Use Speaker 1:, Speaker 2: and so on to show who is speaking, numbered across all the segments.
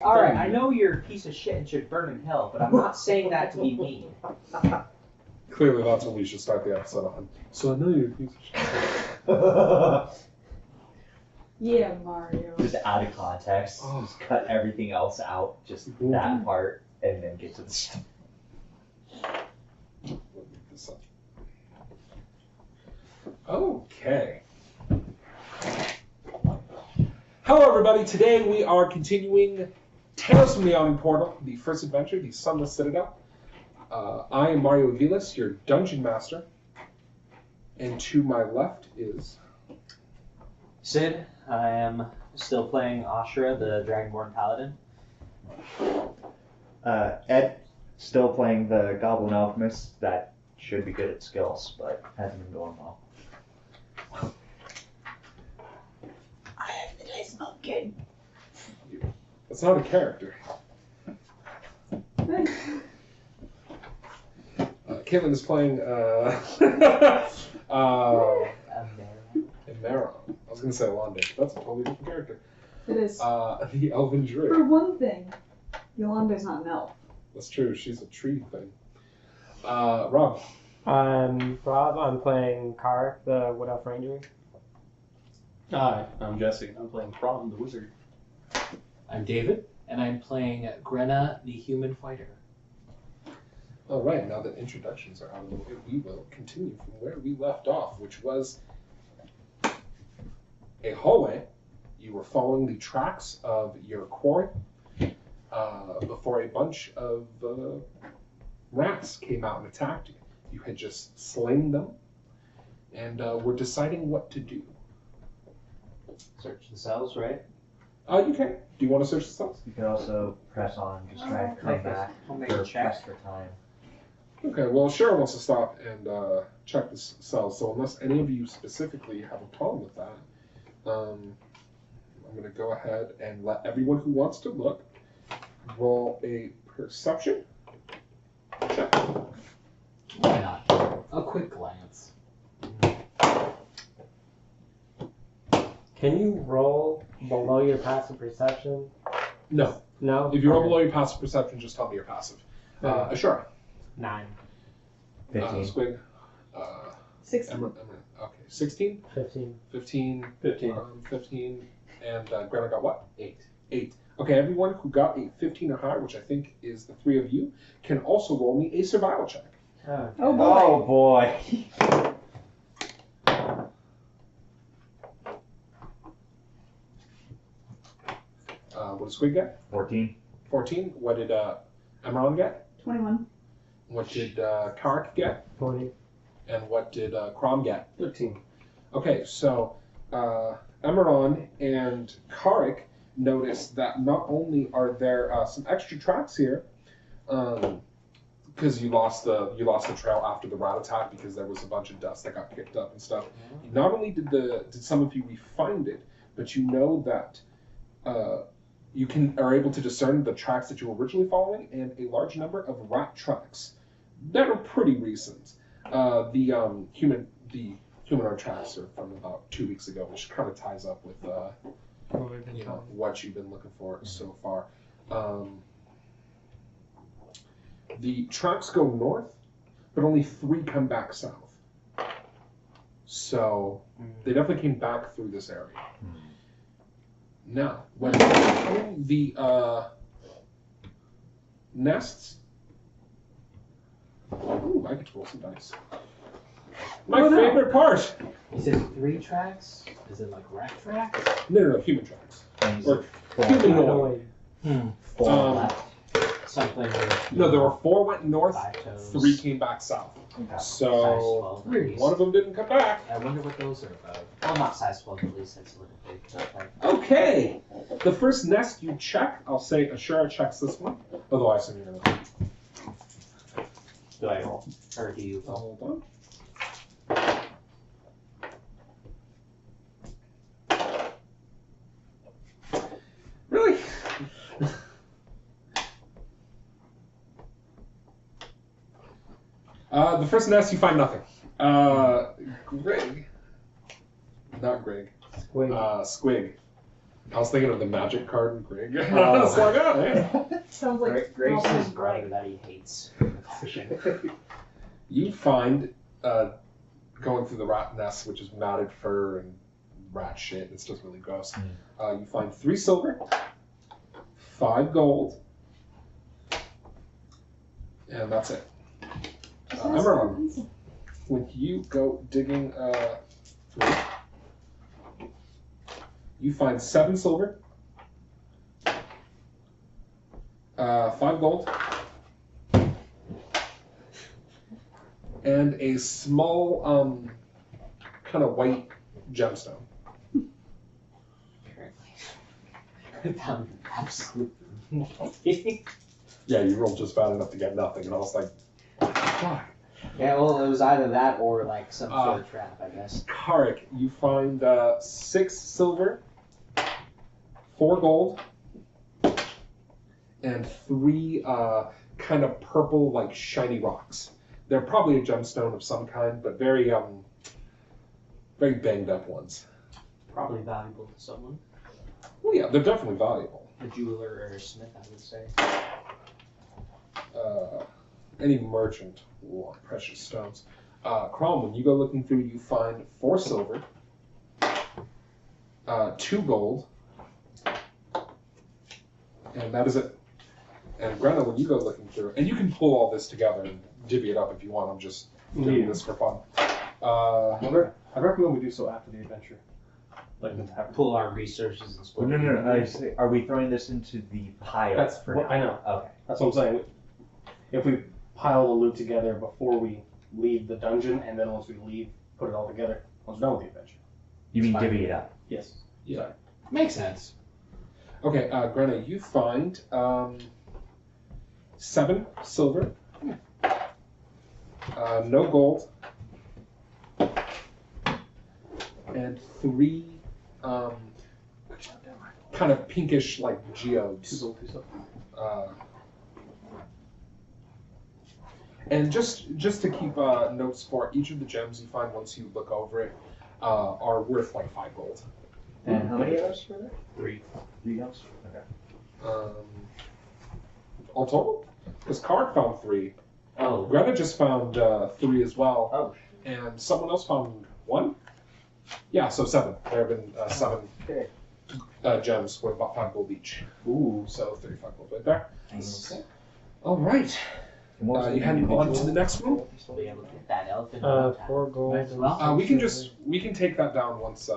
Speaker 1: Alright, I know you're a piece of shit and should burn in hell, but I'm not saying that to be mean.
Speaker 2: Clearly that's what we should start the episode on. So I know you're a piece of shit.
Speaker 3: Yeah, Mario.
Speaker 4: Just out of context. Just cut everything else out. Just that part, and then get to the stuff.
Speaker 2: Let me get this up. Okay. Hello, everybody. Today we are continuing Tales from the Yawning Portal, the first adventure, the Sunless Citadel. I am Mario Aviles, your dungeon master, and to my left is
Speaker 1: Sid, I am still playing Asura, the Dragonborn Paladin.
Speaker 4: Ed, still playing the Goblin Alchemist. That should be good at skills, but hasn't been going well. I smell good.
Speaker 2: That's not a character. Caitlin is playing Emera. I was going to say Alonde, but that's a totally different character.
Speaker 3: It is.
Speaker 2: The Elven Druid.
Speaker 3: For one thing, Yolanda's not an elf.
Speaker 2: That's true, she's a tree thing. Rob.
Speaker 5: I'm Rob, I'm playing Carac, the Wood Elf Ranger.
Speaker 6: Hi, I'm Jesse. I'm playing Krom, the Wizard.
Speaker 1: I'm David, and I'm playing Grenna, the Human Fighter.
Speaker 2: Alright, now that introductions are out of the way, we will continue from where we left off, which was a hallway. You were following the tracks of your quarry before a bunch of rats came out and attacked you. You had just slain them and were deciding what to do.
Speaker 1: Search the cells, right?
Speaker 2: You can. Do you want to search the cells?
Speaker 4: You can also press on, just try and come back
Speaker 1: I'll make
Speaker 4: for
Speaker 1: a check.
Speaker 4: extra time.
Speaker 2: Okay, well, Cheryl wants to stop and check the cells, so unless any of you specifically have a problem with that, I'm going to go ahead and let everyone who wants to look roll a perception check.
Speaker 1: Why not? A quick glance.
Speaker 5: Can you roll below your passive perception?
Speaker 2: No.
Speaker 5: No?
Speaker 2: If you roll
Speaker 5: Okay.
Speaker 2: below your passive perception, just tell me you're passive.
Speaker 5: Okay.
Speaker 2: Ashura.
Speaker 5: 9.
Speaker 4: 15.
Speaker 2: Squig.
Speaker 3: 16.
Speaker 2: Okay, 16?
Speaker 5: 15.
Speaker 2: 15.
Speaker 6: 15.
Speaker 2: 15. And Granna got what?
Speaker 1: 8.
Speaker 2: 8. Okay, everyone who got a 15 or higher, which I think is the three of you, can also roll me a survival check.
Speaker 5: Okay.
Speaker 3: Oh boy.
Speaker 4: Oh boy.
Speaker 2: What did Squig get?
Speaker 4: 14.
Speaker 2: 14. What did Emerald get?
Speaker 3: 21.
Speaker 2: What did Carac get?
Speaker 5: 20.
Speaker 2: And what did Krom get?
Speaker 6: 13.
Speaker 2: Okay, so Emeron and Carac notice that not only are there some extra tracks here, because you lost the trail after the rat attack because there was a bunch of dust that got picked up and stuff. Not only did some of you refind it, but you know that you are able to discern the tracks that you were originally following and a large number of rat tracks that are pretty recent. The humanoid tracks are from about 2 weeks ago, which kind of ties up with what you've been looking for so far. The tracks go north, but only 3 come back south. So they definitely came back through this area. Now, when the nests... Ooh, I get to roll some dice. My favorite part!
Speaker 1: You said 3 tracks? Is it like rat tracks?
Speaker 2: No, human tracks. Or
Speaker 5: Humanoid.
Speaker 2: humanoid.
Speaker 1: Four left. Something with
Speaker 2: No, there were 4 went north,
Speaker 1: 5 toes.
Speaker 2: 3 came back south.
Speaker 1: Size
Speaker 2: So
Speaker 1: 12 at least.
Speaker 2: one of them didn't come back.
Speaker 1: I wonder what those are about. Well, not size 12, at least it's a little big. Okay.
Speaker 2: Okay. The first nest you check, I'll say Ashura checks this one. Although I assume you're gonna.
Speaker 1: Do I roll? Or do you roll?
Speaker 2: Hold on. Really? The first nest, you find nothing. Greg. Not Greg.
Speaker 5: Squig.
Speaker 2: Squig. I was thinking of the magic card in Greg. I
Speaker 1: Oh.
Speaker 2: was like, oh, yeah.
Speaker 3: Sounds like
Speaker 1: Grace
Speaker 3: Goblin
Speaker 1: his brother
Speaker 3: Bright.
Speaker 1: that he hates.
Speaker 2: You find, going through the rat nest, which is matted fur and rat shit, it's just really gross. You find 3 silver, 5 gold, and that's it. Everyone, when you go digging through, you find 7 silver, 5 gold, and a small kind of white gemstone.
Speaker 1: I found absolutely nothing.
Speaker 2: Yeah, you rolled just bad enough to get nothing, and I was like, why?
Speaker 1: Yeah, well, it was either that or like some sort of trap, I guess.
Speaker 2: Carac, you find 6 silver, 4 gold, and 3 kind of purple, like shiny rocks. They're probably a gemstone of some kind, but very banged up ones.
Speaker 1: Probably valuable to someone.
Speaker 2: Well, yeah, they're definitely valuable.
Speaker 1: A jeweler or a smith, I would say.
Speaker 2: Any merchant will want precious stones. Krom, when you go looking through, you find 4 silver, 2 gold, and that is it. And Grenna, when you go looking through, and you can pull all this together and divvy it up if you want. I'm just doing this for fun.
Speaker 6: I'd recommend we do so after the adventure. Like the tavern.
Speaker 1: Pull our resources and split.
Speaker 4: No. I say, are we throwing this into the pile?
Speaker 6: That's
Speaker 4: for
Speaker 6: what
Speaker 4: now?
Speaker 6: I know.
Speaker 4: Okay.
Speaker 6: That's what I'm saying. If we pile the loot together before we leave the dungeon, and then once we leave, put it all together, once we're done with the adventure.
Speaker 4: You mean
Speaker 6: Fine.
Speaker 4: divvy it up?
Speaker 6: Yes.
Speaker 2: Yeah.
Speaker 1: Makes sense.
Speaker 2: Okay, Grenna, you find 7 silver, no gold, and 3 kind of pinkish like geodes.
Speaker 6: 2 gold, 2 silver.
Speaker 2: And just to keep notes for each of the gems you find once you look over it are worth like 5 gold.
Speaker 4: And how many of those were there?
Speaker 1: 3.
Speaker 4: 3 gems? Okay.
Speaker 2: All total? Because Carac found 3.
Speaker 1: Oh,
Speaker 2: Greta just found 3 as well.
Speaker 4: Oh.
Speaker 2: And someone else found 1? Yeah, so 7. There have been 7
Speaker 4: Okay.
Speaker 2: gems worth about 5 gold each.
Speaker 6: Ooh.
Speaker 2: So 35 gold right there.
Speaker 1: nice.
Speaker 2: Okay. All right.
Speaker 4: And what was
Speaker 2: You
Speaker 4: the
Speaker 2: heading on to
Speaker 4: individual?
Speaker 2: the next one?
Speaker 1: We'll be able to get that elephant.
Speaker 5: 4 gold.
Speaker 1: Might as well.
Speaker 2: We can take that down once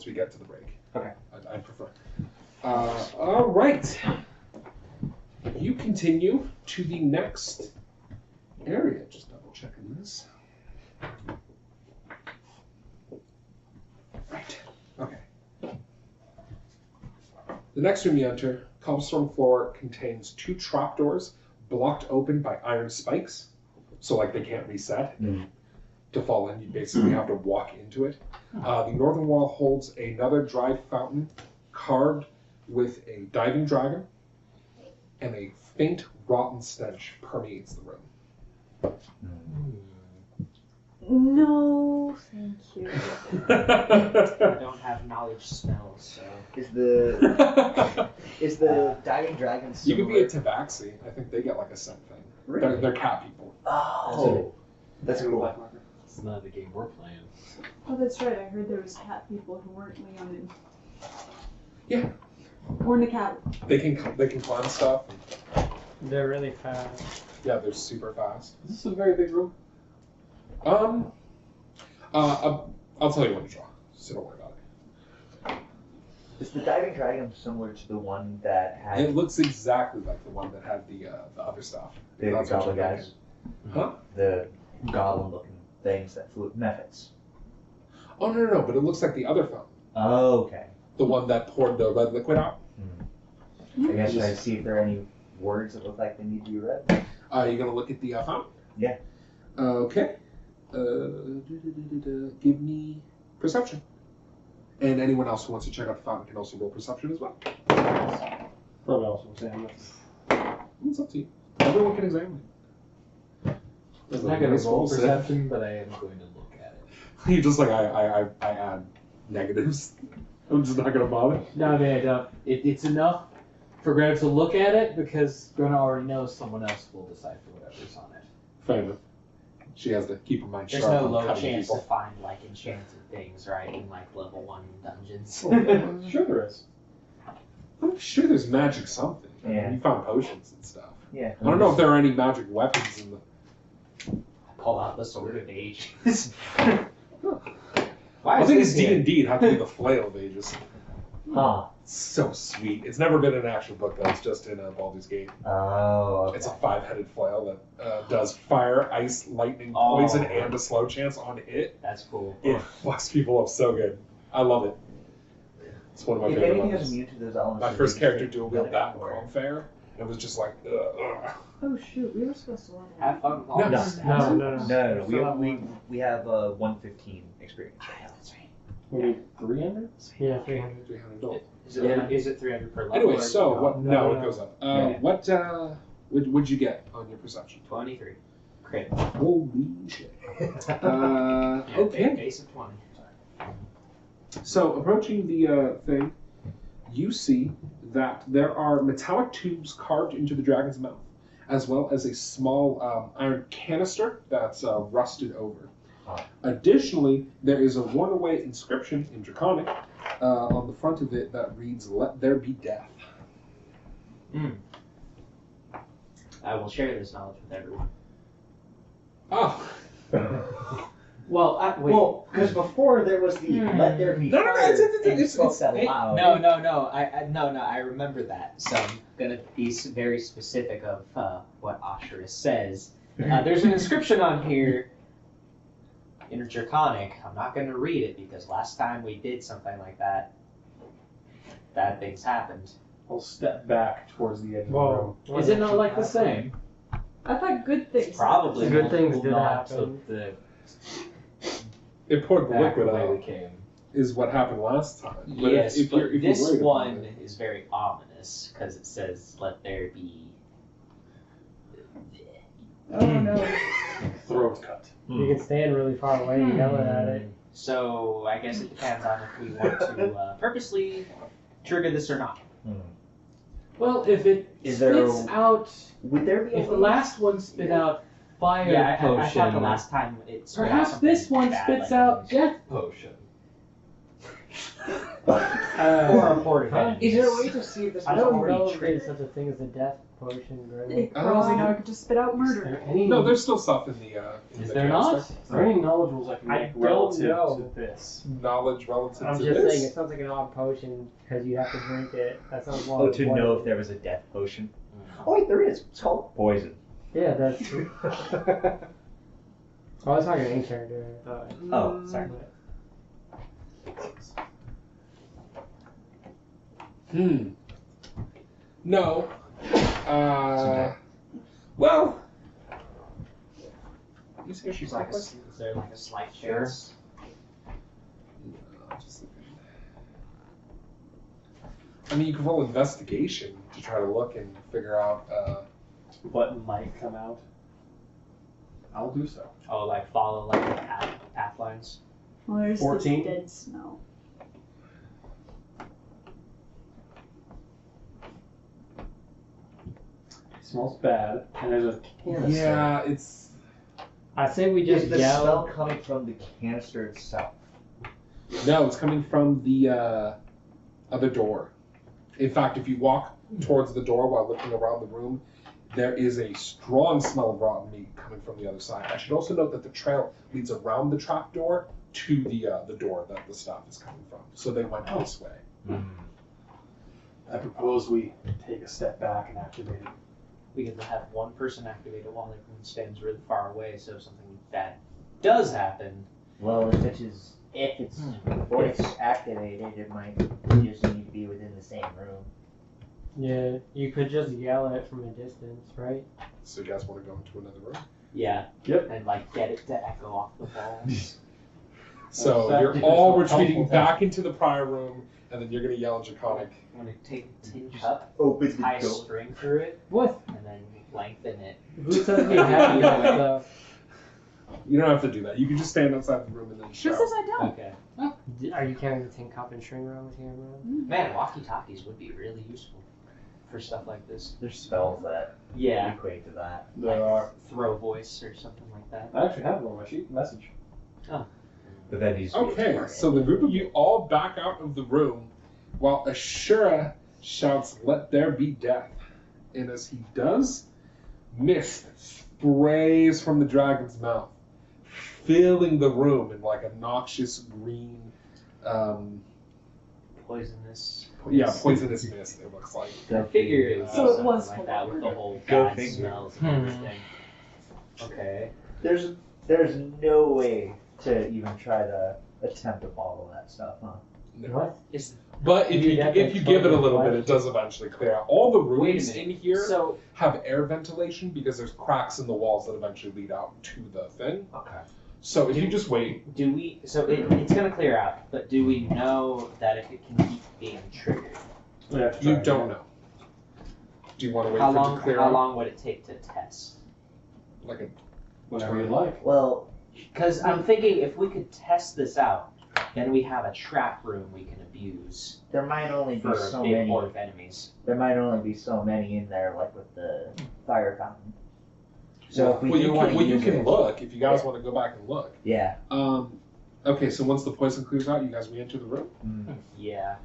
Speaker 2: we get to the break.
Speaker 4: Okay.
Speaker 2: I prefer. All right. You continue to the next area. Just double checking this. Right. Okay. The next room you enter, cobblestone floor, contains 2 trapdoors blocked open by iron spikes, so like they can't reset. To fall in, you basically have to walk into it. The northern wall holds another dried fountain carved with a diving dragon, and a faint rotten stench permeates the room.
Speaker 3: No, thank you.
Speaker 1: I don't have knowledge spells, so.
Speaker 4: Is the diving dragon
Speaker 2: You could be a
Speaker 4: similar-
Speaker 2: tabaxi. I think they get like a scent thing.
Speaker 4: Really?
Speaker 2: They're cat people.
Speaker 4: Oh, that's cool.
Speaker 6: Black marker.
Speaker 1: It's not the game we're playing.
Speaker 3: Oh, that's right. I heard there was cat people who weren't Leonin.
Speaker 2: Yeah.
Speaker 3: Or Nakabu.
Speaker 2: They can climb stuff.
Speaker 5: They're really fast.
Speaker 2: Yeah, they're super fast.
Speaker 6: Is this a very big room?
Speaker 2: I'll tell you when to draw, so don't worry about it.
Speaker 4: Is the diving dragon similar to the one that had
Speaker 2: It looks exactly like the one that had the other stuff.
Speaker 4: the
Speaker 2: That's what
Speaker 4: goblin
Speaker 2: you're
Speaker 4: guys?
Speaker 2: Huh?
Speaker 4: The goblin-looking things that flew methods.
Speaker 2: Oh no, but it looks like the other fountain.
Speaker 4: Oh, okay.
Speaker 2: The one that poured the red liquid out.
Speaker 4: I guess should I see if there are any words that look like they need to be read?
Speaker 2: You gonna look at the fountain?
Speaker 4: Yeah.
Speaker 2: Okay. Give me perception. And anyone else who wants to check out the fountain can also roll perception as well.
Speaker 6: Probably also examine this.
Speaker 2: It's up to you. Everyone can examine it.
Speaker 1: I'm not going to roll perception, but I am going to look at it.
Speaker 2: You just like I add negatives. I'm just not gonna bother.
Speaker 7: No, man, I don't. It's enough for Greta to look at it because Greta already knows someone else will decipher whatever's on it.
Speaker 2: Fair enough. She has to keep her mind
Speaker 1: There's
Speaker 2: sharp
Speaker 1: no
Speaker 2: on
Speaker 1: low
Speaker 2: cutting
Speaker 1: chance
Speaker 2: people.
Speaker 1: to find like enchanted things, right? In like level 1 dungeons.
Speaker 6: Sure there is.
Speaker 2: I'm sure there's magic something. I mean,
Speaker 4: Yeah.
Speaker 2: you found potions and stuff.
Speaker 4: Yeah.
Speaker 2: I don't know if there are any magic weapons in the.
Speaker 1: Pull out the sword of ages. Why
Speaker 2: I
Speaker 1: is
Speaker 2: think
Speaker 1: this
Speaker 2: it's
Speaker 1: here?
Speaker 2: D&D. It'd have to be the Flail of Ages.
Speaker 4: Huh.
Speaker 2: It's so sweet. It's never been in an actual book though. It's just in Baldur's Gate.
Speaker 4: Oh. Okay.
Speaker 2: It's a 5-headed flail that does fire, ice, lightning,
Speaker 1: Oh.
Speaker 2: poison, and a slow chance on hit.
Speaker 1: That's cool.
Speaker 2: It fucks people up so good. I love it. It's one of my
Speaker 4: If
Speaker 2: favorite
Speaker 4: anything is
Speaker 2: ones.
Speaker 4: immune to those elements,
Speaker 2: My first character dual wield that in Chrome Fair. It was just like, ugh.
Speaker 3: Oh shoot, we were supposed to level.
Speaker 1: Have fun with all
Speaker 2: No,
Speaker 1: this.
Speaker 5: No.
Speaker 4: No.
Speaker 5: So
Speaker 4: We have 115 experience.
Speaker 1: That's right.
Speaker 6: We need 300?
Speaker 5: Yeah, 300.
Speaker 2: 300 gold.
Speaker 1: Is it 300 per level?
Speaker 2: Anyway,
Speaker 1: or
Speaker 2: so
Speaker 1: no?
Speaker 2: what?
Speaker 5: No,
Speaker 2: No,
Speaker 5: no.
Speaker 2: it goes up.
Speaker 1: Yeah.
Speaker 2: What? What'd you get on your perception?
Speaker 1: 23. Crit.
Speaker 2: Holy shit.
Speaker 1: Yeah,
Speaker 2: Okay.
Speaker 1: Base of 20.
Speaker 2: So approaching the thing, you see that there are metallic tubes carved into the dragon's mouth, as well as a small iron canister that's rusted over. Additionally, there is a worn-away inscription in Draconic on the front of it that reads, "Let there be death."
Speaker 1: I will share this knowledge with everyone.
Speaker 2: Oh.
Speaker 1: Well, wait.
Speaker 4: Well, because before there was the let there be
Speaker 2: No, no, no,
Speaker 4: fire,
Speaker 2: it's-
Speaker 4: and you spoke that
Speaker 1: Hey,
Speaker 4: loud.
Speaker 1: no, I remember that. So I'm gonna be very specific of what Asura says. There's an inscription on here in Draconic. I'm not gonna read it because last time we did something like that, bad things happened.
Speaker 6: I'll step back towards the edge of the
Speaker 5: Whoa.
Speaker 6: room.
Speaker 7: Is it not like the same?
Speaker 3: I thought good things.
Speaker 1: Probably
Speaker 5: Good things
Speaker 1: will
Speaker 5: did
Speaker 1: not
Speaker 5: happen.
Speaker 1: took the
Speaker 2: It poured the
Speaker 7: Back
Speaker 2: liquid
Speaker 7: the way
Speaker 2: out,
Speaker 7: they came.
Speaker 2: is what happened last time. But
Speaker 1: yes,
Speaker 2: if
Speaker 1: but
Speaker 2: you're
Speaker 1: this
Speaker 2: worried about
Speaker 1: one
Speaker 2: it-
Speaker 1: is very ominous because it says, "Let there be."
Speaker 3: Oh no.
Speaker 6: Throat cut.
Speaker 5: You can stand really far away and yell at it.
Speaker 1: So I guess it depends on if we want to purposely trigger this or not.
Speaker 7: Well, if it
Speaker 4: Is there
Speaker 7: spits out,
Speaker 4: Would there be a
Speaker 7: if the
Speaker 4: way-
Speaker 7: last one spit out fire
Speaker 1: Yeah, I
Speaker 7: potion,
Speaker 1: thought the last time it. spit out
Speaker 7: perhaps
Speaker 1: something
Speaker 7: this one
Speaker 1: bad,
Speaker 7: spits
Speaker 1: like-
Speaker 7: out death potion.
Speaker 1: or a port of
Speaker 4: Is there a way to see if this
Speaker 5: I
Speaker 4: was
Speaker 5: don't
Speaker 4: already
Speaker 5: know if there's
Speaker 4: triggered?
Speaker 5: such a thing as a death potion,
Speaker 3: For
Speaker 5: Grim.
Speaker 3: all we know, I could just spit out murder.
Speaker 2: No, there's still stuff in the. In
Speaker 7: Is
Speaker 2: the
Speaker 7: there
Speaker 2: canister.
Speaker 7: not?
Speaker 6: Is there any knowledge rules I can
Speaker 5: I
Speaker 6: make
Speaker 5: don't
Speaker 6: relative
Speaker 5: know.
Speaker 6: to this?
Speaker 2: Knowledge relative
Speaker 5: I'm
Speaker 2: to
Speaker 5: just
Speaker 2: this.
Speaker 5: saying, it sounds like an odd potion because you have to drink it. That sounds
Speaker 4: Oh,
Speaker 5: like
Speaker 4: to know if there was a death potion. Oh wait, there is. It's called poison.
Speaker 5: Yeah, that's true. I was talking to a character. I thought.
Speaker 4: Oh, sorry.
Speaker 2: No.
Speaker 4: Okay.
Speaker 2: Well. You see she's
Speaker 1: Like is there like a slight chance?
Speaker 2: I mean, you can roll investigation to try to look and figure out.
Speaker 6: What might come out? I'll do so.
Speaker 1: Oh, like follow like the path lines.
Speaker 3: Well, there's
Speaker 6: 14?
Speaker 3: the dead smell.
Speaker 6: It smells bad, and there's a canister.
Speaker 2: Yeah, it's.
Speaker 5: I say we
Speaker 4: Is
Speaker 5: just
Speaker 4: the
Speaker 5: yell.
Speaker 4: smell coming from the canister itself?
Speaker 2: No, it's coming from the other door. In fact, if you walk towards the door while looking around the room, there is a strong smell of rotten meat coming from the other side. I should also note that the trail leads around the trap door to the door that the stuff is coming from. So they went this way.
Speaker 6: I propose we take a step back and activate it.
Speaker 1: We could have one person activate it while everyone stands really far away, so if something bad does happen.
Speaker 8: Well, if it's before it's activated, it might just need to be within the same room.
Speaker 5: Yeah, you could just yell it from a distance, right?
Speaker 2: So you guys want to go into another room?
Speaker 1: Yeah.
Speaker 6: Yep.
Speaker 1: And like get it to echo off the walls.
Speaker 2: So
Speaker 6: That
Speaker 2: you're
Speaker 6: is
Speaker 2: all
Speaker 6: helpful
Speaker 2: retreating
Speaker 6: thing.
Speaker 2: back into the prior room, and then you're going to yell in Draconic.
Speaker 1: I'm gonna take a tin cup,
Speaker 4: Open
Speaker 1: tie a string through it,
Speaker 5: What?
Speaker 1: and then lengthen it.
Speaker 5: Who says we have that stuff?
Speaker 2: You don't have to do that. You can just stand outside the room and then
Speaker 3: Who
Speaker 2: shout.
Speaker 3: says I don't?
Speaker 1: Okay.
Speaker 5: Are you carrying the tin cup and string around with you everyone?
Speaker 1: Man, walkie-talkies would be really useful for stuff like this.
Speaker 4: There's spells that
Speaker 1: Yeah.
Speaker 4: equate to that.
Speaker 6: There are.
Speaker 1: Throw voice or something like that.
Speaker 6: I actually have it on my sheet. Message.
Speaker 4: But then he's
Speaker 2: Okay, so the group of you all back out of the room while Asura shouts, "Let there be death." And as he does, mist sprays from the dragon's mouth, filling the room in like a noxious green,
Speaker 1: Poisonous.
Speaker 2: poisonous mist, it looks like.
Speaker 1: I figured it was
Speaker 3: So it
Speaker 1: something
Speaker 3: was
Speaker 1: like that with the whole
Speaker 4: Go
Speaker 1: bad
Speaker 4: figure.
Speaker 1: smells and everything. Okay.
Speaker 4: There's no way to even try to attempt to bottle that stuff, huh?
Speaker 5: What?
Speaker 2: But if you give it a little bit, it
Speaker 5: does.
Speaker 2: does eventually clear out. All the
Speaker 1: Wait a
Speaker 2: rooms
Speaker 1: minute.
Speaker 2: in here
Speaker 1: So
Speaker 2: have air ventilation because there's cracks in the walls that eventually lead out to the thing.
Speaker 1: okay.
Speaker 2: So if you just wait,
Speaker 1: Do we? So it's gonna clear out, but do we know that if it can keep being triggered?
Speaker 2: you don't know. Do you want to wait
Speaker 1: How
Speaker 2: for it
Speaker 1: long?
Speaker 2: to clear
Speaker 1: How
Speaker 2: out?
Speaker 1: long would it take to test?
Speaker 2: Like a
Speaker 6: Whenever you'd like.
Speaker 4: Well,
Speaker 1: Because I'm thinking if we could test this out, then we have a trap room we can abuse
Speaker 8: There might only
Speaker 1: for
Speaker 8: be
Speaker 1: a
Speaker 8: so
Speaker 1: big
Speaker 8: many.
Speaker 1: horde of enemies.
Speaker 8: There might only be so many in there, like with the fire fountain. So if we
Speaker 2: well,
Speaker 8: do
Speaker 2: you
Speaker 8: want
Speaker 2: can,
Speaker 8: to
Speaker 2: well, you
Speaker 8: use
Speaker 2: can
Speaker 8: it,
Speaker 2: look if you guys want to go back and look.
Speaker 8: yeah.
Speaker 2: Okay, so once the poison clears out, you guys re-enter the room.
Speaker 1: Yeah.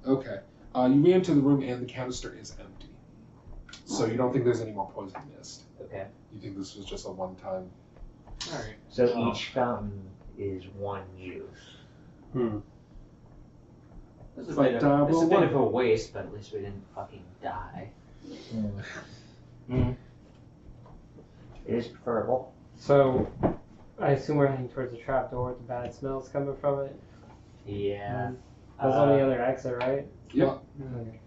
Speaker 2: Okay, you re-enter the room and the canister is empty. So you don't think there's any more poison mist.
Speaker 1: Okay.
Speaker 2: You think this was just a one-time.
Speaker 1: All right.
Speaker 8: So
Speaker 1: Oh.
Speaker 8: each fountain is one use.
Speaker 1: This is
Speaker 2: Like
Speaker 1: a
Speaker 2: double
Speaker 1: bit
Speaker 2: one.
Speaker 1: of a waste, but at least we didn't fucking die.
Speaker 8: It is preferable.
Speaker 5: So, I assume we're heading towards the trap door with the bad smells coming from it.
Speaker 1: Yeah.
Speaker 5: That's on the other exit, right?
Speaker 2: Yep.
Speaker 5: Okay.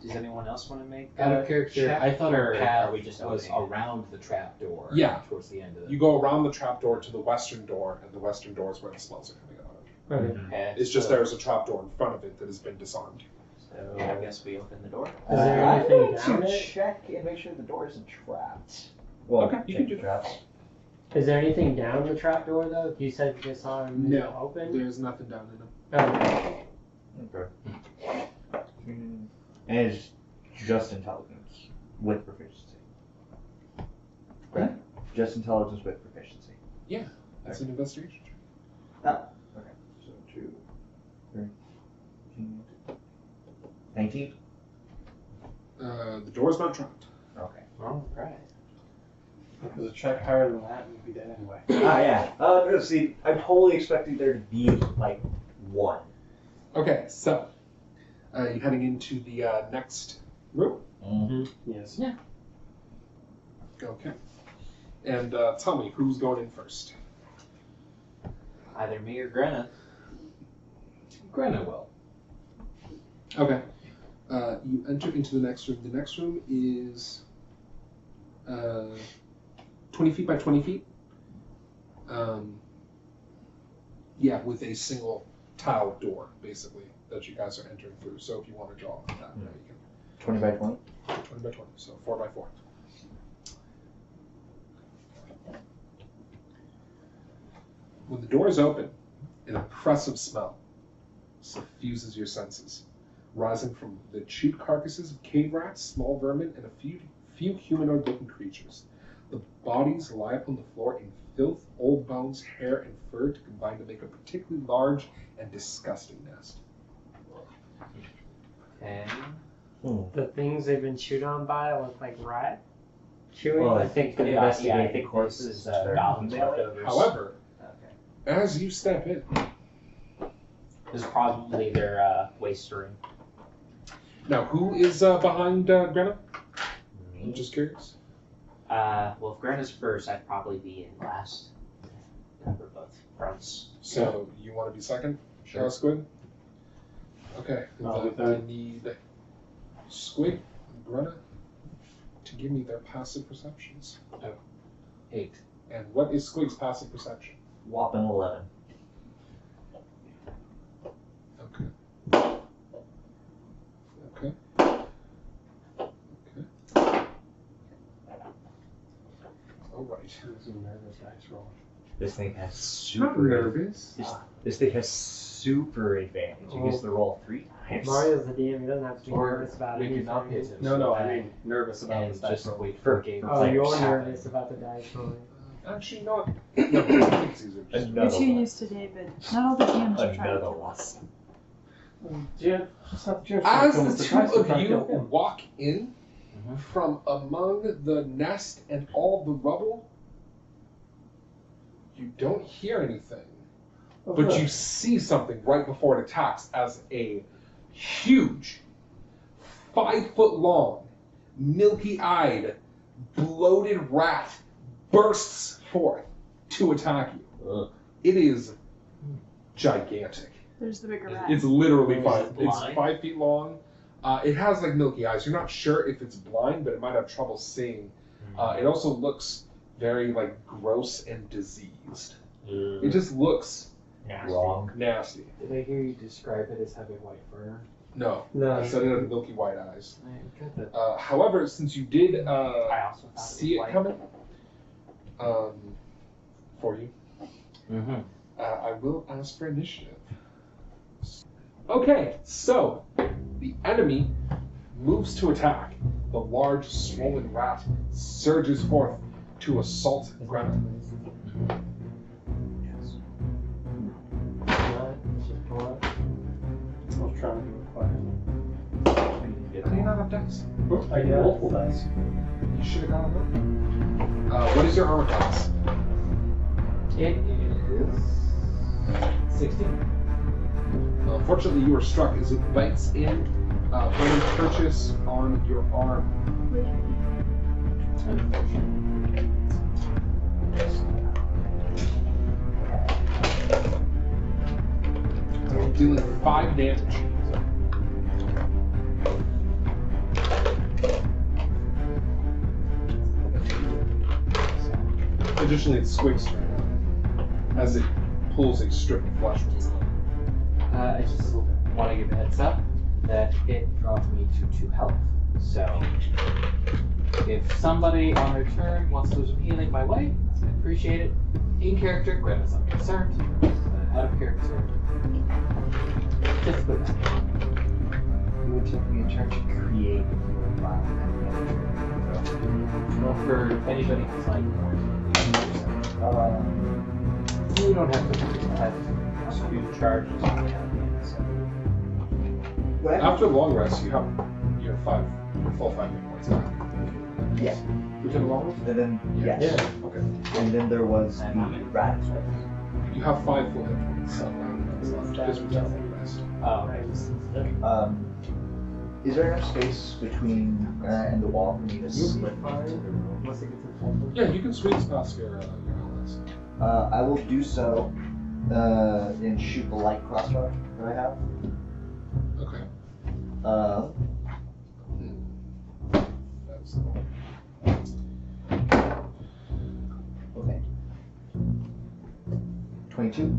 Speaker 1: Does anyone else want to make
Speaker 7: Out
Speaker 1: a
Speaker 7: of character,
Speaker 1: check,
Speaker 7: I thought our
Speaker 1: or
Speaker 7: path
Speaker 1: are we just
Speaker 7: was
Speaker 1: opening it?
Speaker 7: around the trap door.
Speaker 2: Yeah.
Speaker 7: Towards the end of
Speaker 2: You go around the trapdoor to the western door, and the western door is where the smells are coming out of.
Speaker 5: Okay.
Speaker 1: Okay.
Speaker 2: It's just
Speaker 1: so,
Speaker 2: there's a trapdoor in front of it that has been disarmed.
Speaker 1: So I guess we open the door.
Speaker 5: Is there
Speaker 4: I'm
Speaker 5: anything
Speaker 4: going
Speaker 5: down
Speaker 4: to
Speaker 5: it?
Speaker 4: check and make sure the door isn't trapped. Well,
Speaker 2: Okay, you can do that.
Speaker 4: traps.
Speaker 5: Is there anything down the trap door though? You said you just saw him
Speaker 2: No.
Speaker 5: open?
Speaker 2: There's nothing down in them.
Speaker 5: Oh,
Speaker 4: Okay. And it's just intelligence with proficiency. Right? Just intelligence with proficiency.
Speaker 2: That's an investigation check.
Speaker 4: Okay. So 2, 3, 19.
Speaker 2: The door's not trapped.
Speaker 4: Okay.
Speaker 1: All right.
Speaker 6: Because a check higher than that, you'd be dead anyway.
Speaker 4: Ah, yeah. No, see, I'm totally expecting there to be, like, 1.
Speaker 2: Okay, so you're heading into the next room.
Speaker 6: Yes.
Speaker 2: Okay. And tell me, who's going in first?
Speaker 1: Either me or Grenna.
Speaker 7: Granna will.
Speaker 2: Okay. You enter into the next room. The next room is 20 feet by 20 feet. Yeah, with a single tile door, basically, that you guys are entering through. So if you want to draw that, you can.
Speaker 4: 20 by 20?
Speaker 2: 20 by 20, so 4 by 4. When the door is open, an oppressive smell suffuses your senses, rising from the chewed carcasses of cave rats, small vermin, and a few humanoid-looking creatures. The bodies lie upon the floor in filth, old bones, hair, and fur to combine to make a particularly large and disgusting nest.
Speaker 1: And
Speaker 5: the things they've been chewed on by look like rat chewing.
Speaker 4: Well, I think to
Speaker 1: I
Speaker 4: investigate
Speaker 1: think
Speaker 4: the corpses.
Speaker 1: this is
Speaker 4: they're
Speaker 1: goblins
Speaker 4: melee.
Speaker 1: leftovers.
Speaker 2: However,
Speaker 1: Okay.
Speaker 2: as you step in,
Speaker 1: This is probably their waste room.
Speaker 2: now who is behind Grenna? I'm just curious.
Speaker 1: Well, if Grenna's first, I'd probably be in last. Cover both fronts.
Speaker 2: So you want to be second?
Speaker 4: Sure.
Speaker 2: Squig? Okay.
Speaker 6: I'll be
Speaker 2: Then I
Speaker 6: third.
Speaker 2: need Squig and Grenna to give me their passive perceptions.
Speaker 7: 8.
Speaker 2: And what is Squig's passive perception?
Speaker 4: Whopping 11.
Speaker 2: Okay. Okay. Okay. All right.
Speaker 6: It was a nervous dice roll.
Speaker 4: This thing has
Speaker 2: I'm
Speaker 4: super.
Speaker 2: nervous.
Speaker 4: This thing has super advantage. You get to roll 3 times.
Speaker 5: Mario's the DM. He doesn't have to be
Speaker 7: Or
Speaker 5: nervous about
Speaker 7: we
Speaker 5: anything.
Speaker 7: could not pay attention.
Speaker 6: No, I mean nervous about
Speaker 7: And
Speaker 6: this dice
Speaker 7: just
Speaker 6: roll.
Speaker 7: wait for a game.
Speaker 5: Oh,
Speaker 4: Players.
Speaker 5: you're nervous about the dice rolling.
Speaker 2: Actually, not. No, I think these are just.
Speaker 3: You're too used to David. Not all the DMs are trying to
Speaker 4: Another
Speaker 3: kill
Speaker 4: one.
Speaker 3: us.
Speaker 6: Just not the
Speaker 2: As
Speaker 6: It's
Speaker 2: the
Speaker 6: the
Speaker 2: two
Speaker 6: dice we're
Speaker 2: of
Speaker 6: trying to
Speaker 2: you
Speaker 6: kill him.
Speaker 2: walk in
Speaker 7: Mhm.
Speaker 2: from among the nest and all the rubble, you don't hear anything, but you see something right before it attacks as a huge, 5-foot long, milky-eyed, bloated rat bursts forth to attack you.
Speaker 4: Ugh.
Speaker 2: It is gigantic.
Speaker 3: There's the bigger rat.
Speaker 2: It's literally
Speaker 1: Is
Speaker 2: five.
Speaker 1: it
Speaker 2: It's
Speaker 1: blind?
Speaker 2: 5 feet long. It has like milky eyes. You're not sure if it's blind, but it might have trouble seeing. It also looks very like gross and diseased. It just looks
Speaker 4: Wrong.
Speaker 2: nasty.
Speaker 7: Did I hear you describe it as having white fur?
Speaker 2: No,
Speaker 5: No.
Speaker 2: I said it had milky white eyes.
Speaker 7: I got that.
Speaker 2: However, since you did
Speaker 1: I also thought
Speaker 2: see it
Speaker 1: white.
Speaker 2: coming, for you,
Speaker 7: Mm-hmm.
Speaker 2: I will ask for initiative. Okay, so the enemy moves to attack. The large, swollen rat surges forth to assault Greta.
Speaker 5: Just pull up.
Speaker 6: I was trying to be quiet.
Speaker 2: How do you not have dice?
Speaker 6: I get multiple dice.
Speaker 2: You should have gone up. What is your armor class?
Speaker 7: It is 60.
Speaker 2: Unfortunately, you are struck as it bites in, putting purchase on your arm. Dealing 5 damage. Additionally, it's Squig's turn as it pulls a strip of flesh from his arm.
Speaker 7: I just want to give a heads up that it dropped me to 2 health. So, if somebody on their turn wants to do some healing my way, I appreciate it. In character, grab us unconcerned. Out of character, just put that.
Speaker 4: It would take me a turn to create a healing vial.
Speaker 7: Well, for anybody who's like more, you don't have to have 2 charges on the end. So.
Speaker 2: After the long rest, you have your 5 full 5 hit points back.
Speaker 4: Yeah.
Speaker 2: You took a long rest?
Speaker 4: And then, yes.
Speaker 6: Yeah.
Speaker 2: Okay.
Speaker 4: And then there was the rat.
Speaker 2: You have 5 full hit points. So just without long rest.
Speaker 7: Oh, okay.
Speaker 4: Is there enough space between and the wall for me to slip?
Speaker 5: Once it gets to the temple.
Speaker 2: Yeah, you can squeeze past your allies.
Speaker 4: I will do so and shoot the light crossbow that I have.
Speaker 2: Okay. That's
Speaker 4: Okay. 22.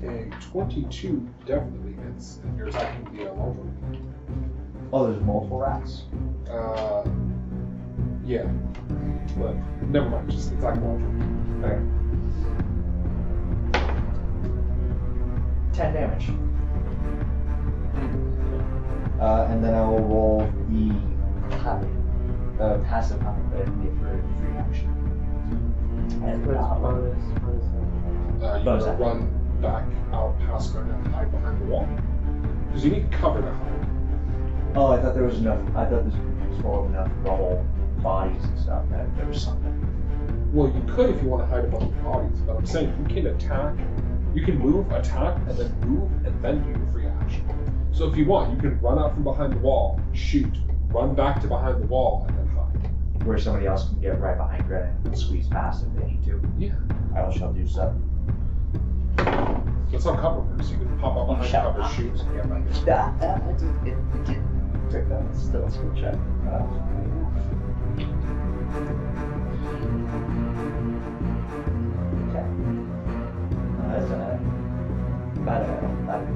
Speaker 2: a 22 definitely hits, and you're attacking the large
Speaker 4: Oh, there's multiple rats.
Speaker 2: yeah. But never mind, just attack the large one.
Speaker 4: Okay. 10 damage. And then I will roll the passive hide that I can get for a free action. And
Speaker 5: What's bonus?
Speaker 2: You
Speaker 4: Bonus
Speaker 2: want to
Speaker 4: action.
Speaker 2: run back out past Greta and hide behind the wall? Because you need cover to hide.
Speaker 4: Oh, I thought there was enough. I thought this was full of enough rubble bodies and stuff that there was something.
Speaker 2: Well, you could if you want to hide above the bodies, but I'm saying you can attack, you can move, attack, and then move, and then do your free action. So if you want, you can run out from behind the wall, shoot, run back to behind the wall, and then hide.
Speaker 4: Where somebody else can get right behind Greta and squeeze past if they need to.
Speaker 2: Yeah.
Speaker 4: I shall do so.
Speaker 2: That's how cover works. You can pop out behind
Speaker 1: shall
Speaker 2: cover,
Speaker 1: not.
Speaker 2: shoot.
Speaker 4: Yeah, right. It did trick that. It's still a skill check. Okay. That's about a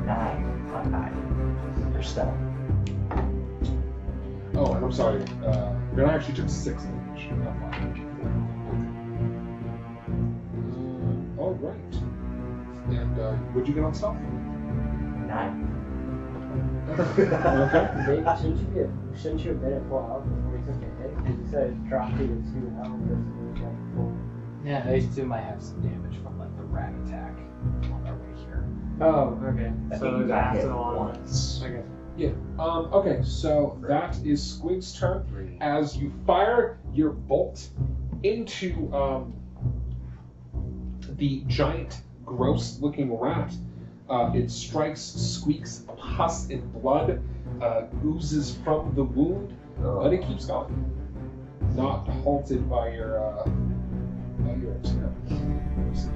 Speaker 4: 9 on 9 for stealth.
Speaker 2: Oh, and I'm sorry. Greta actually took 6 damage, not 5. All right. And would you get on stealth?
Speaker 8: 9.
Speaker 2: Okay.
Speaker 5: Maybe shouldn't you have been at full health before you took the hit? Because you said it dropped you to 2 health versus you were at full.
Speaker 7: Yeah, these two might have some damage from like the rat attack on our way here.
Speaker 5: Oh, okay.
Speaker 8: I
Speaker 5: So
Speaker 8: think you
Speaker 5: there's
Speaker 8: got
Speaker 5: after
Speaker 8: hit
Speaker 5: the long one.
Speaker 8: once.
Speaker 5: I guess.
Speaker 2: Okay, so that is Squig's turn. As you fire your bolt into the giant, gross-looking rat, it strikes, squeaks, pus and blood oozes from the wound, but it keeps going. Not halted by your attack.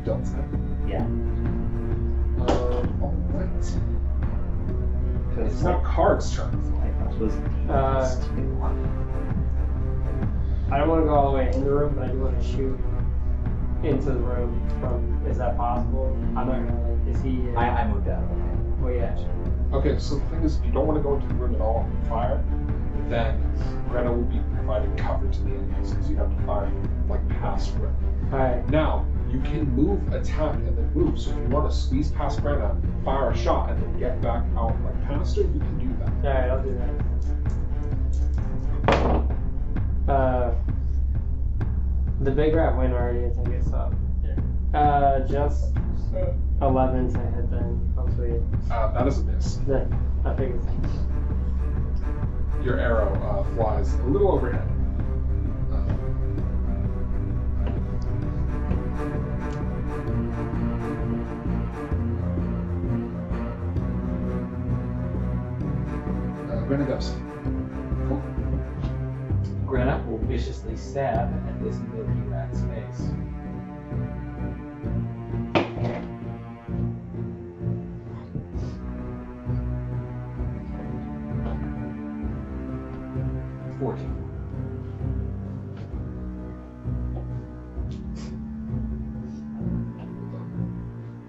Speaker 2: Dealt attack.
Speaker 8: Yeah.
Speaker 2: All right. It's now Carg's turn.
Speaker 5: I don't want to go all the way in the room, but I do want to shoot into the room from. Is that possible? I'm not gonna like. Is he?
Speaker 8: I moved out.
Speaker 5: Well, yeah.
Speaker 2: Okay, so the thing is, if you don't want to go into the room at all and fire, then Greta will be providing cover to the enemies because you have to fire like past Greta.
Speaker 5: Alright.
Speaker 2: Now, you can move, attack, and then move. So if you want to squeeze past Greta, fire a shot, and then get back out like past her, you can do that.
Speaker 5: Alright, I'll do that. The big rat went already, I think it's up. Just 11 to hit then, hopefully.
Speaker 2: That is a miss.
Speaker 5: I think it's.
Speaker 2: Your arrow flies a little overhead. Greta goes. Cool.
Speaker 7: Greta will viciously stab at this milky rat's face.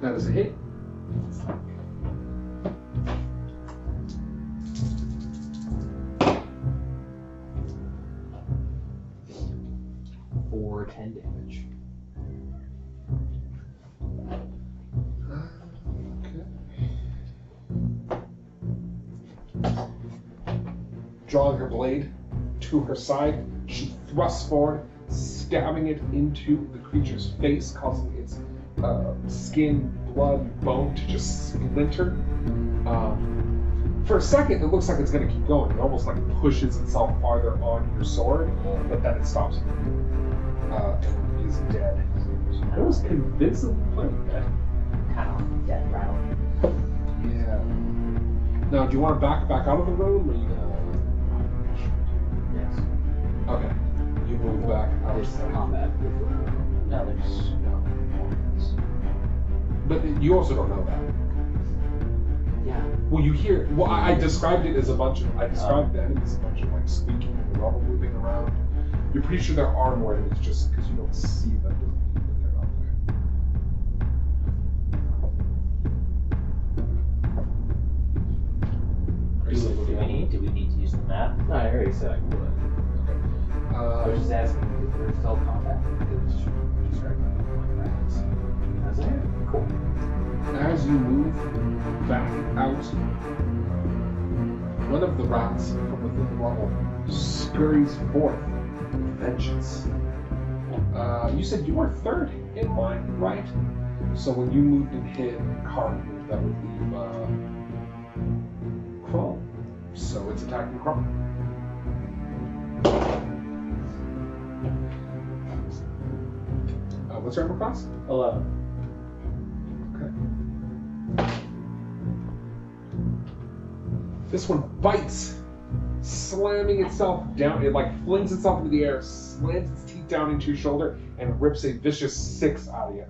Speaker 2: That is a hit.
Speaker 7: For 10 damage.
Speaker 2: Okay. Drawing her blade to her side, she thrusts forward, stabbing it into the creature's face, causing its skin, blood, bone to just splinter. For a second, it looks like it's going to keep going. It almost like pushes itself farther on your sword, but then it stops. And is dead. That was convincingly plenty dead.
Speaker 8: Kind of death rattle.
Speaker 2: Yeah. Now, do you want to back out of the room, or are you gonna?
Speaker 7: Yes.
Speaker 2: Okay. You move back out.
Speaker 7: There's combat.
Speaker 8: No, there's no.
Speaker 2: But you also don't know that.
Speaker 7: Yeah.
Speaker 2: Well, you hear. Well, I described it as a bunch of. I described the enemies as a bunch of like squeaking and rubble moving around. You're pretty sure there are more enemies just because you don't see them doesn't mean that they're not there. Are you still moving on?
Speaker 7: Do we need to use the map? No, I already said I would.
Speaker 2: Okay.
Speaker 7: I was just asking if there's still combat. Because just right like rats. How's that? Cool.
Speaker 2: As you move back out, one of the rats from within the rubble scurries forth with vengeance. You said you were third in line, right? So when you moved and hit Carac, that would leave Krom. So it's attacking Krom. What's your armor class?
Speaker 5: 11.
Speaker 2: This one bites, slamming itself down. It like flings itself into the air, slams its teeth down into your shoulder, and rips a vicious 6 out of you.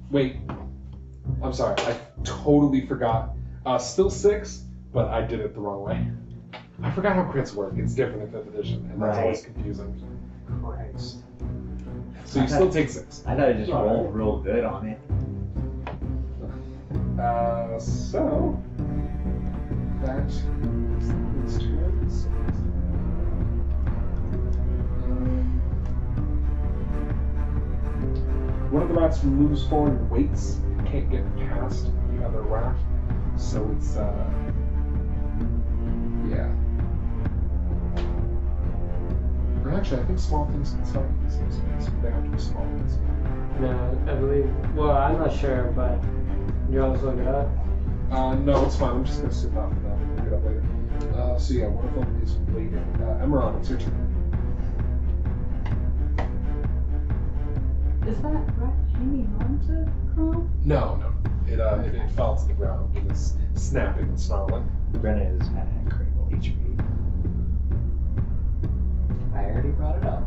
Speaker 2: Wait, I'm sorry. I totally forgot. Still 6, but I did it the wrong way. I forgot how crits work. It's different in 5th edition, and that's always confusing.
Speaker 1: Christ.
Speaker 2: So you still take 6.
Speaker 8: I thought I just rolled real good on it.
Speaker 2: So that is turns. One of the the rats moves forward and waits. It can't get past the other rat. So it's, yeah. Or actually, I think small things can start in the same space, but they have to be small things.
Speaker 5: No, I believe. Well, I'm not sure, but you always look it up.
Speaker 2: No, it's fine. I'm just gonna sit off of that and pick it up later. So yeah, one of them is waiting. Emerald, it's your turn.
Speaker 3: Is that rat hanging on to Krom?
Speaker 2: No. It fell to the ground with this snapping and snarling.
Speaker 4: Brenna is at critical HP.
Speaker 1: I already brought it up.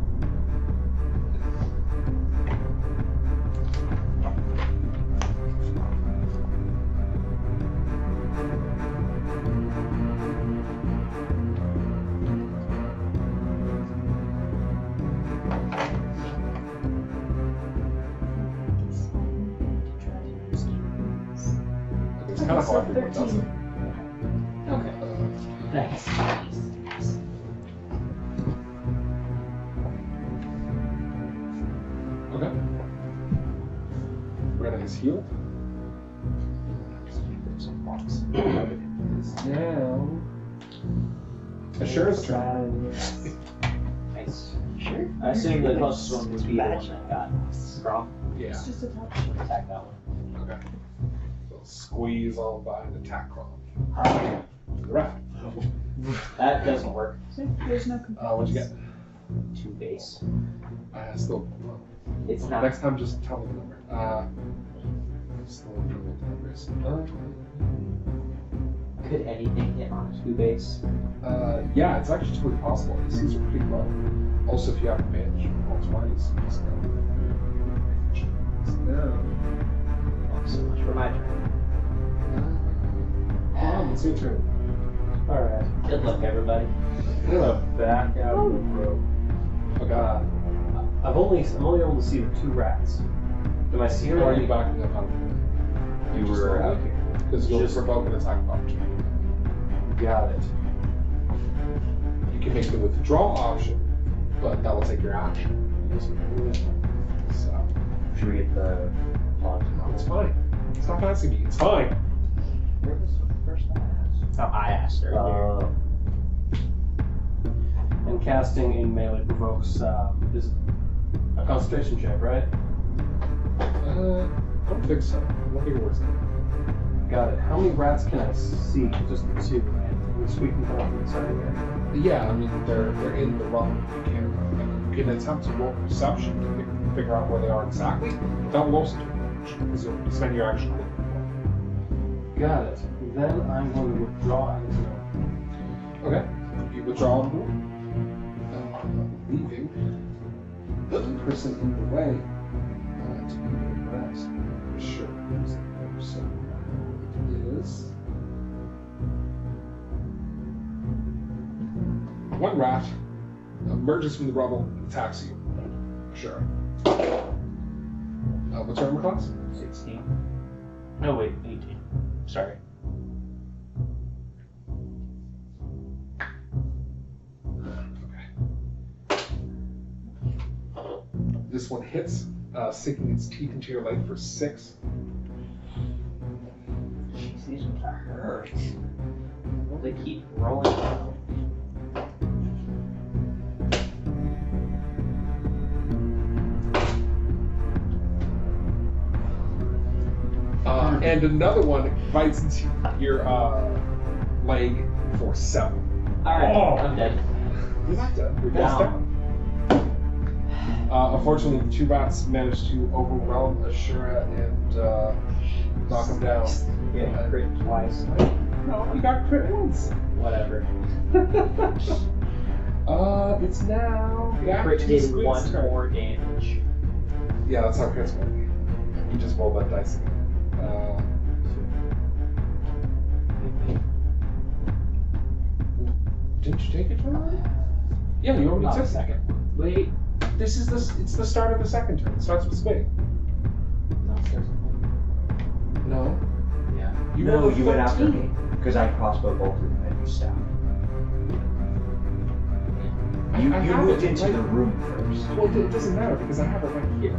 Speaker 2: It's kind of hard to do what does it.
Speaker 1: Okay. Thanks.
Speaker 2: Okay. Brenna is healed. Is now. Asura's turn.
Speaker 1: Nice. Sure. I assume the closest one would be the one that got Krom.
Speaker 2: Yeah.
Speaker 3: It's just a touch.
Speaker 1: Attack that one.
Speaker 2: Okay. So squeeze on by and attack Krom. The rat.
Speaker 1: That doesn't work.
Speaker 3: See, there's no complaints.
Speaker 2: What'd you get?
Speaker 1: 2 base.
Speaker 2: Still.
Speaker 1: It's not.
Speaker 2: Next time, just tell me the number. Still don't know what the number is.
Speaker 1: Could anything hit on a 2 base?
Speaker 2: Yeah, it's actually totally possible. ACs are pretty low. Also, if you have advantage, roll twice. So
Speaker 1: Oh, so much for my turn.
Speaker 2: it's your turn.
Speaker 5: Alright.
Speaker 1: Good luck, everybody.
Speaker 6: I'm gonna back out of the rope.
Speaker 2: Okay.
Speaker 6: I'm only able to see the 2 rats. Am I seeing
Speaker 2: Or are
Speaker 6: them?
Speaker 2: you backing up on?
Speaker 4: You were out here.
Speaker 2: Because you'll provoke an attack of opportunity.
Speaker 6: Got it.
Speaker 2: You can make the withdraw option, but that will take your action. So
Speaker 4: Should we get the pause?
Speaker 2: it's fine. Stop asking me. It's fine.
Speaker 1: Where was the first one I asked? Oh, I asked earlier.
Speaker 6: And casting in melee provokes is a concentration check, right?
Speaker 2: I don't think so. I don't think it works.
Speaker 6: Got it. How many rats can I see? Just the 2, right? And Squig can come up from the side here.
Speaker 2: Yeah, I mean they're in the run. You can attempt to roll perception to figure out where they are exactly. Don't roll situation because you'll spend your action looking for
Speaker 6: Got it. Then I'm going to withdraw into
Speaker 2: them. Okay. You withdraw on board. Leaving the person in the way to be addressed. Sure. So it is 1 rat emerges from the rubble and attacks you. Sure. What's your armor class?
Speaker 7: 16. No, wait, 18. Sorry.
Speaker 2: This one hits, sinking its teeth into your leg for 6.
Speaker 1: Jeez, these ones hurt. They keep rolling out.
Speaker 2: And another one bites into your leg for 7.
Speaker 1: Alright,
Speaker 2: Oh.
Speaker 1: I'm dead.
Speaker 2: You're not dead. You're
Speaker 1: Down.
Speaker 2: down. Unfortunately, the 2 rats managed to overwhelm Asura and knock him down.
Speaker 1: Yeah, crit twice.
Speaker 2: No, you got crit once.
Speaker 1: Whatever.
Speaker 2: It's now back
Speaker 1: Crit
Speaker 2: to
Speaker 1: did
Speaker 2: Squig's
Speaker 1: 1
Speaker 2: turn.
Speaker 1: more damage.
Speaker 2: Yeah, that's how crits work. You just roll that dice again. Didn't you take it already? Yeah, you already
Speaker 1: Not
Speaker 2: took
Speaker 1: a
Speaker 2: it.
Speaker 1: second.
Speaker 2: Wait, it's the start of the second turn. It starts with Squig.
Speaker 1: No, it starts with
Speaker 2: No.
Speaker 1: Yeah.
Speaker 2: You
Speaker 4: No,
Speaker 2: rolled a
Speaker 4: you went after
Speaker 2: 13.
Speaker 4: me because I crossbow bolted and you stabbed. You
Speaker 2: I
Speaker 4: you
Speaker 2: have
Speaker 4: moved
Speaker 2: it
Speaker 4: into
Speaker 2: right-
Speaker 4: the room first.
Speaker 2: Well, it doesn't matter because I have it right here.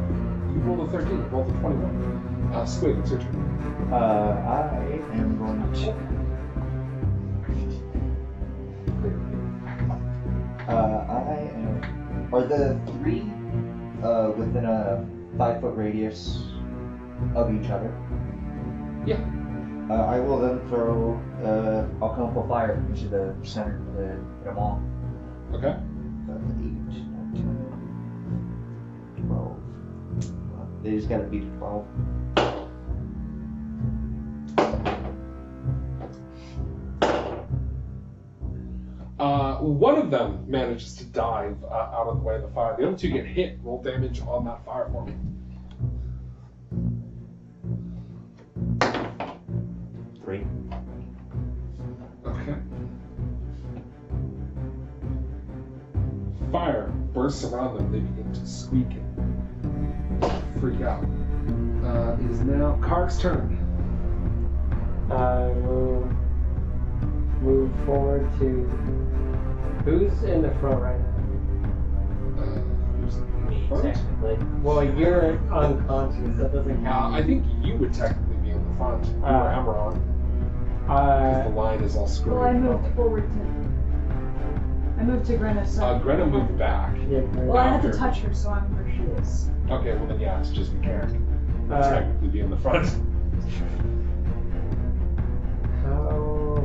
Speaker 2: You rolled a 13. You rolled a 21. Squig, it's your turn.
Speaker 4: I am going to. I am. Are the three within a 5-foot radius of each other?
Speaker 2: Yeah.
Speaker 4: I will then throw alchemical fire into the center of them all.
Speaker 2: Okay.
Speaker 4: 8, 9, 10, 12. They just gotta beat 12.
Speaker 2: One of them manages to dive out of the way of the fire. The other two get hit. Roll damage on that fire for me.
Speaker 4: 3.
Speaker 2: Okay. Fire bursts around them. They begin to squeak and freak out. It is now Carc's turn.
Speaker 5: I will move forward to. Who's in the front right now?
Speaker 2: Who's in
Speaker 1: Me,
Speaker 2: front?
Speaker 1: technically.
Speaker 5: Well, you're unconscious. That doesn't count.
Speaker 2: I think you would technically be in the front. You or Amaron. Because the line is all screwed.
Speaker 3: Well, I moved forward to. I moved to Grenna's side.
Speaker 2: Grenna moved back.
Speaker 5: Yeah,
Speaker 3: Well, I had to
Speaker 2: after-
Speaker 3: touch her, so I'm where she is.
Speaker 2: Okay, well then yeah, it's just be Carac. Technically be in the front.
Speaker 5: How?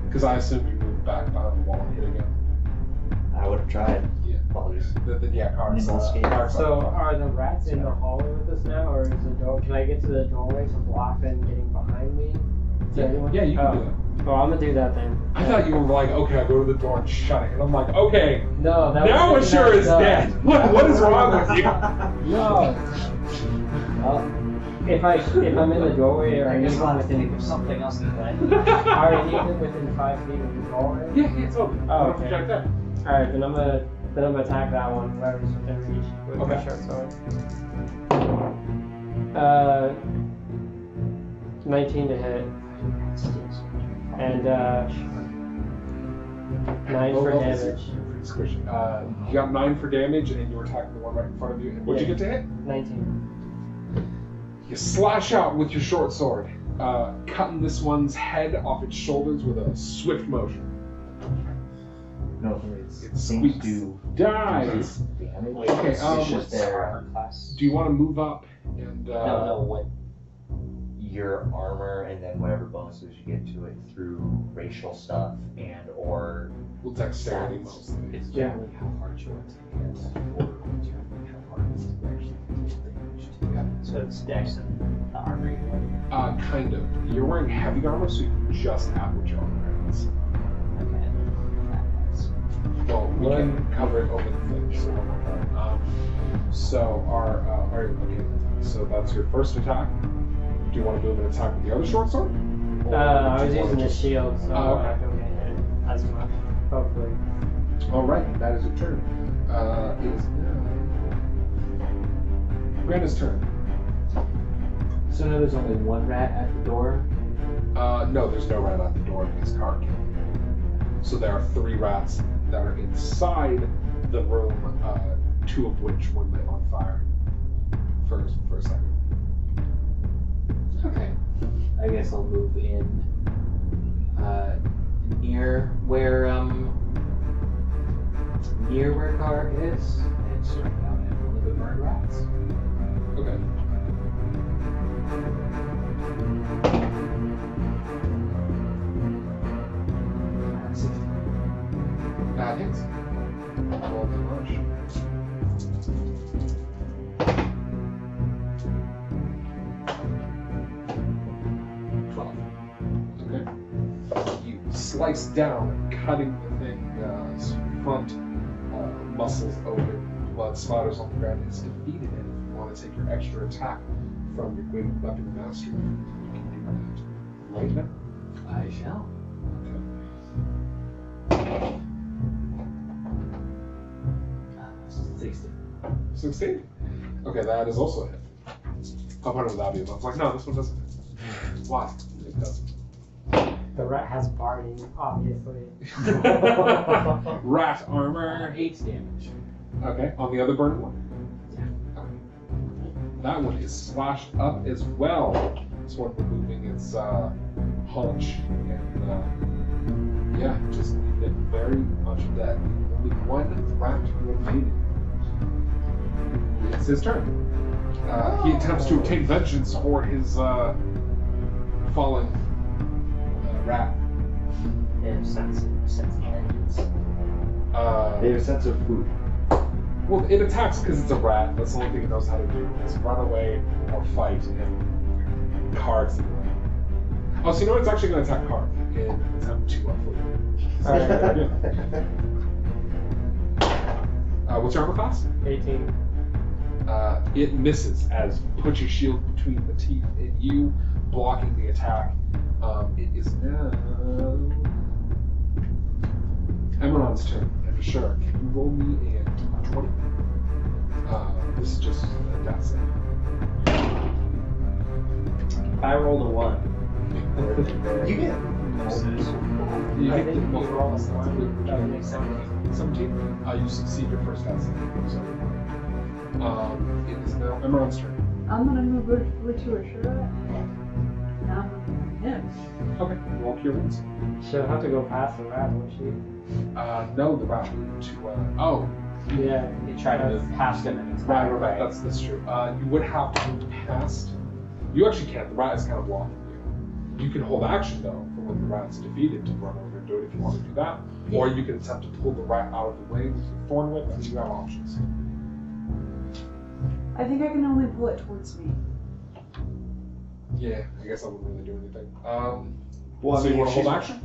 Speaker 2: Because I assume you moved back behind the wall and hit again.
Speaker 4: I would have tried.
Speaker 2: Yeah.
Speaker 4: Apologies.
Speaker 2: Then yeah, Carc's
Speaker 4: Nimble escape.
Speaker 2: Carc's
Speaker 5: So
Speaker 2: up.
Speaker 5: are the rats in the hallway with us now, or is the door? Can I get to the doorway to block them getting behind me? Is there anyone?
Speaker 2: Yeah, you can
Speaker 5: Oh.
Speaker 2: do that.
Speaker 5: Oh, I'm gonna do that then.
Speaker 2: I thought you were like, okay, I'll go to the door and shut it. And I'm like, okay,
Speaker 5: No, that
Speaker 2: now
Speaker 5: was
Speaker 2: Asura is
Speaker 5: done.
Speaker 2: dead. What is wrong with you?
Speaker 5: No.
Speaker 1: Well,
Speaker 5: If I'm in the doorway, or
Speaker 1: I just
Speaker 5: anyone
Speaker 1: wanted to think of something else to play.
Speaker 5: are anyone within 5 feet of the doorway?
Speaker 2: Yeah, it's open.
Speaker 5: Oh,
Speaker 2: Don't
Speaker 5: okay.
Speaker 2: project that.
Speaker 5: All right, then I'm gonna attack that one. Whoever's within reach with my
Speaker 2: Okay.
Speaker 5: short sword. 19 to hit, and 9 for
Speaker 2: Oh,
Speaker 5: damage.
Speaker 2: it's squishy. You got 9 for damage, and you're attacking the one right in front of you. And what'd you get to hit?
Speaker 5: 19.
Speaker 2: You slash out with your short sword, cutting this one's head off its shoulders with a swift motion.
Speaker 4: No,
Speaker 2: It
Speaker 4: seems
Speaker 2: squeaks.
Speaker 4: to
Speaker 2: Dies.
Speaker 4: damage.
Speaker 2: Okay,
Speaker 4: It's just
Speaker 1: What's
Speaker 4: their
Speaker 1: armor class?
Speaker 2: Do you want to move up and?
Speaker 1: No, what?
Speaker 4: your armor and then whatever bonuses you get to it through racial stuff and or
Speaker 2: We'll dexterity mostly.
Speaker 7: It's generally how hard you want to hit, or generally how hard it is to actually deal damage to.
Speaker 2: Yeah.
Speaker 1: So it's Dex and the armor you want.
Speaker 2: Kind of. You're wearing heavy armor, so you can just add what your armor is.
Speaker 1: Okay. That's
Speaker 2: Well, we can cover it over the thing. So okay. So that's your first attack. Do you want to move and attack with the other short sword? Or
Speaker 5: I
Speaker 2: do
Speaker 5: was
Speaker 2: you
Speaker 5: using
Speaker 2: wanna
Speaker 5: the
Speaker 2: just-
Speaker 5: shield, so
Speaker 2: Oh,
Speaker 5: I'm
Speaker 2: okay.
Speaker 5: not gonna get hit as much. Hopefully.
Speaker 2: All right, that is your turn. It is now Granda's turn.
Speaker 7: So now there's only one rat at the door.
Speaker 2: No, there's no rat at the door because Carac came. So there are 3 rats that are inside the room, 2 of which were lit on fire for a second.
Speaker 7: Okay. I guess I'll move in near where Carac is and strike down at one of the burned rats.
Speaker 2: Okay. That hits. Roll damage. Okay. You slice down, cutting the thing's front muscles open. Blood splatters on the ground. It's defeated. And if you want to take your extra attack from your good weapon mastery, you can do that right now.
Speaker 7: I shall.
Speaker 2: Okay.
Speaker 7: 60.
Speaker 2: 16? Okay, that is also a hit. I wanted without you. I was like, no, this one doesn't hit. Why? It doesn't.
Speaker 5: The rat has barding, obviously.
Speaker 2: Rat armor.
Speaker 7: 8 damage.
Speaker 2: Okay, on the other burning one?
Speaker 7: Yeah.
Speaker 2: That one is slashed up as well. This one removing its haunch and yeah, just leaving it very much dead. Only one rat remaining. It's his turn. He attempts to obtain vengeance for his fallen rat.
Speaker 1: They have sense of vengeance.
Speaker 4: They have a sense of food.
Speaker 2: Well, it attacks because it's a rat. That's the only thing it knows how to do is run away or fight and cards and away. Oh, so you know what? It's actually going to attack Card in attempt to flee. What's your armor class?
Speaker 5: 18.
Speaker 2: It misses as you put your shield between the teeth and you blocking the attack. It is now Emeron's turn. And sure, can you roll me a 20? This is just a death save.
Speaker 1: If I rolled a 1,
Speaker 4: You get
Speaker 2: You
Speaker 1: I
Speaker 2: hit
Speaker 1: think
Speaker 2: the
Speaker 1: we
Speaker 2: most
Speaker 1: roll a 1. That would make 17.
Speaker 2: 17. You succeed your first death save. So, it is now Emeron's turn.
Speaker 3: I'm gonna move over to Asura. Now I'm moving him.
Speaker 2: Okay, roll cure wounds.
Speaker 5: She'll have to go past the rat, won't she?
Speaker 2: No, the rat moved to. Oh,
Speaker 5: Yeah.
Speaker 1: You try to move past him and attack,
Speaker 2: right. That's true. You would have to move past. You actually can't. The rat is kind of blocking you. You can hold action though for when the rat's defeated to run over and do it if you want to do that, or you can attempt to pull the rat out of the way with your thorn whip. And you have options.
Speaker 3: I think I can only pull it towards me.
Speaker 2: Yeah, I guess I wouldn't really do anything.
Speaker 4: Well,
Speaker 2: So you want to hold action?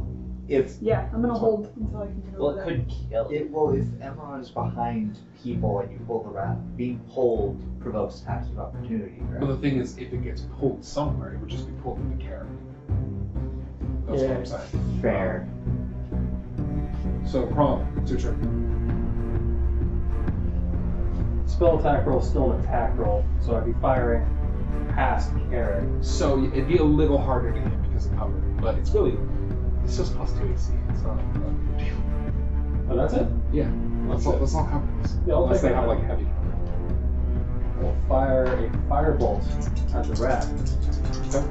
Speaker 4: If
Speaker 3: Yeah, I'm gonna hold until I can get
Speaker 1: Well,
Speaker 3: over
Speaker 1: it
Speaker 3: there.
Speaker 1: could kill him.
Speaker 4: if Emeron is behind people and you pull the rat, being pulled provokes attacks of opportunity,
Speaker 2: But
Speaker 4: right?
Speaker 2: the thing is, if it gets pulled somewhere, it would just be pulled into Carac. That's what I'm saying.
Speaker 4: Fair.
Speaker 2: So, Krom, it's your turn.
Speaker 6: Spell attack roll is still an attack roll, so I'd be firing past Carac.
Speaker 2: So it'd be a little harder to hit because of cover, but it's just plus 2 AC. It's not a big deal.
Speaker 6: Oh, that's it?
Speaker 2: Yeah, that's all cover is.
Speaker 6: Yeah, I'll
Speaker 2: Unless
Speaker 6: take
Speaker 2: they
Speaker 6: that
Speaker 2: have
Speaker 6: then.
Speaker 2: like heavy cover.
Speaker 6: I'll fire a firebolt at the rat.
Speaker 2: Okay.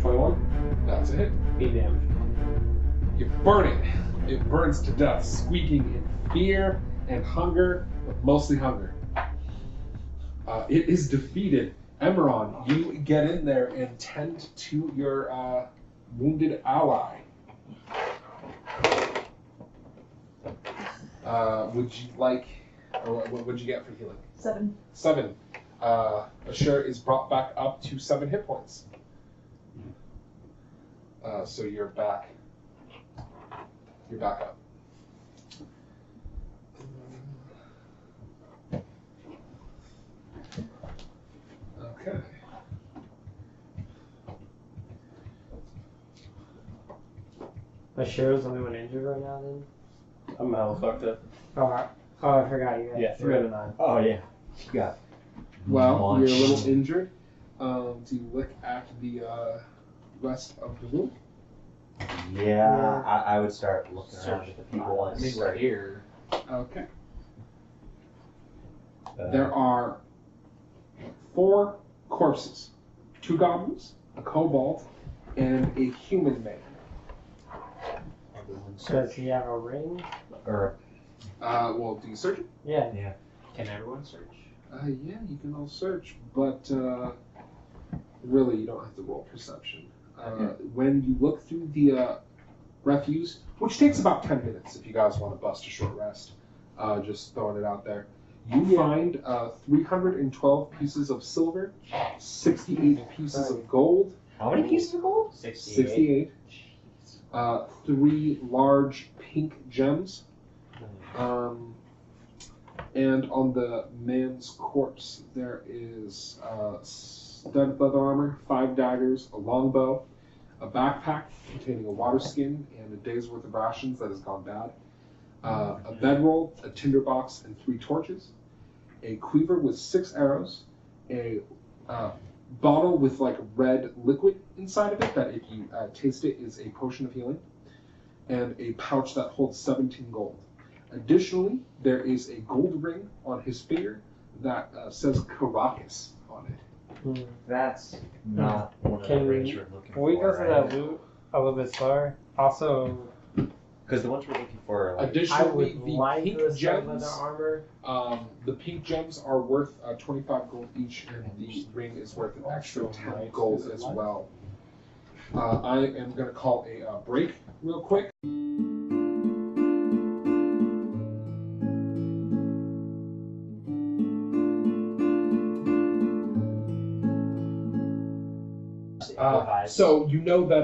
Speaker 6: 21.
Speaker 2: That's a hit.
Speaker 5: 8 damage.
Speaker 2: You burn it. It burns to death, squeaking in fear and hunger, but mostly hunger. It is defeated. Emeron, you get in there and tend to your wounded ally. Would you like, or what would you get for healing?
Speaker 3: 7.
Speaker 2: 7. Asura is brought back up to 7 hit points. So you're back. You're back up. Okay.
Speaker 5: Ashura's the only one injured right now, then?
Speaker 6: I'm hella fucked up.
Speaker 5: Oh, I forgot you had.
Speaker 6: Yeah, 3 out of 9.
Speaker 4: Oh yeah. You got
Speaker 2: Well,
Speaker 4: Launch.
Speaker 2: you're a little injured. Do you look at the rest of the room?
Speaker 4: Yeah, I would start looking around at the people
Speaker 7: I
Speaker 4: and
Speaker 7: mean, we're here.
Speaker 2: Okay. There are 4 corpses. 2 goblins, a kobold, and a human man.
Speaker 5: Does he have a ring?
Speaker 4: or
Speaker 2: Well, do you search it?
Speaker 5: Yeah.
Speaker 1: Can everyone search?
Speaker 2: Yeah, you can all search, but really, you don't have to roll perception. When you look through the refuse, which takes about 10 minutes if you guys want to bust a short rest, just throwing it out there, you find 312 pieces of silver, 68 pieces of gold,
Speaker 4: how many pieces of gold?
Speaker 2: 68, 3 large pink gems, and on the man's corpse there is studded leather armor, 5 daggers, a longbow, a backpack containing a water skin and a day's worth of rations that has gone bad, a bedroll, a tinderbox, and 3 torches, a quiver with 6 arrows, a bottle with like red liquid inside of it that if you taste it is a potion of healing, and a pouch that holds 17 gold. Additionally, there is a gold ring on his finger that says Caracas on it.
Speaker 8: That's not one of the
Speaker 5: Can
Speaker 8: rings we're looking
Speaker 5: Can
Speaker 8: for.
Speaker 5: we go to that
Speaker 8: right?
Speaker 5: loot a little bit slower? Also,
Speaker 8: Because the ones we're looking for are like.
Speaker 5: I
Speaker 2: Additionally,
Speaker 5: would
Speaker 2: the
Speaker 5: like
Speaker 2: pink
Speaker 5: the
Speaker 2: gems.
Speaker 5: leather armor.
Speaker 2: The pink gems are worth 25 gold each, and the ring is worth an extra 10 gold as well. I am going to call a break real quick. So you know that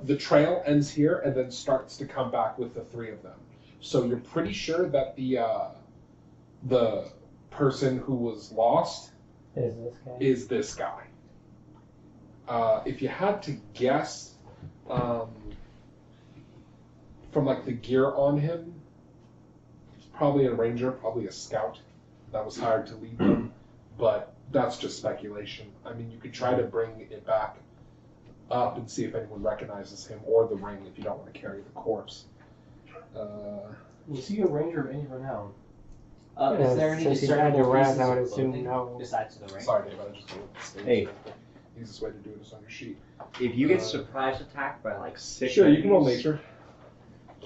Speaker 2: the trail ends here and then starts to come back with the three of them. So you're pretty sure that the person who was lost
Speaker 5: Is this guy?
Speaker 2: is this guy. If you had to guess, from like the gear on him, it's probably a ranger, probably a scout that was hired to lead them, but that's just speculation. I mean, you could try to bring it back up and see if anyone recognizes him or the ring if you don't want to carry the corpse.
Speaker 6: Was he a ranger of any renown?
Speaker 1: Is there any
Speaker 5: Since he's had
Speaker 1: discernible
Speaker 5: to rat,
Speaker 1: pieces
Speaker 5: I would
Speaker 1: of
Speaker 5: assume
Speaker 1: clothing
Speaker 5: no.
Speaker 1: besides the ring?
Speaker 2: Sorry, Dave, I just wrote the stage.
Speaker 8: Hey.
Speaker 2: The easiest way to do it is on your sheet.
Speaker 8: If you get surprise attacked by like 6
Speaker 2: Sure, you can roll
Speaker 8: enemies-
Speaker 2: nature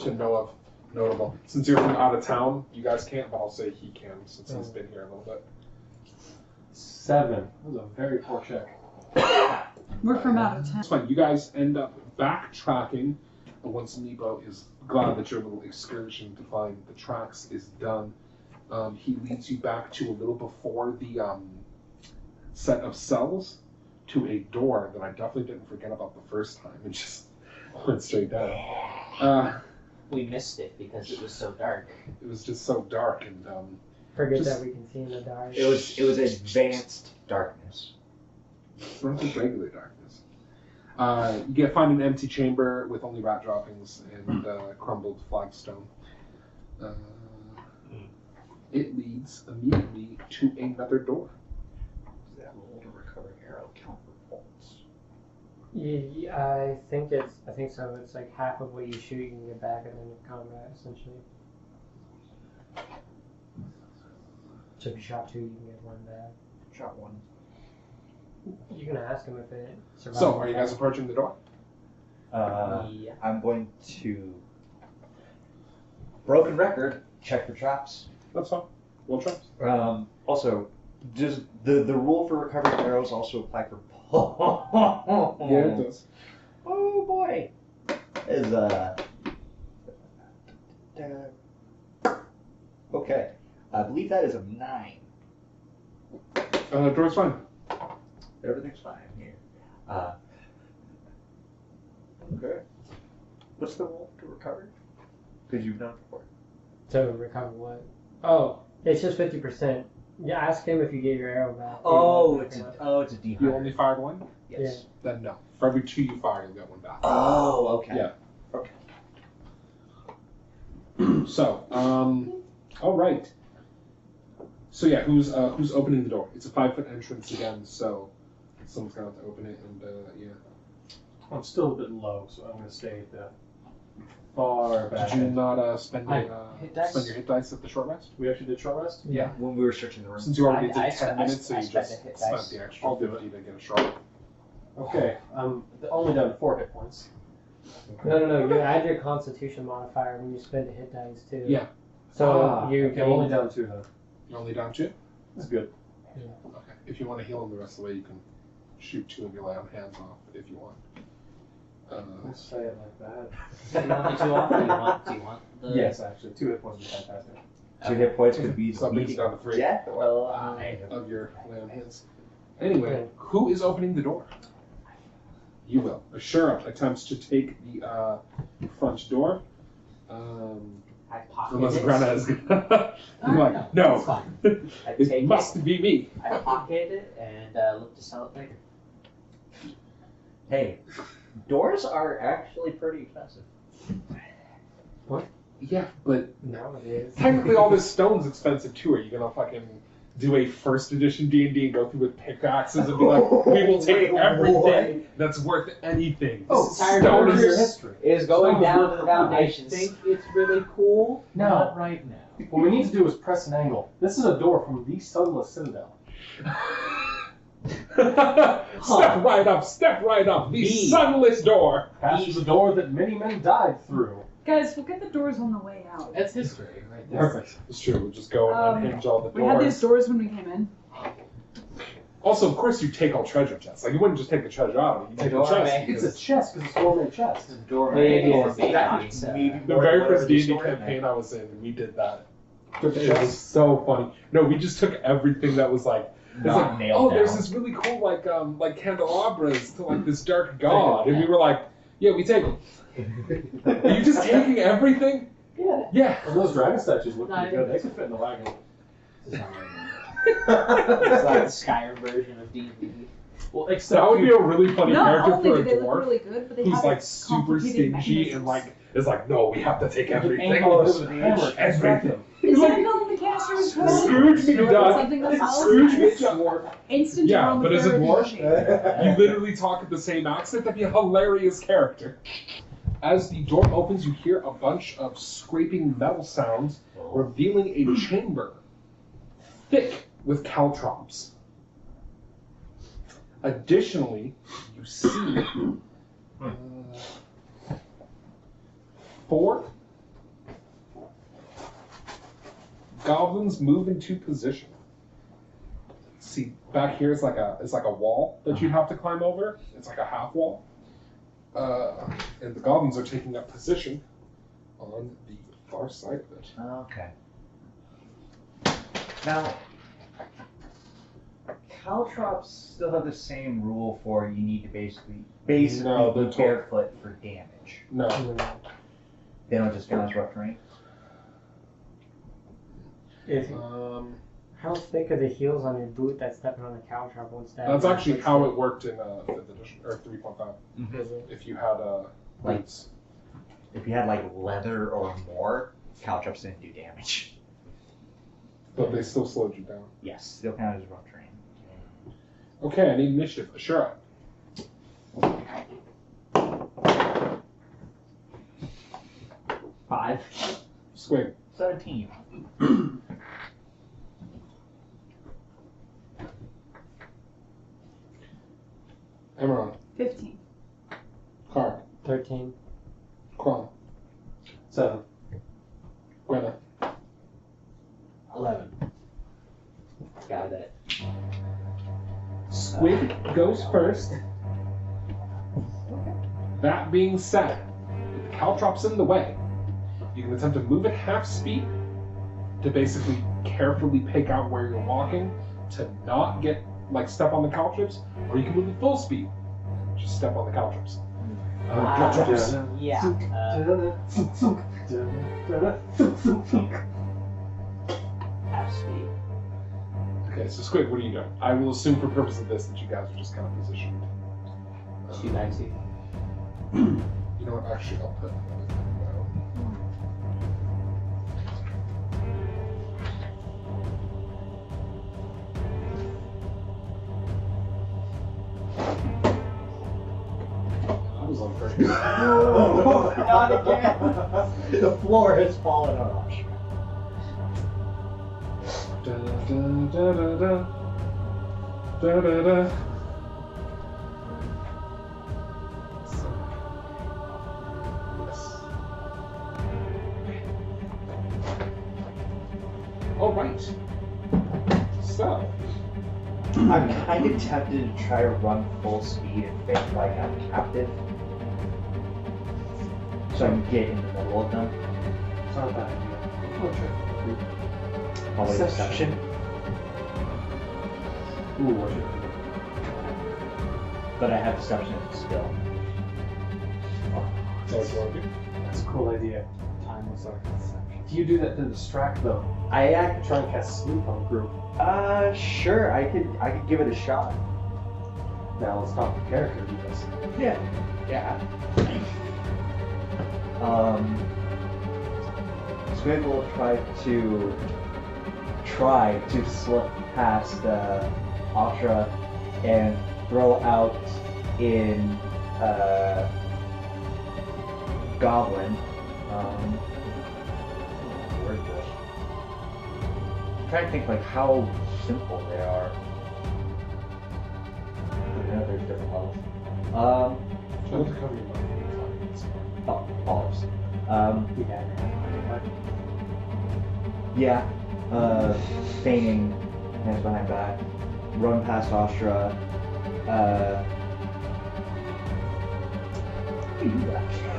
Speaker 2: to know of notable. Since you're from out of town, you guys can't, but I'll say he can since he's been here a little bit.
Speaker 6: 7. That was a very poor check.
Speaker 3: We're from out of town.
Speaker 2: That's fine. You guys end up backtracking once Nebo is glad that your little excursion to find the tracks is done. He leads you back to a little before the set of cells to a door that I definitely didn't forget about the first time and just went straight down.
Speaker 1: We missed it because it was so dark.
Speaker 2: It was just so dark and
Speaker 5: Forget
Speaker 2: Just-
Speaker 5: that we can see in the dark.
Speaker 8: It was advanced darkness.
Speaker 2: it's not just regular darkness. You find an empty chamber with only rat droppings and crumbled flagstone. It leads immediately to another door.
Speaker 8: Does that roll to recover arrow count for points?
Speaker 5: Yeah, I think so. It's like half of what you shoot, you can get back at the end of combat, essentially. So if you shot 2, you can get 1 back.
Speaker 8: Shot 1.
Speaker 5: You can ask him if it survives.
Speaker 2: So, are you guys approaching the door?
Speaker 1: Yeah.
Speaker 8: I'm going to. Broken record, check for traps.
Speaker 2: That's fine. Roll traps.
Speaker 8: Also, does the rule for recovering arrows also apply for
Speaker 2: Yeah, it does.
Speaker 8: Oh boy. Is okay. I believe that is a 9.
Speaker 2: Door's fine.
Speaker 8: Everything's fine here. Okay. What's the roll to recover? Because you've done it before.
Speaker 5: To recover what? Oh, it's just 50%. Yeah, ask him if you get your arrow back.
Speaker 8: It's a D.
Speaker 2: You only fired 1?
Speaker 8: Yes.
Speaker 2: Then no. For every 2 you fire, you'll get 1 back.
Speaker 8: Oh, okay.
Speaker 2: Yeah.
Speaker 8: Okay.
Speaker 2: So, all right. So yeah, who's opening the door? It's a 5-foot entrance again, so someone's gonna have to open it, and yeah.
Speaker 6: I'm still a bit low, so I'm going to stay at the far back.
Speaker 2: Did you not spend
Speaker 1: I-
Speaker 2: your
Speaker 1: hit dice?
Speaker 2: spend your hit dice at the short rest?
Speaker 6: We actually did short rest?
Speaker 2: Yeah.
Speaker 8: When we were searching the room.
Speaker 2: Since you already
Speaker 1: I
Speaker 2: did 10
Speaker 1: spent-
Speaker 2: minutes, so
Speaker 1: I
Speaker 2: you
Speaker 1: spent
Speaker 2: just
Speaker 1: a hit
Speaker 2: spent
Speaker 1: dice.
Speaker 2: the extra
Speaker 6: I'll do
Speaker 2: 50 to get a short.
Speaker 6: Okay, I'm only down to 4 hit points.
Speaker 5: No. You add your Constitution modifier when you spend a hit dice too.
Speaker 2: Yeah.
Speaker 5: So you
Speaker 6: okay,
Speaker 5: can
Speaker 6: I'm only down 2 then.
Speaker 2: You're only down 2?
Speaker 6: That's good.
Speaker 2: Okay. If you want to heal him the rest of the way, you can shoot 2 of your lay on hands off if you want.
Speaker 6: Don't say it like that.
Speaker 1: Not too often. Do you want the?
Speaker 6: Yes, actually. 2 hit points would be fantastic.
Speaker 8: 2 hit points could be
Speaker 2: So that brings it down to 3
Speaker 8: death or
Speaker 2: of your lay on hands. Anyway, who is opening the door? You will. Asura attempts to take the front door.
Speaker 1: I pocket
Speaker 2: Unless
Speaker 1: it.
Speaker 2: Grana is gonna. I'm
Speaker 1: No,
Speaker 2: like,
Speaker 1: it's
Speaker 2: no.
Speaker 1: fine. I
Speaker 2: It
Speaker 1: take
Speaker 2: must be me.
Speaker 1: I pocket it and look to sell it later.
Speaker 8: Hey, doors are actually pretty expensive.
Speaker 2: Yeah, but
Speaker 5: nowadays.
Speaker 2: technically all this stone's expensive too. Are you gonna fucking do a first edition D&D and go through with pickaxes and be like, we will take
Speaker 4: Wait,
Speaker 2: everything that's worth anything.
Speaker 6: Oh,
Speaker 2: This
Speaker 1: entire
Speaker 2: stone
Speaker 1: Dungeons
Speaker 2: is-
Speaker 6: history.
Speaker 1: Is going
Speaker 6: Sounds
Speaker 1: down
Speaker 6: good.
Speaker 1: to the foundations.
Speaker 7: I think it's really cool.
Speaker 6: No.
Speaker 7: Not right now.
Speaker 6: What we need to do is press an angle. This is a door from the Sunless Citadel.
Speaker 2: Step right up, step right up. The sunless door.
Speaker 6: Pass through the door that many men died through.
Speaker 3: Guys, we'll get the doors on the way out.
Speaker 7: That's history right there.
Speaker 6: Perfect.
Speaker 2: It's true. We'll just go and unhinge all the
Speaker 3: We had these
Speaker 2: doors.
Speaker 3: doors when we came in.
Speaker 2: Also, of course, you take all treasure chests. Like, you wouldn't just take the treasure out of it. You take the chest.
Speaker 1: Doorway.
Speaker 6: It's a chest because it's a four-man chest.
Speaker 8: The door.
Speaker 1: Maybe
Speaker 8: or
Speaker 1: it's
Speaker 8: maybe
Speaker 1: that.
Speaker 8: it's,
Speaker 1: Maybe
Speaker 2: The very first D&D campaign I was in, we did that.
Speaker 6: Took the
Speaker 2: It was
Speaker 6: chest.
Speaker 2: so funny. No, we just took everything that was like, it's
Speaker 8: Not
Speaker 2: like,
Speaker 8: nailed
Speaker 2: oh, there's
Speaker 8: down.
Speaker 2: this really cool like candelabras to like this dark god, and we were like, yeah, we take them. Are you just taking everything?
Speaker 1: Yeah.
Speaker 2: Yeah.
Speaker 6: And those dragon statues look pretty
Speaker 7: Nice.
Speaker 6: good. They could fit in the wagon.
Speaker 1: It's like the Skyrim version of D&D.
Speaker 6: Well,
Speaker 2: That
Speaker 6: except
Speaker 2: would be a really funny
Speaker 3: Not
Speaker 2: character
Speaker 3: only
Speaker 2: for
Speaker 3: do
Speaker 2: a
Speaker 3: they look
Speaker 2: dwarf
Speaker 3: really good, but they
Speaker 2: who's
Speaker 3: have
Speaker 2: like super
Speaker 3: complicated
Speaker 2: stingy and
Speaker 3: mechanisms.
Speaker 2: like is like, no, we have to take everything.
Speaker 6: Angle it with a hammer.
Speaker 2: Everything.
Speaker 3: Is
Speaker 2: like-
Speaker 3: that not the caster's
Speaker 2: Scrooge McDuck.
Speaker 3: Something that follows
Speaker 2: Scrooge
Speaker 3: this?
Speaker 2: McDuck.
Speaker 3: Instant
Speaker 2: Yeah, but as a
Speaker 3: aromatherapy.
Speaker 2: dwarf, you literally talk at the same accent. That'd be a hilarious character. As the door opens, you hear a bunch of scraping metal sounds, revealing a chamber thick with caltrops. Additionally, you see 4 goblins move into position. See, back here is like a wall that you'd have to climb over. It's like a half wall. And the goblins are taking up position on the far side of it.
Speaker 8: Okay. Now, caltrops still have the same rule for you need to basically
Speaker 2: No,
Speaker 8: be
Speaker 2: they're
Speaker 8: barefoot for damage.
Speaker 2: No.
Speaker 8: They don't just count as rough terrain.
Speaker 5: If how thick are the heels on your boot that's stepping on the caltrop won't stab?
Speaker 2: That's
Speaker 5: you?
Speaker 2: actually how it worked in 5th edition or 3.5.
Speaker 5: Is it?
Speaker 2: If you had
Speaker 8: Like-
Speaker 2: boots.
Speaker 8: If you had like leather or more, caltrops didn't do damage.
Speaker 2: But they still slowed you down.
Speaker 8: Yes, still count as rough terrain.
Speaker 2: Okay, I need initiative. Asura.
Speaker 8: Five.
Speaker 2: Squig.
Speaker 8: 17.
Speaker 2: Emerald.
Speaker 3: 15.
Speaker 2: Carac.
Speaker 5: 13.
Speaker 2: Krom.
Speaker 6: 7.
Speaker 2: Gwenna.
Speaker 1: 11. Got it.
Speaker 2: Squig goes first. That being said, with the caltrops in the way, you can attempt to move at half speed to basically carefully pick out where you're walking to not get step on the caltrips, or you can move at full speed, just step on the caltrips. Caltrops.
Speaker 1: Yeah. Half speed.
Speaker 2: Okay, so Squig, what are you doing? I will assume for purpose of this that you guys are just kind of positioned.
Speaker 1: 290.
Speaker 2: You know what? Actually, I'll put another thing down. I was on purpose.
Speaker 8: No, not again. The floor has fallen on us.
Speaker 2: Da, da, da, da, da. Da, da, da. Yes. All right. So,
Speaker 8: I'm kind of tempted to try to run full speed and fake like I'm captive. So I can get in the middle of them.
Speaker 6: It's not a bad idea.
Speaker 8: Probably deception.
Speaker 6: Ooh, watch it.
Speaker 8: But I have deception as a skill.
Speaker 2: that's what you want to do.
Speaker 6: That's a cool idea.
Speaker 1: Time was our conception.
Speaker 6: Do you do that to distract them?
Speaker 8: I
Speaker 6: Try and cast sleep on the group.
Speaker 8: sure, I could give it a shot.
Speaker 6: Now let's talk to character do this.
Speaker 8: Yeah. Squig will try to
Speaker 4: try to slip past Asura and throw out in goblin. Where's this? I'm trying to think like how simple they are. I know there's different levels.
Speaker 2: Try to cover your mouth.
Speaker 4: Olives.
Speaker 5: Yeah.
Speaker 4: Yeah. Feigning hands behind back. Run past Asura.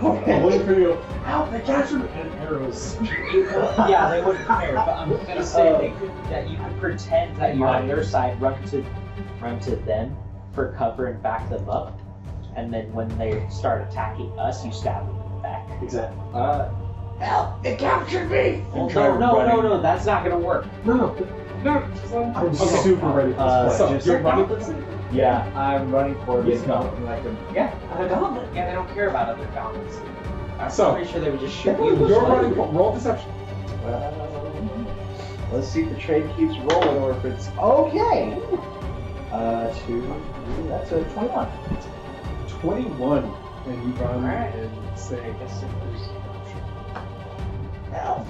Speaker 6: I'm waiting for you. Help! They captured me! And arrows.
Speaker 1: Yeah, they wouldn't care, but I'm gonna say that you could pretend that you're on their side, run to them for cover and back them up, and then when they start attacking us, you stab them in the back.
Speaker 6: Exactly.
Speaker 4: Help! They captured me!
Speaker 1: Oh, no, that's not gonna work.
Speaker 2: No.
Speaker 6: I'm super ready for this
Speaker 2: So,
Speaker 6: play.
Speaker 2: you're running.
Speaker 4: Yeah, I'm running for this
Speaker 2: Yes,
Speaker 4: goblin like a
Speaker 1: A goblin. Yeah, they don't care about other goblins. I'm
Speaker 2: So,
Speaker 1: pretty sure they would just shoot you.
Speaker 2: You're running. Roll deception.
Speaker 4: Let's see if the trade keeps rolling or if it's okay. That's a 21.
Speaker 2: 21, and you run
Speaker 1: Alright.
Speaker 2: and say,
Speaker 4: Help.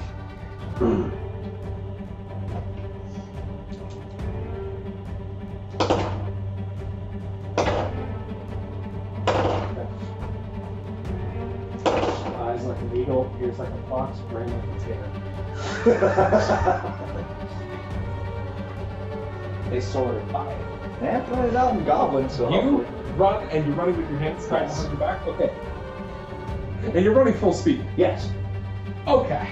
Speaker 6: Eyes like an eagle, ears like a fox, brain like a tail.
Speaker 1: They sort of buy it.
Speaker 4: Yeah, put it out in goblin, so
Speaker 2: You run, and you're running with your hands tied behind your back. Okay. And you're running full speed.
Speaker 4: yes.
Speaker 2: Okay.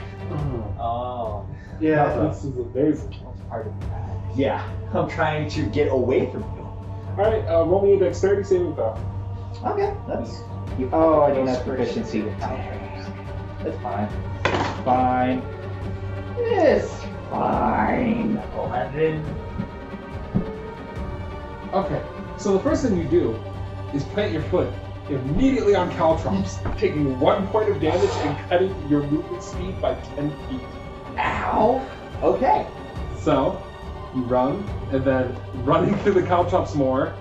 Speaker 1: Oh,
Speaker 6: Yeah.
Speaker 2: This is amazing.
Speaker 1: that's part of that.
Speaker 4: Yeah, I'm trying to get away from you.
Speaker 2: All right, roll me a dexterity saving throw.
Speaker 4: Okay, that's. Oh, I don't have proficiency with Caltrips. That's fine. Fine. It's fine. 11.
Speaker 2: Okay. So the first thing you do is plant your foot immediately on Caltrips, taking 1 point of damage and cutting your movement speed by 10 feet.
Speaker 4: Ow. Okay.
Speaker 2: So you run, and then running through the Caltrips more.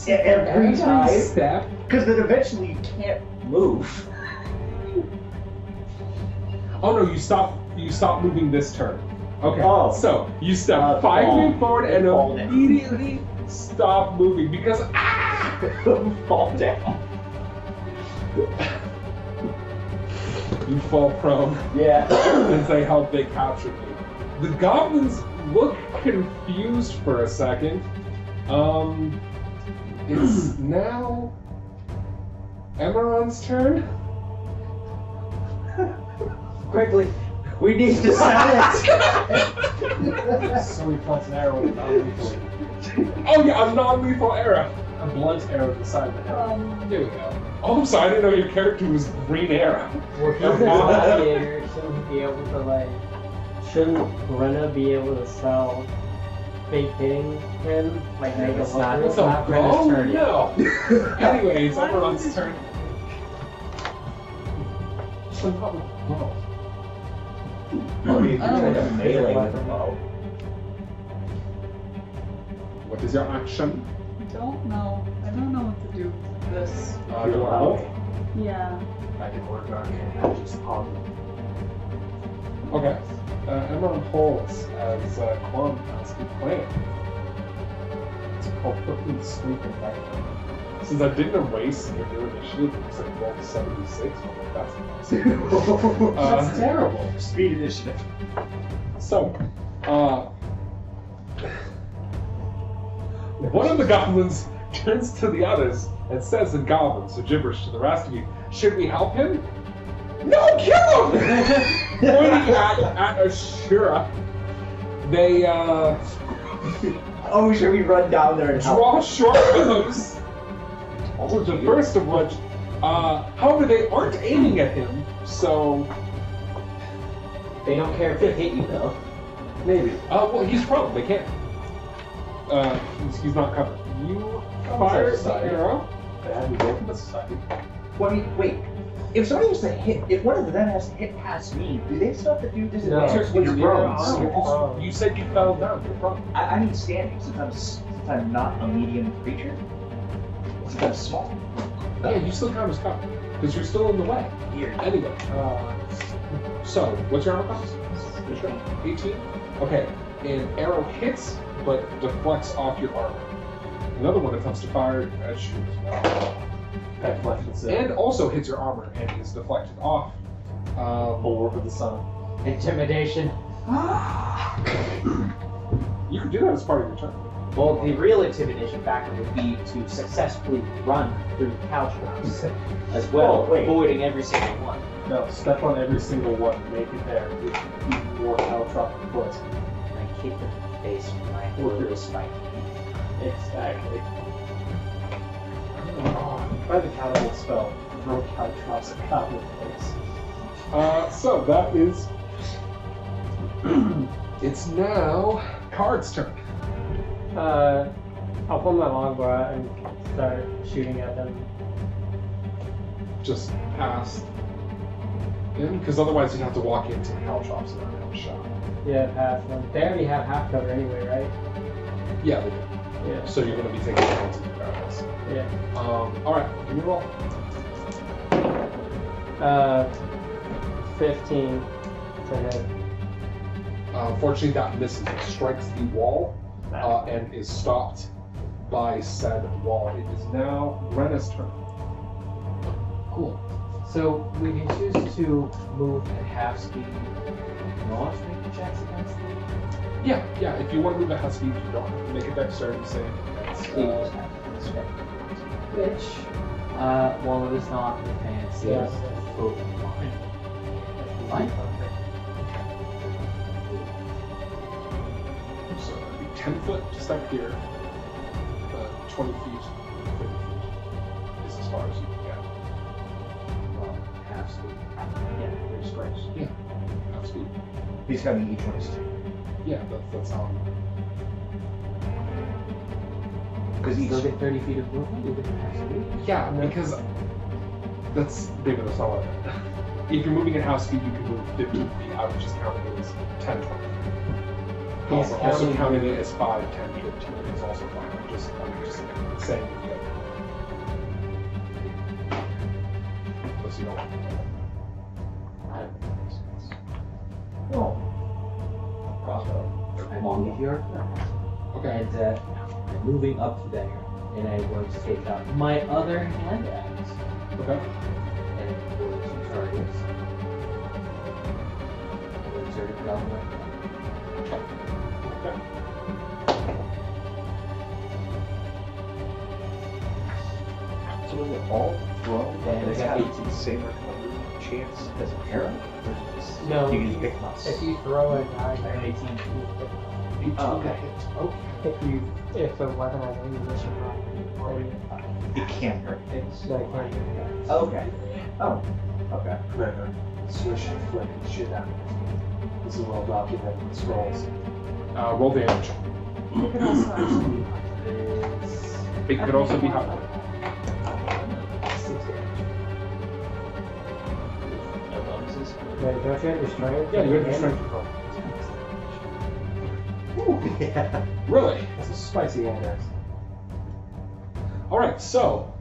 Speaker 4: Every time.
Speaker 2: Step.
Speaker 4: Because then eventually you can't move.
Speaker 2: Oh no, you stop moving this turn. Okay.
Speaker 4: Oh.
Speaker 2: So you step 5
Speaker 4: fall.
Speaker 2: feet forward and
Speaker 4: Fall down.
Speaker 2: immediately stop moving because
Speaker 4: Fall down.
Speaker 2: you fall prone.
Speaker 4: Yeah.
Speaker 2: Since they helped, they captured you. The goblins look confused for a second. It's now Emeron's turn.
Speaker 4: Quickly. We need to silence.
Speaker 6: So he plants an arrow with non-lethal.
Speaker 2: Oh yeah, a non-lethal arrow.
Speaker 6: A blunt arrow to the side of the head.
Speaker 2: There we go. Oh, I'm sorry, I didn't know your character was Green Arrow.
Speaker 5: Shouldn't be able to shouldn't Brenna be able to sell fake hitting him? Like make a
Speaker 1: It's not-
Speaker 5: hooker?
Speaker 1: it's not Brenna's
Speaker 2: Oh
Speaker 1: turn yet.
Speaker 2: no. Anyway, it's Emeron's turn. So not with bow.
Speaker 4: Oh, you can try to melee with a bow.
Speaker 2: What is your action?
Speaker 3: I don't know what to do with this.
Speaker 2: Your bow?
Speaker 3: Yeah.
Speaker 6: I can work on it. I just on.
Speaker 2: Okay. Emeron holds as Krom has been playing.
Speaker 6: It's called Quickly Sweep and Back.
Speaker 2: Since I didn't erase your new initiative, it looks like roll 76. I'm like, that's
Speaker 6: That's
Speaker 2: nice.
Speaker 6: terrible.
Speaker 4: Speed initiative.
Speaker 2: So, one of the goblins turns to the others and says in goblin, so gibberish to the rest of you, should we help him? No, kill him! Pointing at Asura. They
Speaker 4: Oh, should we run down there and help?
Speaker 2: draw short bows. The first of which, however, they aren't aiming at him, so
Speaker 1: They don't care if they hit you though.
Speaker 2: maybe. Well, he's prone. They can't. He's not covered. You fire the
Speaker 6: Society.
Speaker 2: arrow.
Speaker 6: I hadn't broken the society.
Speaker 4: Wait. If somebody was to hit, if one of them has to hit past me, do they still have to do disadvantage?
Speaker 5: No.
Speaker 4: You're prone.
Speaker 5: Oh.
Speaker 2: You said you fell down. You're prone.
Speaker 4: I need standing since I'm not a medium creature. Since I'm small.
Speaker 2: Yeah, you still count as cover because you're still in the way.
Speaker 4: Weird.
Speaker 2: Anyway, so what's your armor class? 18. Okay, an arrow hits but deflects off your armor. Another one attempts to fire at you as well.
Speaker 6: That deflects
Speaker 2: And also hits your armor and is deflected off.
Speaker 6: Bulwark of the Sun.
Speaker 1: Intimidation.
Speaker 2: You can do that as part of your turn.
Speaker 1: Well, the real intimidation factor would be to successfully run through Caltrips as well,
Speaker 4: Oh, wait.
Speaker 1: avoiding every single one.
Speaker 6: No, step on every single one, make it there. With even more Caltrop foot.
Speaker 8: I kick the face with my horrible spike.
Speaker 5: Exactly.
Speaker 6: Try the catapult spell. Throw Caltrops at Caltrop face.
Speaker 2: So that is. It's now Card's turn.
Speaker 5: I'll pull my longbow out and start shooting at them.
Speaker 2: Just past him, because otherwise you'd have to walk into Caltrops and not have a shot.
Speaker 5: Yeah, past them. They already have half cover anyway, right?
Speaker 2: Yeah, they do.
Speaker 5: Yeah.
Speaker 2: So you're going to be taking penalty regardless.
Speaker 5: Yeah.
Speaker 2: Alright, give me a roll.
Speaker 5: 15 to hit.
Speaker 2: Unfortunately, that misses. It strikes the wall and is stopped by said wall. It is now Rena's turn.
Speaker 7: Cool. So we can choose to move at half speed, not make the checks against them.
Speaker 2: Yeah. If you want to move at half speed, you don't have to make a dexterity save.
Speaker 7: Which, while it is not the fanciest,
Speaker 5: Yes.
Speaker 7: totally fine.
Speaker 2: So that'd be 10 foot to step here. 20 feet, 50 feet is as far as you can get.
Speaker 7: Well, half speed.
Speaker 4: Yeah, there's squares.
Speaker 2: Half speed.
Speaker 4: He's coming, each one is 2.
Speaker 2: Yeah, that's how.
Speaker 4: Because each.
Speaker 7: So get 30 feet of movement, you get half speed.
Speaker 2: Yeah, because that's bigger than solid. If you're moving at half speed, you can move 15 feet. I was just counting it as 10, 20.
Speaker 5: He's
Speaker 2: Also
Speaker 5: counting-
Speaker 2: counting it as 5, 10, 15 is also fine. I'm just saying it together. Unless you don't want to.
Speaker 4: Oh. Crossbow.
Speaker 8: Along with your
Speaker 2: Okay.
Speaker 7: And I'm moving up to there, and I'm going to take out my other hand axe
Speaker 2: Okay.
Speaker 7: and go to targets. And insert it down my
Speaker 2: Okay.
Speaker 4: So was it all thrown?
Speaker 7: Yeah,
Speaker 4: And
Speaker 7: they
Speaker 4: it's
Speaker 7: got
Speaker 4: got
Speaker 7: 18.
Speaker 4: the same recovery chance as an arrow? Or is it just,
Speaker 5: No,
Speaker 4: you can just pick them up?
Speaker 5: If you throw a dagger,
Speaker 7: 18.
Speaker 4: Oh, okay.
Speaker 5: if the weapon has ammunition on it,
Speaker 4: It can't hurt.
Speaker 5: so it can't do that.
Speaker 4: Okay. Oh. Okay.
Speaker 6: Commander, swish and flick and shit out of it. This is well documented in scrolls.
Speaker 2: Roll damage.
Speaker 3: You could also actually
Speaker 2: It could also be hot.
Speaker 7: 6 damage. No bonuses.
Speaker 5: Wait, don't you have your strength?
Speaker 2: Yeah, you have your strength control.
Speaker 4: Yeah.
Speaker 2: Really?
Speaker 6: That's a spicy hand axe.
Speaker 2: Alright, so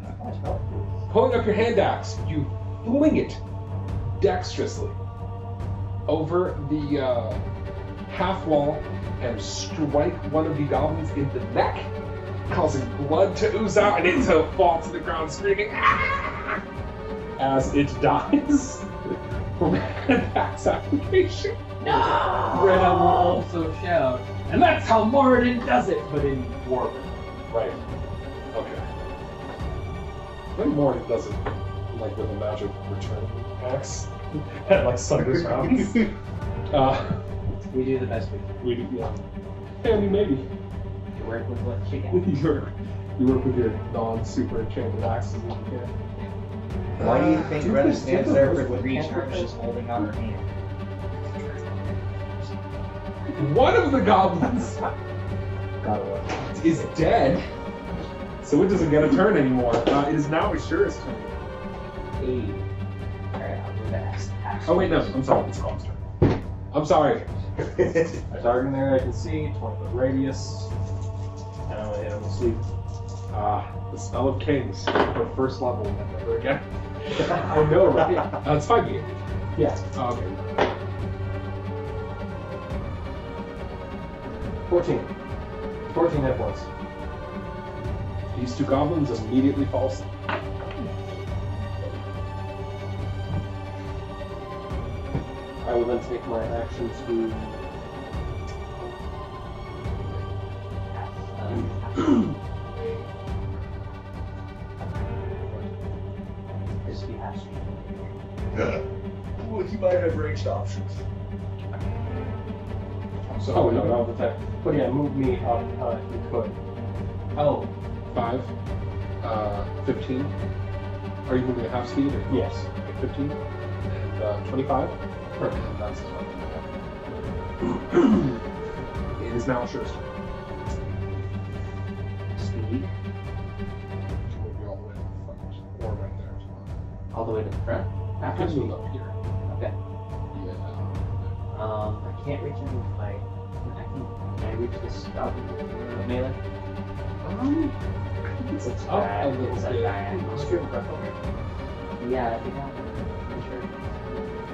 Speaker 2: pulling up your hand axe, you fling it dexterously over the half wall and strike one of the goblins in the neck, causing blood to ooze out and it to fall to the ground screaming "Ah!" as it dies from hand axe application.
Speaker 7: Rena will also shout, and that's how Moradin does it, but in Dwarven.
Speaker 2: Right. Okay. Maybe more it doesn't like with a magic return axe.
Speaker 6: And like Sunder's rounds.
Speaker 7: We do the best we can.
Speaker 2: We do, yeah. Hey, I mean, maybe.
Speaker 7: You work with what you got.
Speaker 2: You work with your non-super enchanted axes if you can.
Speaker 4: Why do you think
Speaker 6: Dude,
Speaker 4: Rena
Speaker 6: this
Speaker 4: stands
Speaker 6: dude
Speaker 4: there
Speaker 6: was
Speaker 4: for
Speaker 6: with
Speaker 4: 3
Speaker 6: Caltrips.
Speaker 4: turns just holding out her hand?
Speaker 2: One of the goblins
Speaker 4: Gotta love it.
Speaker 2: is dead, so it doesn't get a turn anymore. It is now Ashura's turn. Oh wait, no. I'm sorry. It's Krom's turn. I'm sorry.
Speaker 6: I target an area I can see, 20-foot radius, and I'm gonna hit him with sleep.
Speaker 2: The spell of kings for first level and never again.
Speaker 6: I know, right?
Speaker 2: It's 5e.
Speaker 6: Yeah.
Speaker 2: Oh, okay.
Speaker 6: 14 hit points.
Speaker 2: These two goblins immediately fall asleep.
Speaker 6: I will then take my action to.
Speaker 4: Well, he might have ranged options.
Speaker 2: So,
Speaker 6: Oh, no, not attack. But yeah, move me up if you could.
Speaker 1: Oh,
Speaker 2: 5, 15. Are you moving at half speed? Or?
Speaker 6: Yes.
Speaker 2: Okay, 15. And 25.
Speaker 6: Perfect.
Speaker 2: And that's his one. It is now Asura's turn.
Speaker 1: speed.
Speaker 2: Move you all the way to the front. Or right there if you want.
Speaker 1: All the way to the front.
Speaker 2: You can move up here.
Speaker 1: Okay.
Speaker 2: Yeah.
Speaker 1: I can't reach any of my. Can I reach this goblin with melee?
Speaker 2: It's
Speaker 1: It's
Speaker 2: up
Speaker 1: bad.
Speaker 2: a little
Speaker 1: It's a
Speaker 2: bit.
Speaker 1: diagonal.
Speaker 2: Let's do a breath over.
Speaker 1: Yeah, I think I'm pretty sure.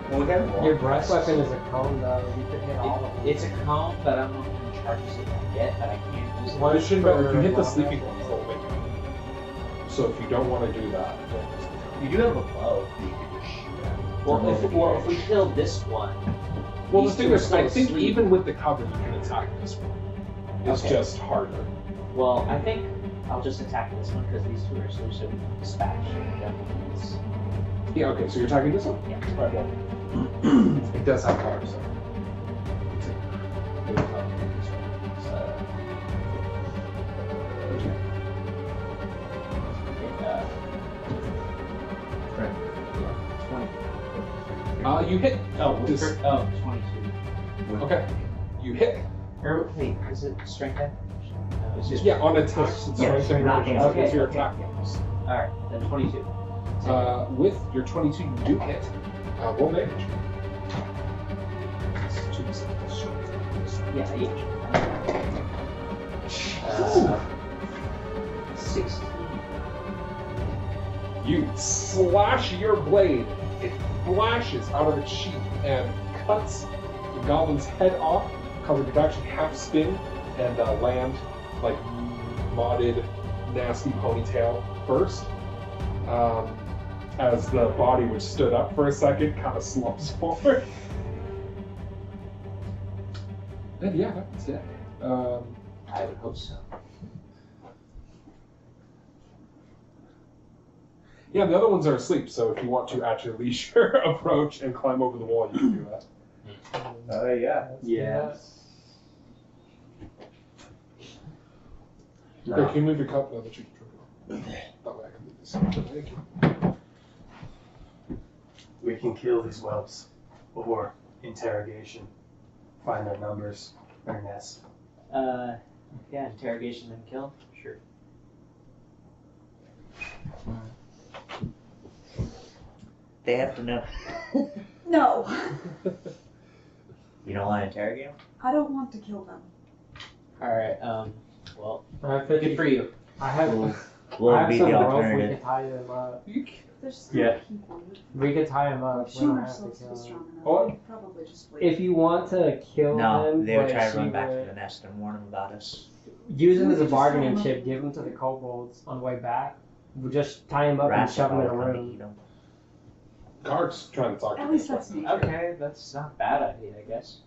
Speaker 4: Well, we got
Speaker 5: Your breath weapon is a cone, though. You could hit all of them.
Speaker 1: It's a cone, but I don't know how many charges it can get, but I can't use it.
Speaker 5: One
Speaker 2: It shouldn't matter. If you hit the
Speaker 5: for
Speaker 2: sleeping
Speaker 5: long
Speaker 2: ones, they'll wake up. So if you don't want to do that, then just
Speaker 8: You do have a bow. You could just shoot at.
Speaker 1: Well, if we kill this one.
Speaker 2: well, the
Speaker 1: these
Speaker 2: thing
Speaker 1: two are
Speaker 2: is, I
Speaker 1: still
Speaker 2: think
Speaker 1: asleep.
Speaker 2: even with the cover, you can attack this one. It's
Speaker 1: Okay.
Speaker 2: just harder.
Speaker 1: Well, I think I'll just attack this one because these two are asleep, so we can dispatch them.
Speaker 2: Yeah. Okay. So you're attacking this one.
Speaker 1: Yeah.
Speaker 2: Right. Well, it does have cover, so. You hit.
Speaker 1: Oh,
Speaker 2: This-
Speaker 1: 22.
Speaker 2: Okay. You hit.
Speaker 1: Or, wait, is it strength damage? No, it's just.
Speaker 2: Yeah, on attacks, it's
Speaker 4: Yeah,
Speaker 2: strength
Speaker 4: knocking
Speaker 2: damage.
Speaker 1: out.
Speaker 2: It's your
Speaker 1: Okay,
Speaker 2: attack bonus.
Speaker 1: Alright, then 22.
Speaker 2: With your 22, you do hit. Roll damage.
Speaker 1: Yeah, each. 16.
Speaker 2: You slash your blade. It flashes out of its sheath and cuts the goblin's head off, causing it to actually half spin and land like modded, nasty ponytail first. As the body, which stood up for a second, kind of slumps forward. And yeah, that's it.
Speaker 1: I would hope so.
Speaker 2: Yeah, the other ones are asleep, so if you want to actually leash your approach and climb over the wall, you can do that.
Speaker 4: yeah.
Speaker 5: Yes.
Speaker 2: Okay, can you move your cup now that you can drink it? That way I can move this. Thank you.
Speaker 6: We can kill these whelps. Or interrogation. Find their numbers, their nest.
Speaker 1: Yeah, interrogation then kill? Sure.
Speaker 8: They have to know.
Speaker 3: No,
Speaker 8: You don't want to interrogate them?
Speaker 3: I don't want to kill them.
Speaker 1: Alright, well,
Speaker 5: I have
Speaker 1: good for you.
Speaker 5: I have,
Speaker 8: What
Speaker 5: I
Speaker 8: would
Speaker 5: have
Speaker 8: be
Speaker 5: some
Speaker 8: the
Speaker 5: rope. We
Speaker 8: alternative?
Speaker 5: could tie them up.
Speaker 3: There's still
Speaker 6: Yeah.
Speaker 3: people.
Speaker 5: We could tie them up. We
Speaker 3: Shoot
Speaker 5: don't have to
Speaker 3: ourselves to
Speaker 5: kill
Speaker 3: be
Speaker 5: them.
Speaker 3: strong enough.
Speaker 2: Oh.
Speaker 3: We could probably just wait.
Speaker 5: If you want to kill
Speaker 8: No,
Speaker 5: them,
Speaker 8: they would
Speaker 5: but
Speaker 8: try to
Speaker 5: she
Speaker 8: run back to
Speaker 5: would-
Speaker 8: the nest and warn them about us.
Speaker 5: use them
Speaker 3: We
Speaker 5: as a
Speaker 3: could just tie
Speaker 5: bargaining
Speaker 3: them
Speaker 5: chip.
Speaker 3: up.
Speaker 5: Give them to the kobolds on the way back. We'll just tie them up and
Speaker 8: Rats
Speaker 5: shove them
Speaker 8: will
Speaker 5: in a
Speaker 8: come to
Speaker 5: room.
Speaker 8: eat them.
Speaker 2: Cart's trying to talk to
Speaker 3: At
Speaker 2: you.
Speaker 3: least that's nature.
Speaker 1: Okay, that's not a bad idea, I guess.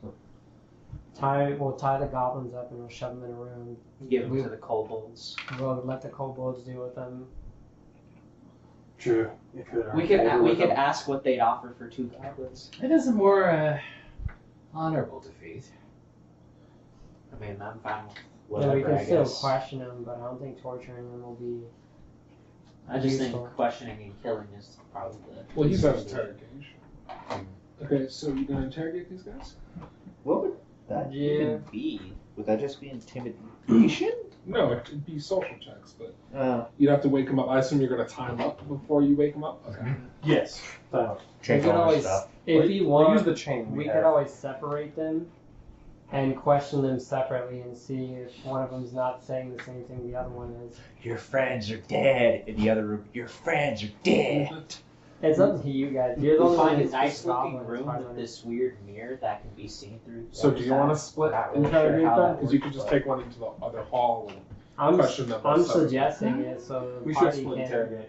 Speaker 5: We'll tie the goblins up and we'll shove them in a room.
Speaker 1: Give them to the kobolds.
Speaker 5: We'll let the kobolds deal with them.
Speaker 6: True. You could.
Speaker 1: We could ask what they'd offer for 2 goblins.
Speaker 7: It is a more honorable defeat.
Speaker 1: I mean, I'm fine with
Speaker 5: Yeah,
Speaker 1: whatever,
Speaker 5: we can
Speaker 1: I
Speaker 5: still
Speaker 1: guess.
Speaker 5: question them, but I don't think torturing them will be.
Speaker 1: I just think
Speaker 5: useful.
Speaker 1: questioning and killing is probably the.
Speaker 2: Well, he's on interrogation. Okay, so you're gonna interrogate these guys?
Speaker 8: What would that
Speaker 5: Yeah.
Speaker 8: even be? Would that just be intimidation?
Speaker 2: No, it'd be social checks, but
Speaker 8: Oh.
Speaker 2: you'd have to wake them up. I assume you're gonna time up before you wake them up? Okay.
Speaker 6: Yes.
Speaker 5: We can
Speaker 8: Transformer
Speaker 5: always,
Speaker 8: stuff.
Speaker 5: if you
Speaker 6: We'll use
Speaker 5: want,
Speaker 6: the chain.
Speaker 5: we
Speaker 6: have.
Speaker 5: could always separate them and question them separately and see if one of them's not saying the same thing the other one is.
Speaker 8: Your friends are dead. In the other room, your friends are dead.
Speaker 5: It's up to you guys. You're the
Speaker 1: You'll
Speaker 5: one
Speaker 1: find a
Speaker 5: who's
Speaker 1: nice
Speaker 5: goblin,
Speaker 1: looking
Speaker 5: as
Speaker 1: room
Speaker 5: far as
Speaker 1: with
Speaker 5: I know.
Speaker 1: this weird mirror that can be seen through. the
Speaker 2: So
Speaker 1: other
Speaker 2: do you want to
Speaker 1: side.
Speaker 2: split
Speaker 1: Not really
Speaker 2: interrogate
Speaker 1: sure how
Speaker 2: them?
Speaker 1: that
Speaker 2: Because you
Speaker 1: works,
Speaker 2: could just
Speaker 1: but-
Speaker 2: take one into the other hall and
Speaker 5: I'm,
Speaker 2: question them.
Speaker 5: I'm
Speaker 2: separately.
Speaker 5: suggesting it so the
Speaker 6: We should
Speaker 5: party
Speaker 6: split
Speaker 5: can.
Speaker 6: interrogate.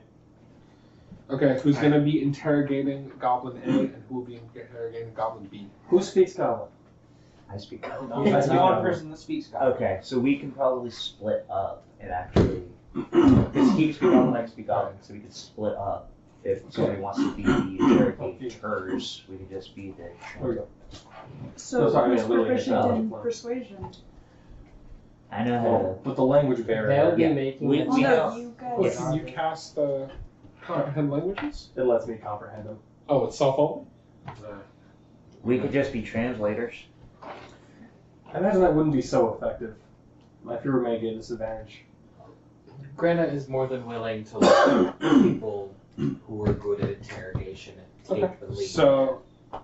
Speaker 2: Okay, who's going to be interrogating Goblin A and who will be interrogating Goblin B?
Speaker 6: Who speaks Goblin?
Speaker 8: I speak.
Speaker 1: No,
Speaker 6: Yeah,
Speaker 1: that's the
Speaker 6: yeah.
Speaker 1: only person that speaks Goblin.
Speaker 8: Okay, so we can probably split up and actually. Because he can speak Goblin, I can speak Goblin, so we could split up. If somebody wants to be the interrogators, we could just be the.
Speaker 6: There we go.
Speaker 3: So
Speaker 6: sorry,
Speaker 3: who's
Speaker 6: I really
Speaker 3: proficient
Speaker 6: didn't
Speaker 3: in
Speaker 6: know.
Speaker 3: persuasion?
Speaker 8: I know how
Speaker 6: Oh, but the language barrier.
Speaker 5: They'll be
Speaker 8: Yeah.
Speaker 5: making
Speaker 1: We-
Speaker 5: the
Speaker 3: Oh
Speaker 1: we
Speaker 3: no,
Speaker 1: have-
Speaker 3: you
Speaker 2: Well,
Speaker 3: guys.
Speaker 2: can you cast comprehend languages?
Speaker 6: It lets me comprehend them.
Speaker 2: Oh, it's self-only?
Speaker 8: we could just be translators.
Speaker 6: I imagine that wouldn't be so effective. My fear may get a disadvantage.
Speaker 7: Granna is more than willing to let people who are good at interrogation and take the lead.
Speaker 2: So,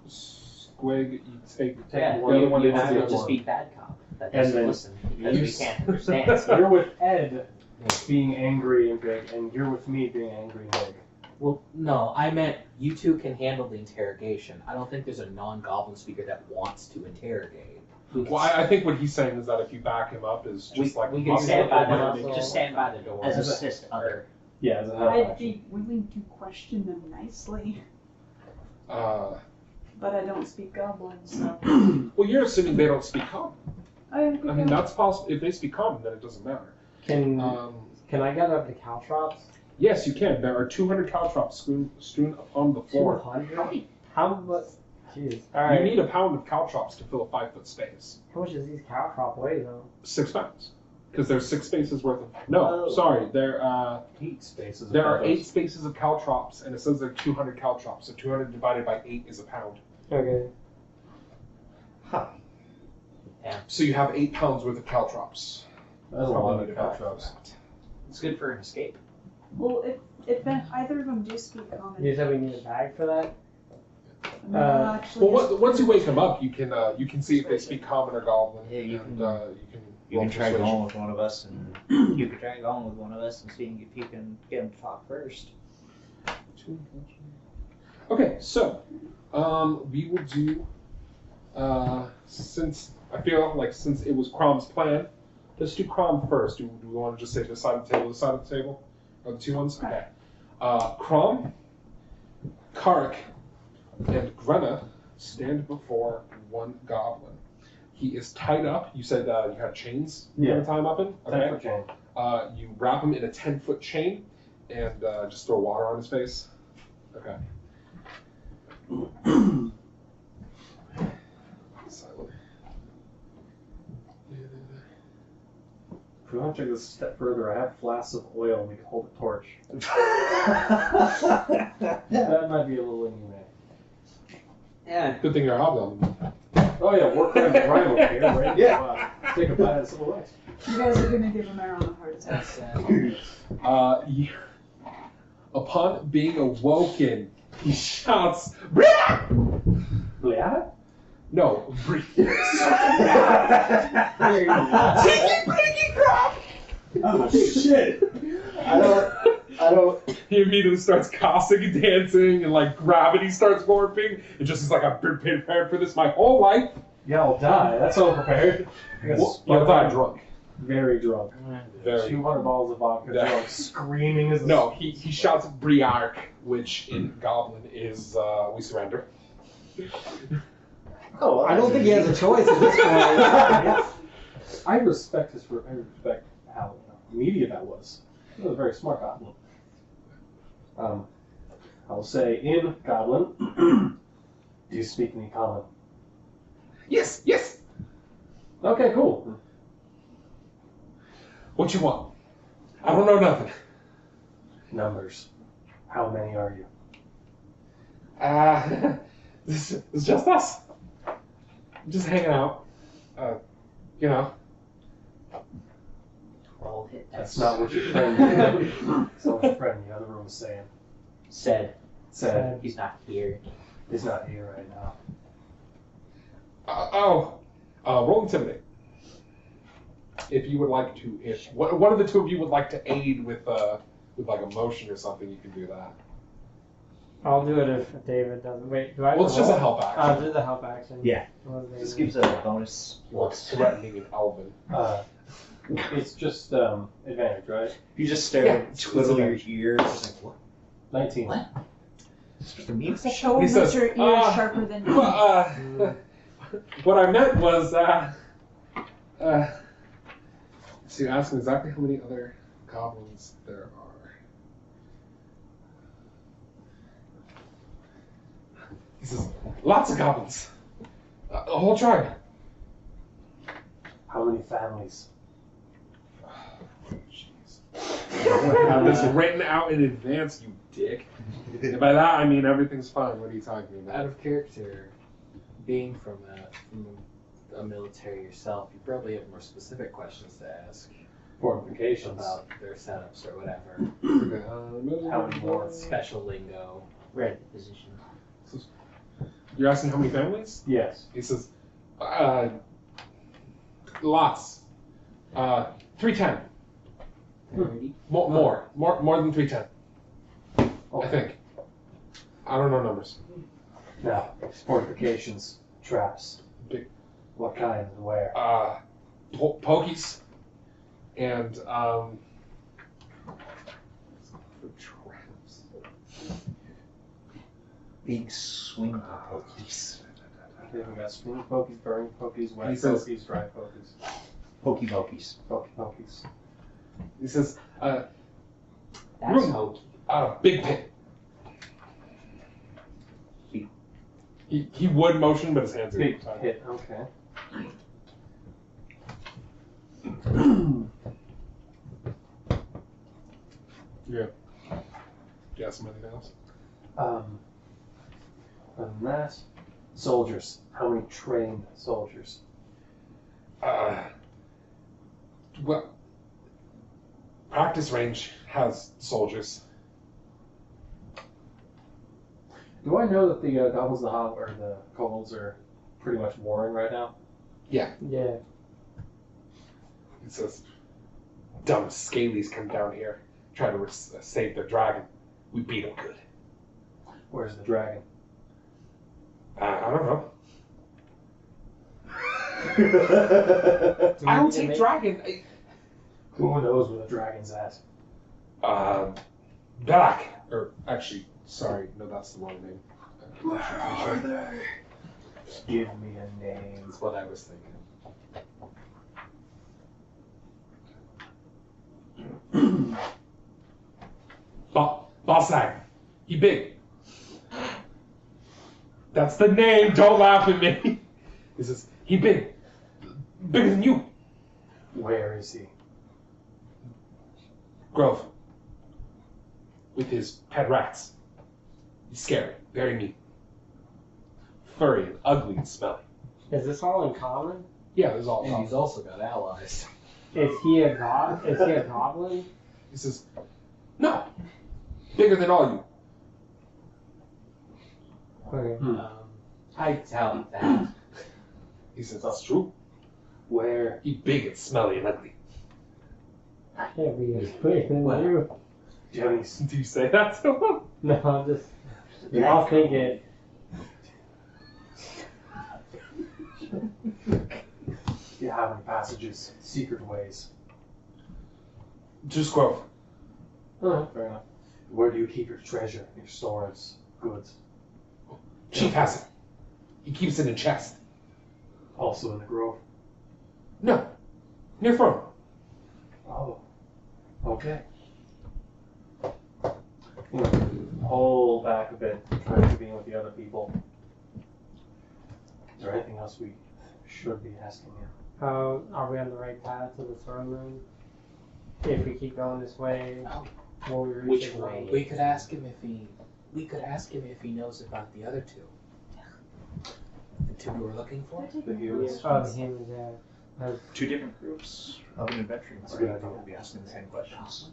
Speaker 2: Squig, you take
Speaker 1: Yeah,
Speaker 2: the other one
Speaker 1: you
Speaker 2: into
Speaker 1: have
Speaker 2: the
Speaker 1: to
Speaker 2: other
Speaker 1: just
Speaker 2: one.
Speaker 1: be bad cop. That
Speaker 6: And
Speaker 1: doesn't
Speaker 6: then
Speaker 1: listen because we
Speaker 6: you-
Speaker 1: can't understand.
Speaker 6: You're with Ed being angry and big, and you're with me being angry and big.
Speaker 7: Well, no, I meant you two can handle the interrogation. I don't think there's a non-goblin speaker that wants to interrogate.
Speaker 2: Well, I think what he's saying is that if you back him up, is just like
Speaker 1: we can
Speaker 2: muscle
Speaker 1: stand by
Speaker 2: and
Speaker 1: the
Speaker 2: make
Speaker 1: just stand by the door.
Speaker 8: As assist other.
Speaker 6: Yeah, as a half
Speaker 3: I'd
Speaker 6: action.
Speaker 3: be willing to question them nicely,
Speaker 2: Uh,
Speaker 3: but I don't speak Goblin, so.
Speaker 2: well, you're assuming they don't speak common.
Speaker 3: I
Speaker 2: I mean, that's possible. If they speak common, then it doesn't matter.
Speaker 5: Can I get up the caltrops?
Speaker 2: Yes, you can. There are 200 caltrops strewn upon the floor.
Speaker 5: 200? How much? Jeez.
Speaker 2: You
Speaker 5: Alright.
Speaker 2: need a pound of caltrops to fill a 5-foot space.
Speaker 5: How much does these caltrop weigh though?
Speaker 2: 6 pounds. Because there's 6 spaces worth of. No,
Speaker 8: Oh.
Speaker 2: sorry. There
Speaker 6: 8 spaces.
Speaker 2: there are
Speaker 6: of
Speaker 2: 8 spaces of caltrops, and it says there are 200 caltrops. So 200 divided by 8 is a pound.
Speaker 5: Okay.
Speaker 2: So you have 8 pounds worth of caltrops.
Speaker 6: That's a
Speaker 2: Probably
Speaker 6: lot
Speaker 2: need
Speaker 6: of
Speaker 2: a bag for
Speaker 6: caltrops.
Speaker 2: that.
Speaker 1: It's good for an escape.
Speaker 3: Well, if either of them do speak Common,
Speaker 5: You said we need a bag for that?
Speaker 3: no, actually.
Speaker 2: Well, once you wake them up, you can see if they speak common or goblin.
Speaker 8: Yeah, you
Speaker 2: and,
Speaker 8: can-
Speaker 2: you can.
Speaker 8: You
Speaker 2: roll
Speaker 8: can try
Speaker 2: persuasion.
Speaker 8: going with one of us, and you can try going with one of us and seeing if you can get him to talk first.
Speaker 2: Okay, so we will do since I feel like since it was Krom's plan, let's do Krom first. Do we want to just say this side of the table, this side of the table, or the two ones? Okay. Krom, Carac, and Grenna stand before one goblin. He is tied up. You said you had chains you
Speaker 6: Yeah.
Speaker 2: were tie him up in?
Speaker 6: 10-foot chain.
Speaker 2: You wrap him in a 10-foot chain and just throw water on his face. Okay. Silent.
Speaker 6: If we want to take this a step further, I have flasks of oil and we can hold a torch. That might be a little inhumane.
Speaker 1: Yeah.
Speaker 2: Good thing you're a hobgoblin.
Speaker 6: Oh yeah, war crimes and crime over here, right?
Speaker 8: Yeah.
Speaker 6: Take a bite out of civil rights.
Speaker 3: You guys are gonna give Romero a heart attack.
Speaker 2: Upon being awoken, he shouts, "Brah!"
Speaker 6: Yeah?
Speaker 2: No,
Speaker 6: Oh shit!
Speaker 4: I don't.
Speaker 2: He immediately starts caustic and dancing, and like gravity starts warping. It just is like I've been prepared for this my whole life.
Speaker 6: Yeah, I'll die. That's all prepared.
Speaker 2: You'll die drunk.
Speaker 6: Very drunk.
Speaker 2: Very.
Speaker 6: 200 bottles of vodka,
Speaker 2: Yeah.
Speaker 6: drunk, screaming as a
Speaker 2: No, he shouts Briark, which in Goblin is we surrender.
Speaker 4: Oh,
Speaker 5: I don't think he has a choice at this point.
Speaker 6: I respect how immediate that was. That was a very smart goblin. I'll say in Goblin, do you speak any common?
Speaker 2: Yes, yes.
Speaker 6: Okay, cool.
Speaker 2: What you want? I don't know nothing.
Speaker 6: Numbers. How many are you?
Speaker 2: This is just us. Just hanging out. You know.
Speaker 1: Roll hit
Speaker 6: That's
Speaker 1: dice.
Speaker 6: not what your friend That's not what your friend in the other room is saying.
Speaker 1: Said.
Speaker 6: Said
Speaker 1: He's not here.
Speaker 6: he's not here right now.
Speaker 2: Roll intimidate. If you would like to, if one of the two of you would like to aid with like emotion or something, you can do that.
Speaker 5: I'll do it if David doesn't. Wait, do I?
Speaker 2: Well, it's just a help action.
Speaker 5: I'll do the help action.
Speaker 8: Yeah.
Speaker 5: What does
Speaker 8: This
Speaker 5: David
Speaker 8: gives a bonus
Speaker 2: Well,
Speaker 8: plus.
Speaker 2: threatening an elven.
Speaker 6: It's just advantage, right?
Speaker 8: You just stare,
Speaker 2: Yeah,
Speaker 8: twiddle your
Speaker 2: it's
Speaker 8: ears, just like, what?
Speaker 6: 19.
Speaker 8: What? It's supposed to mean
Speaker 3: So show
Speaker 2: He
Speaker 3: him that
Speaker 2: says,
Speaker 3: your ear is sharper than mine.
Speaker 2: What I meant was, so you're asking exactly how many other goblins there are. He says, lots of goblins. A whole tribe.
Speaker 6: How many families?
Speaker 2: Jeez. Have this written out in advance, you dick. And by that, I mean everything's fine. What are you talking
Speaker 7: Out
Speaker 2: about?
Speaker 7: of character, being from a military yourself, you probably have more specific questions to ask
Speaker 6: Fortifications.
Speaker 7: about their setups or whatever.
Speaker 6: How many more?
Speaker 7: Special lingo.
Speaker 1: We're at the position.
Speaker 2: You're asking how many families?
Speaker 6: Yes.
Speaker 2: He says, lots. 310.
Speaker 1: 30.
Speaker 2: More than 310. I think. I don't know numbers.
Speaker 6: Now, fortifications, traps.
Speaker 2: Big.
Speaker 6: What kind and where?
Speaker 2: Pokies. And, for traps.
Speaker 8: Big swing pokies.
Speaker 6: Okay, we got swing pokies, burning pokies, wet
Speaker 2: He says-
Speaker 6: pokies, dry pokies.
Speaker 8: Pokey pokies.
Speaker 6: Poky pokies.
Speaker 2: He says,
Speaker 1: That's
Speaker 2: Room.
Speaker 1: hokey.
Speaker 2: big pit. He would motion, but his hands are
Speaker 6: Big
Speaker 2: tied.
Speaker 6: hit, okay.
Speaker 2: Yeah. Do you have something else?
Speaker 6: Other than that, soldiers. How many trained soldiers?
Speaker 2: Well, practice range has soldiers.
Speaker 6: Do I know that the goblins, or the kobolds are pretty much warring right now?
Speaker 5: Yeah.
Speaker 2: It says, dumb scalies come down here, try to save their dragon. We beat them good.
Speaker 6: Where's the dragon?
Speaker 2: I don't know.
Speaker 5: Do we
Speaker 2: I don't
Speaker 5: need to
Speaker 2: take
Speaker 5: make-
Speaker 2: dragon.
Speaker 6: Who knows where the dragon's at?
Speaker 2: Black. Or actually, sorry, no, that's the wrong name.
Speaker 6: Where are they? Give me a name.
Speaker 2: That's what I was thinking. Balsag. He big. That's the name. Don't laugh at me. He says, he big. Bigger than you.
Speaker 6: Where is he?
Speaker 2: Grove. With his pet rats. He's scary. Very mean. Furry and ugly and smelly.
Speaker 5: Is this all in common?
Speaker 2: Yeah, there's all.
Speaker 7: And he's also got allies.
Speaker 5: Is he a god? Is he a goblin?
Speaker 2: He says, no. Bigger than all you.
Speaker 5: Okay.
Speaker 1: I doubt that.
Speaker 2: He says, that's true.
Speaker 6: Where?
Speaker 2: He big and smelly and ugly.
Speaker 5: Can't be as quick than
Speaker 1: Well.
Speaker 5: you.
Speaker 6: Do you have any
Speaker 2: Do you say that to him?
Speaker 5: No, I'm just. I'll think it.
Speaker 6: Do you have any passages, secret ways?
Speaker 2: Just Grove.
Speaker 6: Fair enough. Where do you keep your treasure, your stores, goods?
Speaker 2: Chief has it. He keeps it in chest.
Speaker 6: Also in the grove.
Speaker 2: No. Near front.
Speaker 6: Oh. Okay. Pull back a bit, try to convene with the other people. Is there anything else we should be asking you?
Speaker 5: How are we on the right path to the throne room? If we keep going this way, will we reach
Speaker 1: Which
Speaker 5: it
Speaker 1: way?
Speaker 5: right?
Speaker 7: We could ask him if he knows about the other two. The two we were looking for.
Speaker 6: The humans?
Speaker 5: Oh, the humans, yeah.
Speaker 8: Two different groups of an adventuring
Speaker 6: That's a
Speaker 8: party
Speaker 6: good idea.
Speaker 8: probably be asking the same questions.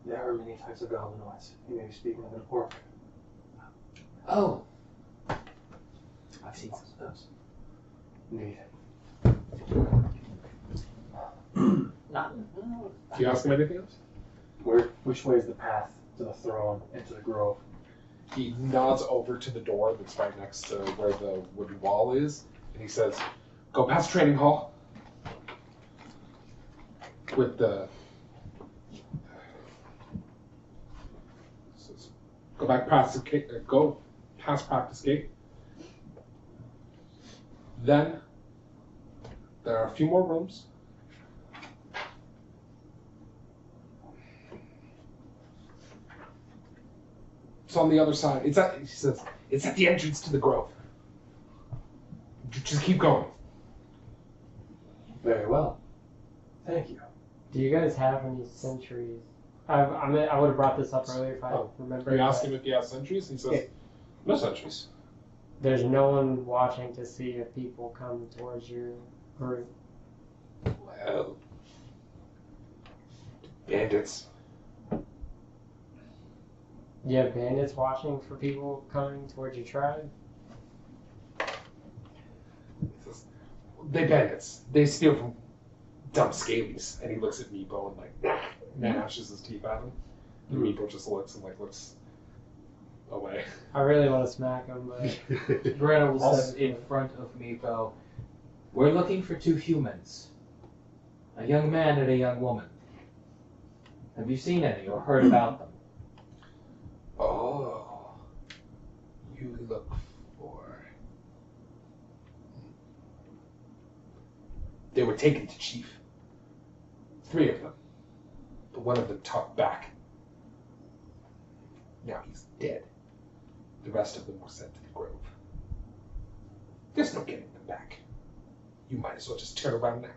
Speaker 6: There are many types of goblinoids. You may be speaking with an orc,
Speaker 7: Oh. I've seen some of those.
Speaker 6: Neat.
Speaker 1: Not.
Speaker 2: Do you ask him anything else?
Speaker 6: Which way is the path to the throne and to the grove?
Speaker 2: He nods over to the door that's right next to where the wooden wall is, and he says, "Go past training hall with the. Says, go past practice gate. Then there are a few more rooms. It's on the other side. He says, it's at the entrance to the grove. Just keep going."
Speaker 6: Very well. Thank you.
Speaker 5: Do you guys have any sentries? I would have brought this up earlier if I remember.
Speaker 2: You asked him if he has sentries, and he says, no sentries.
Speaker 5: There's no one watching to see if people come towards your group.
Speaker 2: Well, bandits.
Speaker 5: You have bandits watching for people coming towards your tribe?
Speaker 2: They bandits. They steal from dumb scalies. And he looks at Meepo and gnashes his teeth at him. And Meepo just looks away.
Speaker 5: I really want to smack him, but
Speaker 7: Gretel says in front of Meepo, "We're looking for 2 humans. A young man and a young woman. Have you seen any or heard about them?"
Speaker 2: Oh. You look for... They were taken to Chief. 3 of them. But one of them talked back. Now he's dead. The rest of them were sent to the grove. There's no getting them back. You might as well just turn around now.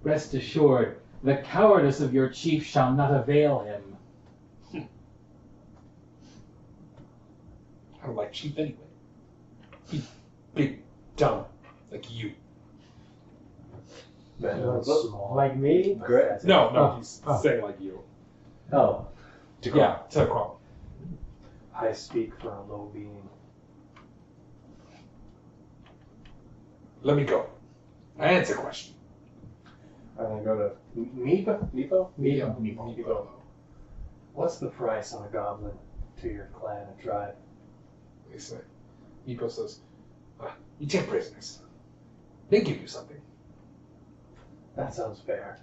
Speaker 7: Rest assured, the cowardice of your chief shall not avail him.
Speaker 2: I don't like Chief anyway. He's big, dumb, like you.
Speaker 6: That's small.
Speaker 5: like me?
Speaker 4: Great.
Speaker 2: No, he's saying like you.
Speaker 4: Oh. To Krom.
Speaker 2: Yeah, to Krom.
Speaker 6: I speak for a low being.
Speaker 2: Let me go. I answer question.
Speaker 6: I'm gonna go to Meepo.
Speaker 2: Meepo.
Speaker 6: What's the price on a goblin to your clan and tribe?
Speaker 2: They say. Meepo says, you take prisoners. They give you something.
Speaker 6: That sounds fair.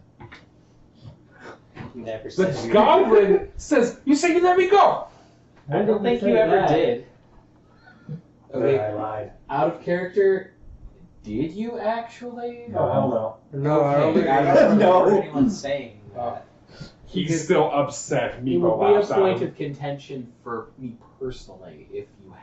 Speaker 1: Never
Speaker 2: The
Speaker 1: said
Speaker 2: goblin says, you say you let me go.
Speaker 1: I don't think you ever did.
Speaker 6: Then I lied.
Speaker 7: Out of character, did you actually?
Speaker 6: No, hell no.
Speaker 5: No, I don't think
Speaker 1: I don't
Speaker 4: No.
Speaker 1: remember anyone saying that.
Speaker 2: He's still upset.
Speaker 7: It
Speaker 2: Meepo
Speaker 7: would be
Speaker 2: laughs
Speaker 7: a
Speaker 2: at
Speaker 7: point
Speaker 2: him.
Speaker 7: of contention for me personally. If you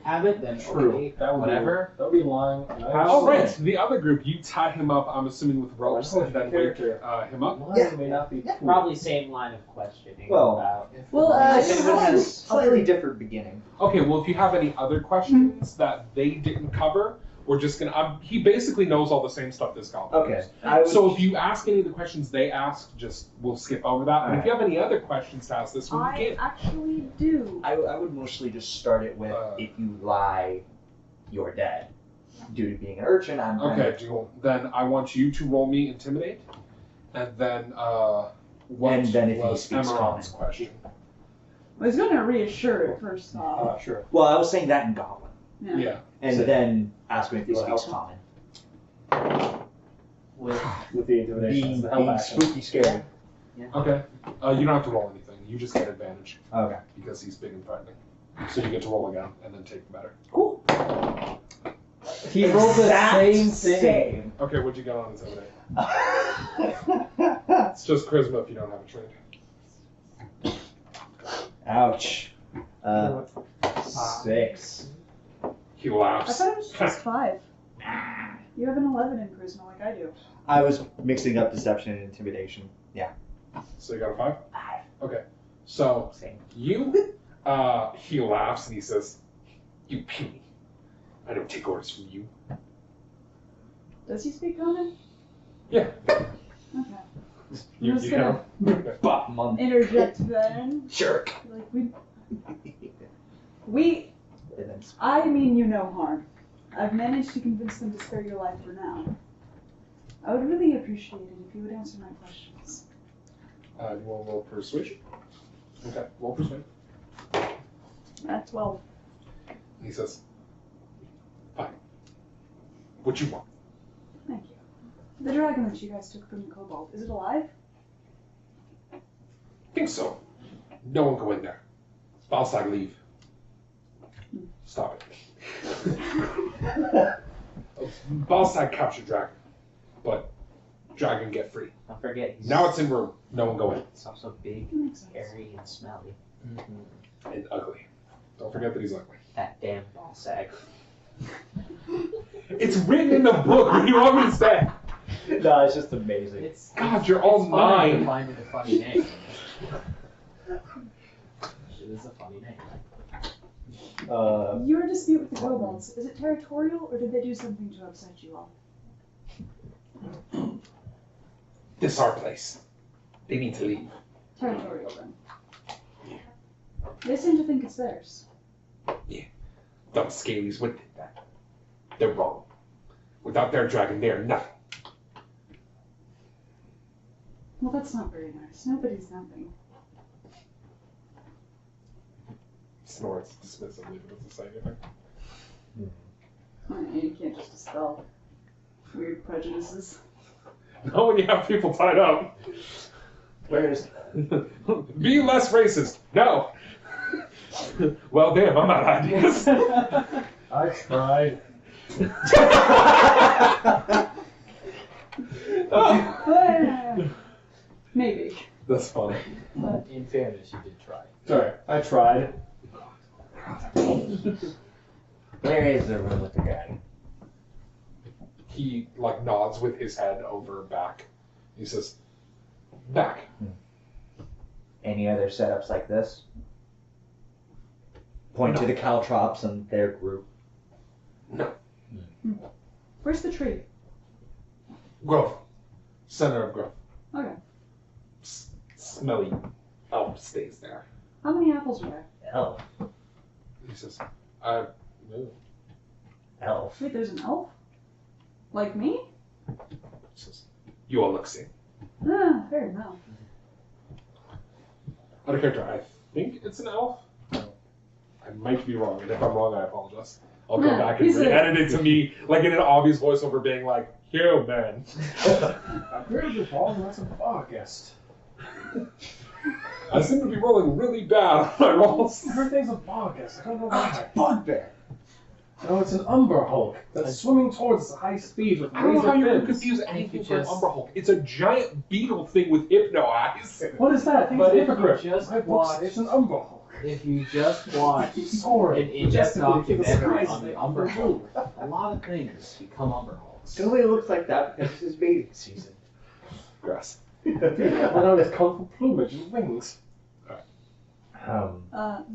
Speaker 7: haven't, then
Speaker 6: True.
Speaker 7: okay,
Speaker 6: That would
Speaker 7: whatever.
Speaker 6: That would be lying.
Speaker 2: All right, the other group, you tie him up, I'm assuming with ropes, and then wake him up.
Speaker 6: Lying may not be true.
Speaker 1: Probably same line of questioning
Speaker 4: Well,
Speaker 1: about if
Speaker 3: Well,
Speaker 4: Everyone has a slightly different beginning.
Speaker 2: Okay, well, if you have any other questions that they didn't cover, we're just gonna. He basically knows all the same stuff this goblin
Speaker 4: Okay.
Speaker 2: knows.
Speaker 4: I would,
Speaker 2: So if you ask any of the questions they asked, we'll skip over that. But if you have any other questions to ask this one, you
Speaker 3: I
Speaker 2: can.
Speaker 3: actually do.
Speaker 4: I would mostly just start it with if you lie, you're dead. Due to being an urchin, I'm
Speaker 2: Okay, then I want you to roll me intimidate, and then what
Speaker 4: And then if he
Speaker 2: was
Speaker 4: speaks
Speaker 2: Emeron's
Speaker 4: common.
Speaker 2: question?
Speaker 3: I was going to reassure it first off.
Speaker 6: Sure.
Speaker 4: Well, I was saying that in Goblin.
Speaker 2: Yeah.
Speaker 4: And
Speaker 6: So-
Speaker 4: then ask him if he
Speaker 6: You wanna
Speaker 4: speaks
Speaker 6: help
Speaker 4: common.
Speaker 6: With the intimidation.
Speaker 4: Being,
Speaker 6: the help
Speaker 4: being
Speaker 6: action.
Speaker 4: spooky scary.
Speaker 2: Okay. You don't have to roll anything. You just get advantage
Speaker 4: Okay.
Speaker 2: because he's big and threatening. So you get to roll again and then take the better.
Speaker 4: Cool.
Speaker 5: He rolled the same thing.
Speaker 4: Same.
Speaker 2: Okay, what'd you get on intimidate? It's just charisma if you don't have it trained.
Speaker 4: Ouch. 6.
Speaker 2: He
Speaker 3: I
Speaker 2: laughs.
Speaker 3: thought it was just 5. You have an 11 in charisma like I do.
Speaker 4: I was mixing up deception and intimidation. Yeah.
Speaker 2: So you got a 5?
Speaker 4: 5.
Speaker 2: Okay. So
Speaker 4: Same.
Speaker 2: you, he laughs and he says, "You pay me. I don't take orders from you."
Speaker 3: Does he speak common?
Speaker 2: Yeah.
Speaker 3: Okay.
Speaker 2: You,
Speaker 3: just
Speaker 2: you know?
Speaker 4: Month.
Speaker 3: interject then.
Speaker 4: Sure.
Speaker 3: Like we I mean you no harm. I've managed to convince them to spare your life for now. I would really appreciate it if you would answer my questions.
Speaker 2: You want to roll persuasion? Okay, roll persuasion.
Speaker 3: At 12.
Speaker 2: He says, fine. What you want?
Speaker 3: Thank you. The dragon that you guys took from the kobold, is it alive?
Speaker 2: Think so. No one go in there. Balsag, leave. Stop it. Balsag captured dragon, but dragon get free.
Speaker 1: Don't forget,
Speaker 2: Now it's in room. No one go in.
Speaker 1: it's also big,
Speaker 3: Makes sense.
Speaker 1: hairy, and smelly.
Speaker 2: And ugly. Don't forget that he's ugly.
Speaker 1: That damn ball sack.
Speaker 2: It's written in the book. What do you want me to say?
Speaker 4: No, it's just amazing.
Speaker 1: It's
Speaker 2: God, you're all
Speaker 7: It's funny to
Speaker 2: 9.
Speaker 7: find it a funny name. It is a funny name.
Speaker 3: Your dispute with the kobolds, is it territorial or did they do something to upset you all?
Speaker 2: This is our place. They need to leave.
Speaker 3: Territorial then. They seem to think it's theirs.
Speaker 2: Dumb scalies would think that. They're wrong. Without their dragon, they are nothing.
Speaker 3: Well, that's not very nice. Nobody's nothing.
Speaker 2: Snorts dismissively, but doesn't say anything.
Speaker 3: I mean, you can't just dispel weird prejudices.
Speaker 2: Not when you have people tied up.
Speaker 4: Where's
Speaker 2: Be less racist. No. Well, damn, I'm out of ideas.
Speaker 6: I tried.
Speaker 3: Maybe.
Speaker 2: That's funny.
Speaker 7: In fairness, you did try.
Speaker 6: Sorry, I tried.
Speaker 4: Where is the room with the dragon?
Speaker 2: He nods with his head over back. He says, "Back."
Speaker 4: Any other setups like this? Point to the Caltrips and their group.
Speaker 2: No.
Speaker 3: Where's the tree?
Speaker 2: Grove. Center of grove.
Speaker 3: Okay.
Speaker 2: Smelly elf stays there.
Speaker 3: How many apples are there?
Speaker 4: Elf.
Speaker 2: He says,
Speaker 4: Elf.
Speaker 3: Wait, there's an elf? Like me?
Speaker 2: He says, you all look same.
Speaker 3: Ah, fair enough.
Speaker 2: Out of character, I think it's an elf. I might be wrong, and if I'm wrong, I apologize. I'll go
Speaker 3: Yeah,
Speaker 2: back and
Speaker 3: he's a-
Speaker 2: edit it to me, like in an obvious voiceover being like, "Here, man."
Speaker 6: I heard the problem that's a Barghest.
Speaker 2: I seem to be rolling really bad on my rolls.
Speaker 6: Everything's a Barghest. I don't know
Speaker 4: Ah, it's a
Speaker 6: why.
Speaker 4: bugbear.
Speaker 6: No, it's an Umber Hulk that's swimming towards us at high speed with
Speaker 2: I don't know how
Speaker 6: laser
Speaker 2: you could
Speaker 6: fins.
Speaker 2: confuse anything for an
Speaker 7: just-
Speaker 2: Umber Hulk. It's a giant beetle thing with hypno eyes.
Speaker 6: What is that? I think
Speaker 7: But
Speaker 6: it's
Speaker 7: if
Speaker 6: a hippogriff.
Speaker 7: you just
Speaker 6: My books,
Speaker 7: watch-
Speaker 6: it's an Umber Hulk.
Speaker 7: If you just watch
Speaker 6: Soaring.
Speaker 7: an in-depth
Speaker 6: majestically through the
Speaker 7: documentary
Speaker 6: skies
Speaker 7: on
Speaker 6: like
Speaker 7: the Umber
Speaker 6: Umber
Speaker 7: Hulk, a lot of things become Umber Hulks.
Speaker 4: Nobody looks like that because it's his mating season.
Speaker 2: Grass.
Speaker 6: Well, now it's colorful plumage and wings.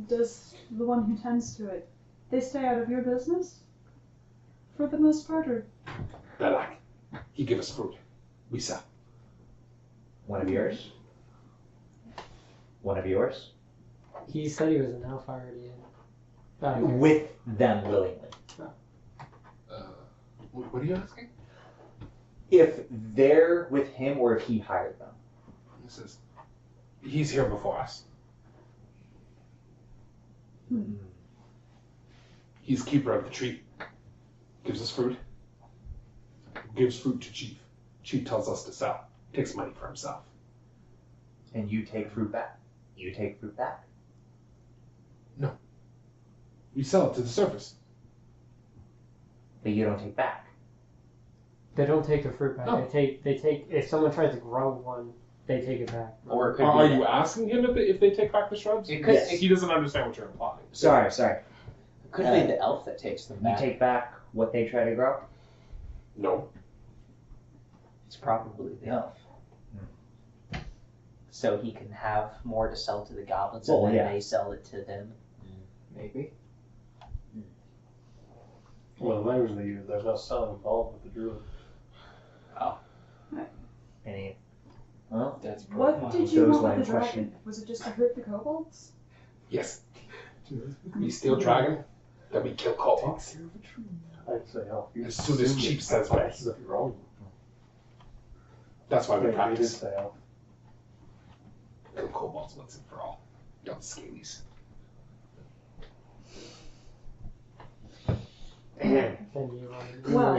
Speaker 3: Does the one who tends to it, they stay out of your business? For the most part, or?
Speaker 2: Belak. He give us fruit. We sell.
Speaker 4: One of yours? One of yours?
Speaker 5: He said he was an elf already.
Speaker 4: With them willingly.
Speaker 2: What are you asking?
Speaker 4: If they're with him or if he hired them.
Speaker 2: He says, he's here before us. He's keeper of the tree. Gives us fruit. Gives fruit to chief. Chief tells us to sell. Takes money for himself.
Speaker 4: And you take fruit back. You take fruit back.
Speaker 2: We sell it to the surface.
Speaker 4: But you don't take back.
Speaker 5: They don't take the fruit back.
Speaker 2: No.
Speaker 5: They take. If someone tries to grow one, they take it back.
Speaker 1: Or it could
Speaker 2: Are
Speaker 1: be
Speaker 2: you asking him if they take back the shrubs?
Speaker 1: It could-
Speaker 4: Yes.
Speaker 2: He doesn't understand what you're implying.
Speaker 4: Sorry.
Speaker 1: it could be the elf that takes them
Speaker 4: You
Speaker 1: back.
Speaker 4: take back what they try to grow?
Speaker 2: No.
Speaker 1: It's probably the elf. So he can have more to sell to the goblins,
Speaker 4: Well,
Speaker 1: and then
Speaker 4: yeah.
Speaker 1: they sell it to them. Maybe.
Speaker 6: Well, the language they use, there's no selling involved with the druid.
Speaker 4: Any Well,
Speaker 7: That's
Speaker 3: What did
Speaker 4: Those
Speaker 3: you want
Speaker 4: line
Speaker 3: with the dragon?
Speaker 4: question.
Speaker 3: Was it just to hurt the kobolds?
Speaker 2: Yes. We steal dragon, then we kill kobolds.
Speaker 6: I'd say help you.
Speaker 2: As soon as Chief says right.
Speaker 6: If you're wrong.
Speaker 2: That's why we
Speaker 6: Okay, you did
Speaker 2: practice.
Speaker 6: say help.
Speaker 2: Kill kobolds once and for all. Dumb scalies.
Speaker 5: Then you are-
Speaker 3: Well-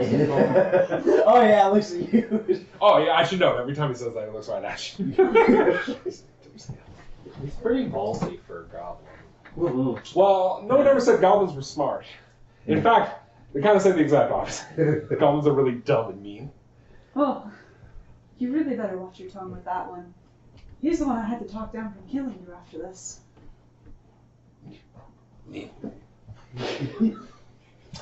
Speaker 4: Oh yeah, it looks at you.
Speaker 2: Oh yeah, I should know. Every time he says that, he looks right at you.
Speaker 7: He's pretty ballsy for a goblin.
Speaker 2: Well, no one ever said goblins were smart. In fact, they kind of say the exact opposite. Goblins are really dumb and mean.
Speaker 3: Oh, you really better watch your tongue with that one. He's the one I had to talk down from killing you after this.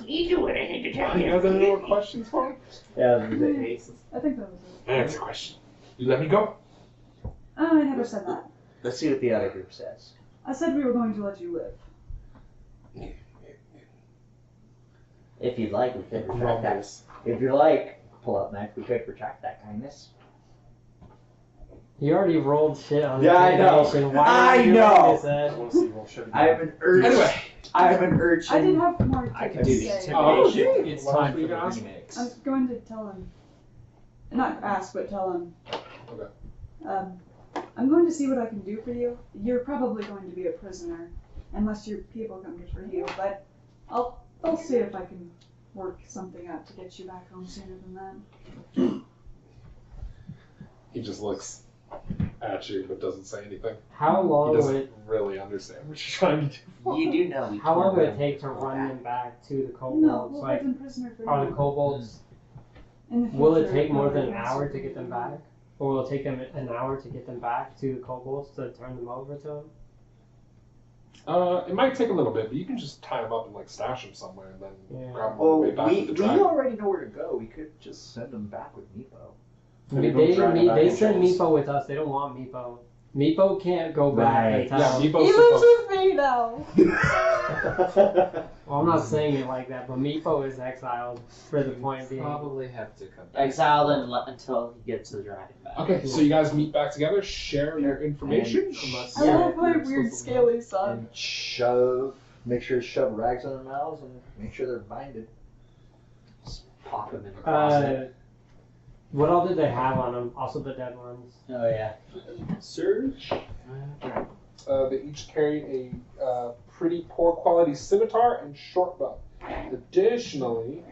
Speaker 2: You do anything to tell me. You have any more questions for him?
Speaker 4: Yeah, the ace.
Speaker 3: I think that was it.
Speaker 2: Answer question. You let me go?
Speaker 3: Oh, I never said that.
Speaker 8: Let's see what the other group says.
Speaker 3: I said we were going to let you live.
Speaker 8: If you'd like, we could retract that. If you like, pull up knife, we could retract that kindness.
Speaker 5: You already rolled shit on
Speaker 4: Yeah, I know.
Speaker 5: intimidation. Why
Speaker 4: I
Speaker 5: are you
Speaker 4: know.
Speaker 5: doing this,
Speaker 6: I
Speaker 5: Ed?
Speaker 6: want to see roll shit.
Speaker 4: I have an urge.
Speaker 2: Anyway.
Speaker 4: I have an urge.
Speaker 3: I did have more
Speaker 8: I
Speaker 3: to
Speaker 8: can do the
Speaker 3: say.
Speaker 8: intimidation.
Speaker 7: It's
Speaker 2: Why
Speaker 7: time
Speaker 2: don't
Speaker 7: for the
Speaker 2: you ask?
Speaker 7: remix.
Speaker 3: I'm going to tell him. Not ask, but tell him.
Speaker 2: Okay.
Speaker 3: I'm going to see what I can do for you. You're probably going to be a prisoner, unless your people come to free you. But I'll see if I can work something out to get you back home sooner than that.
Speaker 2: He just looks at you but doesn't say anything.
Speaker 5: How
Speaker 2: He
Speaker 5: long would
Speaker 2: doesn't
Speaker 5: it,
Speaker 2: really understand what you're trying to do.
Speaker 8: You do know we
Speaker 5: how long would it
Speaker 8: can't
Speaker 5: take to run them back to the
Speaker 3: No,
Speaker 5: kobolds?
Speaker 3: we'll
Speaker 5: Like,
Speaker 3: hold them prisoner for
Speaker 5: are
Speaker 3: now.
Speaker 5: the kobolds?
Speaker 3: In the
Speaker 5: Will it
Speaker 3: future,
Speaker 5: take more
Speaker 3: nobody
Speaker 5: than an
Speaker 3: wants
Speaker 5: hour to get them back, or will it take them an hour to get them back to the kobolds to turn them over to them?
Speaker 2: It might take a little bit, but you can just tie him up and like stash him somewhere and then
Speaker 5: Yeah.
Speaker 2: grab him on
Speaker 4: Well,
Speaker 2: the way back
Speaker 4: we
Speaker 2: with the dragon.
Speaker 4: already know where to go. We could just send them back with Meepo.
Speaker 5: They,
Speaker 4: don't drag them back
Speaker 5: they
Speaker 4: in
Speaker 5: send
Speaker 4: chains.
Speaker 5: Meepo with us. They don't want Meepo. Meepo can't go back
Speaker 4: Right.
Speaker 5: and
Speaker 2: Yeah,
Speaker 5: tell.
Speaker 2: Meepo's
Speaker 3: He lives
Speaker 2: supposed
Speaker 3: with me now.
Speaker 5: Well, I'm not saying it like that, but Meepo is exiled for the point being.
Speaker 7: Probably have to come back.
Speaker 8: Exile until he gets the dragon back.
Speaker 2: Okay, so you guys meet back together, share your information.
Speaker 5: Unless-
Speaker 3: I love my weird scaly son.
Speaker 4: And shove. Make sure to shove rags on their mouths and make sure they're binded.
Speaker 8: Just pop him in the closet.
Speaker 5: What all did they have on them? Also the dead ones.
Speaker 8: Oh yeah.
Speaker 2: Search. They each carry a pretty poor quality scimitar and short bow. Additionally,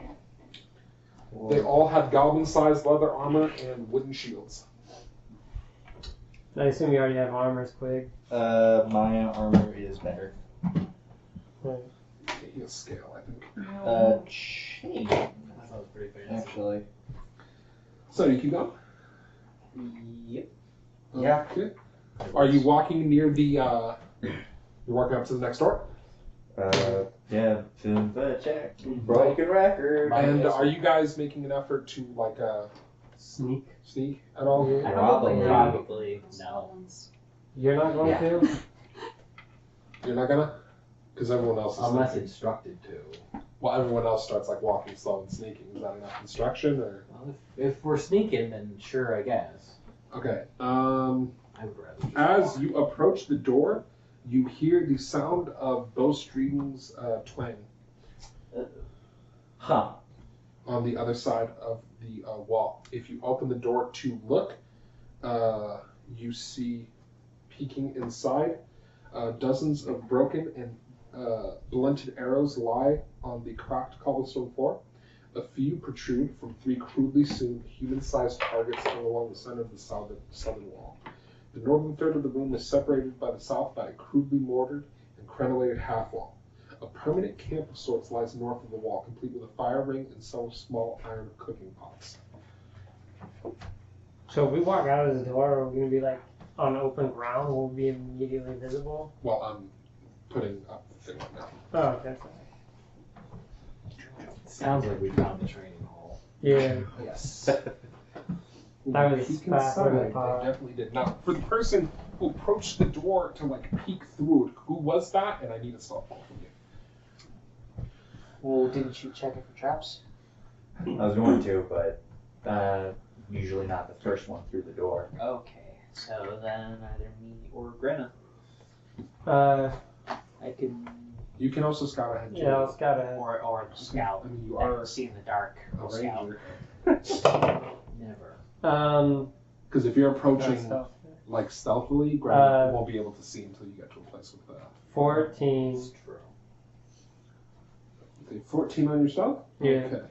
Speaker 2: they all had goblin-sized leather armor and wooden shields.
Speaker 5: I assume you already have armor, Squig.
Speaker 4: My armor is better.
Speaker 2: Get you a scale, I think.
Speaker 4: Chain.
Speaker 7: That was pretty fancy.
Speaker 4: Actually.
Speaker 2: So you keep going.
Speaker 4: Yep. Yeah.
Speaker 2: Okay. Are you walking near the? You're walking up to the next door.
Speaker 4: Yeah. Check. Broken record.
Speaker 2: And are you guys making an effort to like
Speaker 5: Sneak.
Speaker 2: sneak at all?
Speaker 5: Yeah.
Speaker 8: Probably no.
Speaker 5: You're not going
Speaker 8: Yeah.
Speaker 5: to?
Speaker 2: You're not gonna, because everyone else is.
Speaker 7: Unless
Speaker 2: sneaking.
Speaker 7: instructed to.
Speaker 2: Well, everyone else starts like walking slow and sneaking. Is that enough instruction or?
Speaker 7: Well, if we're sneaking, then sure, I guess.
Speaker 2: Okay.
Speaker 7: I would rather just
Speaker 2: As you approach the door, you hear the sound of bowstrings twang
Speaker 4: Huh.
Speaker 2: on the other side of the wall. If you open the door to look, you see peeking inside dozens of broken and blunted arrows lie on the cracked cobblestone floor. A few protrude from three crudely sewn human-sized targets hung along the center of the southern wall. The northern third of the room is separated by the south by a crudely mortared and crenellated half-wall. A permanent camp of sorts lies north of the wall, complete with a fire ring and several small iron cooking pots.
Speaker 5: So if we walk out of the door, are we going to be like on open ground? Will we be immediately visible?
Speaker 2: Well, I'm putting up the thing right now.
Speaker 5: Oh, okay.
Speaker 7: Sounds like we found the training hall.
Speaker 5: Yeah.
Speaker 2: Yes.
Speaker 5: That was
Speaker 2: Peek
Speaker 5: fast
Speaker 2: inside.
Speaker 5: with the power.
Speaker 2: They definitely did. Now, for the person who approached the door to like peek through it, who was that? And I need a stealth roll from you.
Speaker 8: Well, didn't you check it for traps?
Speaker 4: I was going to, but usually not the first one through the door.
Speaker 8: Okay.
Speaker 7: So then either me or Grenna.
Speaker 5: Uh,
Speaker 7: I can.
Speaker 2: You can also scout ahead.
Speaker 5: yeah, I'll scout ahead.
Speaker 7: Or the scout.
Speaker 2: I mean, you
Speaker 7: That
Speaker 2: are
Speaker 7: can see in the dark.
Speaker 2: a
Speaker 7: Scout.
Speaker 2: ranger.
Speaker 7: Never.
Speaker 2: Because if you're approaching
Speaker 5: Stuff.
Speaker 2: like stealthily, Granny won't be able to see until you get to a place with that.
Speaker 5: 14.
Speaker 7: It's true.
Speaker 2: Okay, 14 on your stealth?
Speaker 5: Yeah.
Speaker 2: Okay.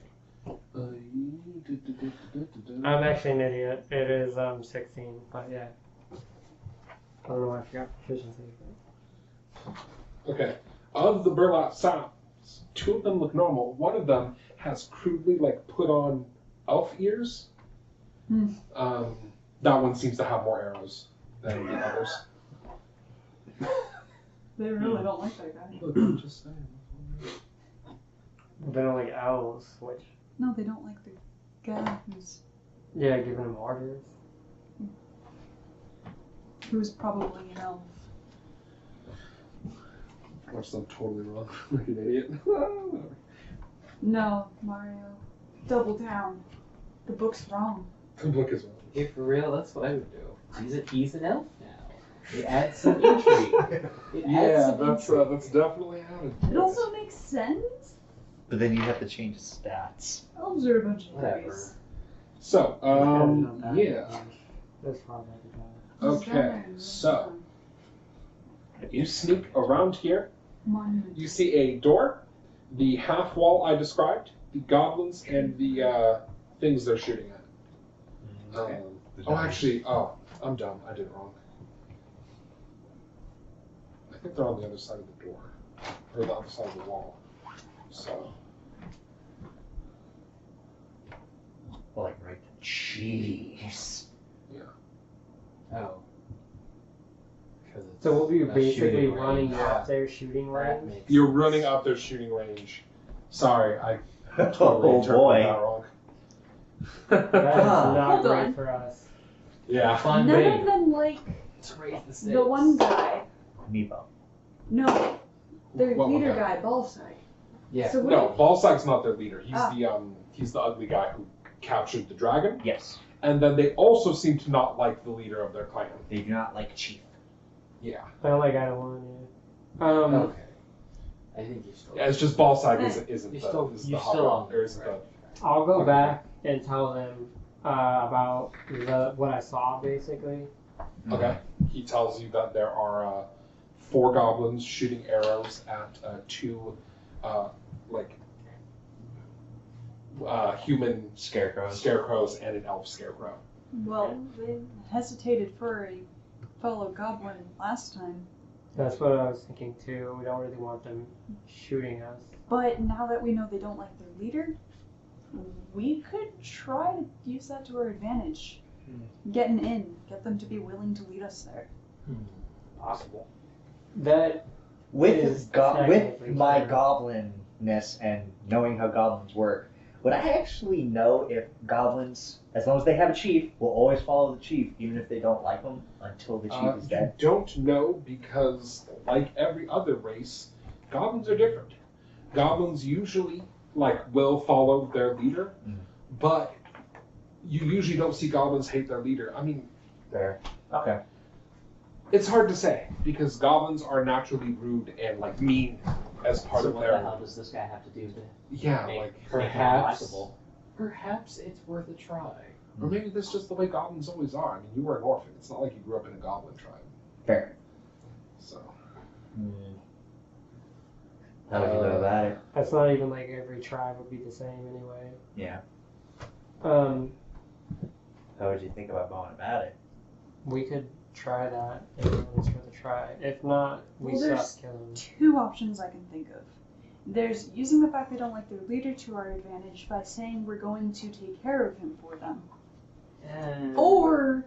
Speaker 5: I'm actually an idiot. It is 16, but yeah. I don't know why I forgot proficiency.
Speaker 2: Okay. Of the burlap sacks, 2 of them look normal. One of them has crudely like put on elf ears. That one seems to have more arrows than the others.
Speaker 3: They really don't like that guy.
Speaker 2: Look, I'm just saying.
Speaker 5: They don't like owls, which,
Speaker 3: No, they don't like the guy
Speaker 5: yeah, giving them orders.
Speaker 3: who's probably an elf.
Speaker 2: Of course, I'm totally wrong. Like an idiot.
Speaker 3: No, Mario. Double down. The book's wrong.
Speaker 2: The book is wrong.
Speaker 7: If for real, that's what I would do. He's an elf now. It adds some intrigue. It adds
Speaker 2: Yeah,
Speaker 7: some
Speaker 2: that's
Speaker 7: intrigue.
Speaker 2: that's definitely how
Speaker 3: It also makes sense.
Speaker 8: But then you have to change the stats.
Speaker 3: Elves are a bunch of
Speaker 7: Whatever.
Speaker 3: fairies.
Speaker 2: So,
Speaker 5: Yeah.
Speaker 2: yeah.
Speaker 5: That's fine.
Speaker 2: Okay, so you sneak around here.
Speaker 3: Monument.
Speaker 2: You see a door, the half wall I described, the goblins, and the things they're shooting at. I'm dumb. I did it wrong. I think they're on the other side of the door, or the other side of the wall. So,
Speaker 8: Like right. Jeez.
Speaker 7: Oh.
Speaker 5: So we'll be
Speaker 7: A
Speaker 5: basically
Speaker 7: shooting
Speaker 5: running
Speaker 7: range.
Speaker 5: out there shooting
Speaker 7: That
Speaker 5: range.
Speaker 7: makes
Speaker 2: you're
Speaker 7: sense.
Speaker 2: running out their shooting range. Sorry, I totally
Speaker 8: Oh
Speaker 2: interpreted
Speaker 8: boy.
Speaker 2: that wrong.
Speaker 5: That is not
Speaker 3: Hold
Speaker 5: great
Speaker 3: on.
Speaker 5: for us.
Speaker 2: Yeah.
Speaker 7: Fun
Speaker 3: None
Speaker 7: bait.
Speaker 3: of them like
Speaker 7: Let's raise the stakes.
Speaker 3: the one guy.
Speaker 8: Meepo.
Speaker 3: No, their
Speaker 2: What one
Speaker 3: leader
Speaker 2: guy?
Speaker 3: guy, Ballside.
Speaker 7: Yeah.
Speaker 3: So what
Speaker 2: No, Balsag's not their leader.
Speaker 3: Ah.
Speaker 2: He's the ugly guy who captured the dragon.
Speaker 8: Yes.
Speaker 2: And then they also seem to not like the leader of their clan.
Speaker 8: They do not like Chief.
Speaker 2: Yeah.
Speaker 5: I don't like either one. Yeah.
Speaker 7: Okay. I think you're still.
Speaker 2: Yeah, it's just Balsag isn't
Speaker 7: You're
Speaker 2: the
Speaker 7: still-
Speaker 2: is
Speaker 7: you're
Speaker 2: the
Speaker 7: still
Speaker 2: hot
Speaker 7: on
Speaker 2: or isn't
Speaker 7: right.
Speaker 5: I'll go
Speaker 2: Okay.
Speaker 5: back and tell them about what I saw, basically.
Speaker 2: the okay. He tells you that there are 4 goblins shooting arrows at 2 human scarecrows and an elf scarecrow.
Speaker 3: Well, they hesitated for a fellow goblin last time.
Speaker 5: That's what I was thinking too. We don't really want them shooting us.
Speaker 3: But now that we know they don't like their leader, we could try to use that to our advantage. Getting in, get them to be willing to lead us there.
Speaker 7: Possible.
Speaker 5: That
Speaker 8: With
Speaker 5: is
Speaker 8: with
Speaker 5: technically
Speaker 8: my
Speaker 5: true.
Speaker 8: goblinness and knowing how goblins work, would I actually know if goblins, as long as they have a chief, will always follow the chief, even if they don't like him until the chief is
Speaker 2: You
Speaker 8: dead?
Speaker 2: don't know because, like every other race, goblins are different. Goblins usually will follow their leader, but you usually don't see goblins hate their leader. I mean,
Speaker 8: Fair. Okay.
Speaker 2: it's hard to say because goblins are naturally rude and mean as part
Speaker 1: So
Speaker 2: of
Speaker 1: what
Speaker 2: their
Speaker 1: the hell does this guy have to do to
Speaker 2: yeah,
Speaker 1: make,
Speaker 2: like
Speaker 1: make it
Speaker 7: perhaps-
Speaker 1: likable?
Speaker 7: Perhaps it's worth a try.
Speaker 2: or maybe that's just the way goblins always are. I mean, you were an orphan. It's not like you grew up in a goblin tribe.
Speaker 8: Fair.
Speaker 2: So
Speaker 8: How would you go about it?
Speaker 5: that's not even like every tribe would be the same anyway.
Speaker 8: Yeah.
Speaker 5: Um,
Speaker 8: How would you think about going about it?
Speaker 5: we could try that if it was for the try. If not, we
Speaker 3: Well, there's
Speaker 5: stop killing.
Speaker 3: 2 options I can think of. There's using the fact they don't like their leader to our advantage by saying we're going to take care of him for them. Or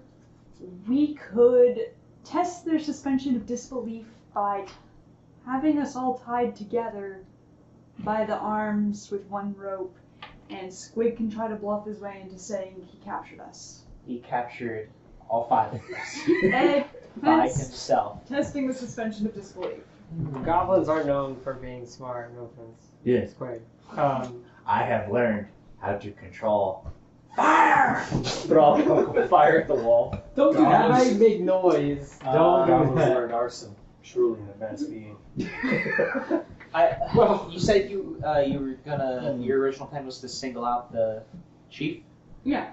Speaker 3: we could test their suspension of disbelief by having us all tied together by the arms with one rope, and Squig can try to bluff his way into saying he captured us.
Speaker 1: He captured all 5 of us
Speaker 3: And
Speaker 1: by
Speaker 3: hence,
Speaker 1: himself.
Speaker 3: testing the suspension of disbelief.
Speaker 5: Goblins are known for being smart. No offense.
Speaker 8: Yeah.
Speaker 5: It's great.
Speaker 8: I have learned how to control Fire! Throw fire at the wall.
Speaker 5: Don't do that. I make noise. Don't do
Speaker 6: Goblins
Speaker 5: that.
Speaker 6: are an arson. Truly an advanced being.
Speaker 1: You said you were gonna. Your original plan was to single out the chief.
Speaker 3: Yeah.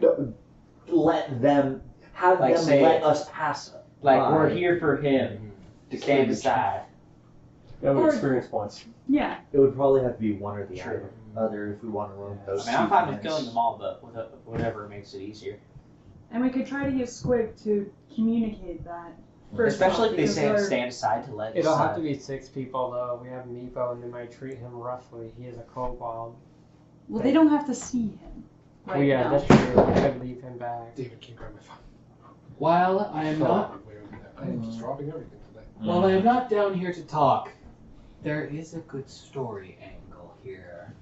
Speaker 8: Let them have
Speaker 1: Like
Speaker 8: them
Speaker 1: say-
Speaker 8: let us pass.
Speaker 1: Like
Speaker 8: by.
Speaker 1: we're here for him to stand aside.
Speaker 6: Yeah,
Speaker 3: Or-
Speaker 6: experience points.
Speaker 3: Yeah.
Speaker 8: It would probably have to be one or the
Speaker 1: True.
Speaker 8: other if we want to roll those.
Speaker 1: I mean, I'm
Speaker 8: two
Speaker 1: fine with
Speaker 8: plans.
Speaker 1: killing them all, but whatever makes it easier.
Speaker 3: And we could try to use Squig to communicate that. First
Speaker 1: Especially
Speaker 3: off,
Speaker 1: if they
Speaker 3: because
Speaker 1: say
Speaker 3: they're-
Speaker 1: stand aside to let.
Speaker 5: It'll
Speaker 1: us,
Speaker 5: have to be 6 people though. We have Meepo and they might treat him roughly. He is a kobold.
Speaker 3: Well, they don't have to see him. Right
Speaker 5: Oh yeah,
Speaker 3: now.
Speaker 5: that's true. We could leave him back.
Speaker 2: David, can you grab my phone?
Speaker 7: While I am not
Speaker 2: I am just dropping everything today.
Speaker 7: while I am not down here to talk, there is a good story angle here.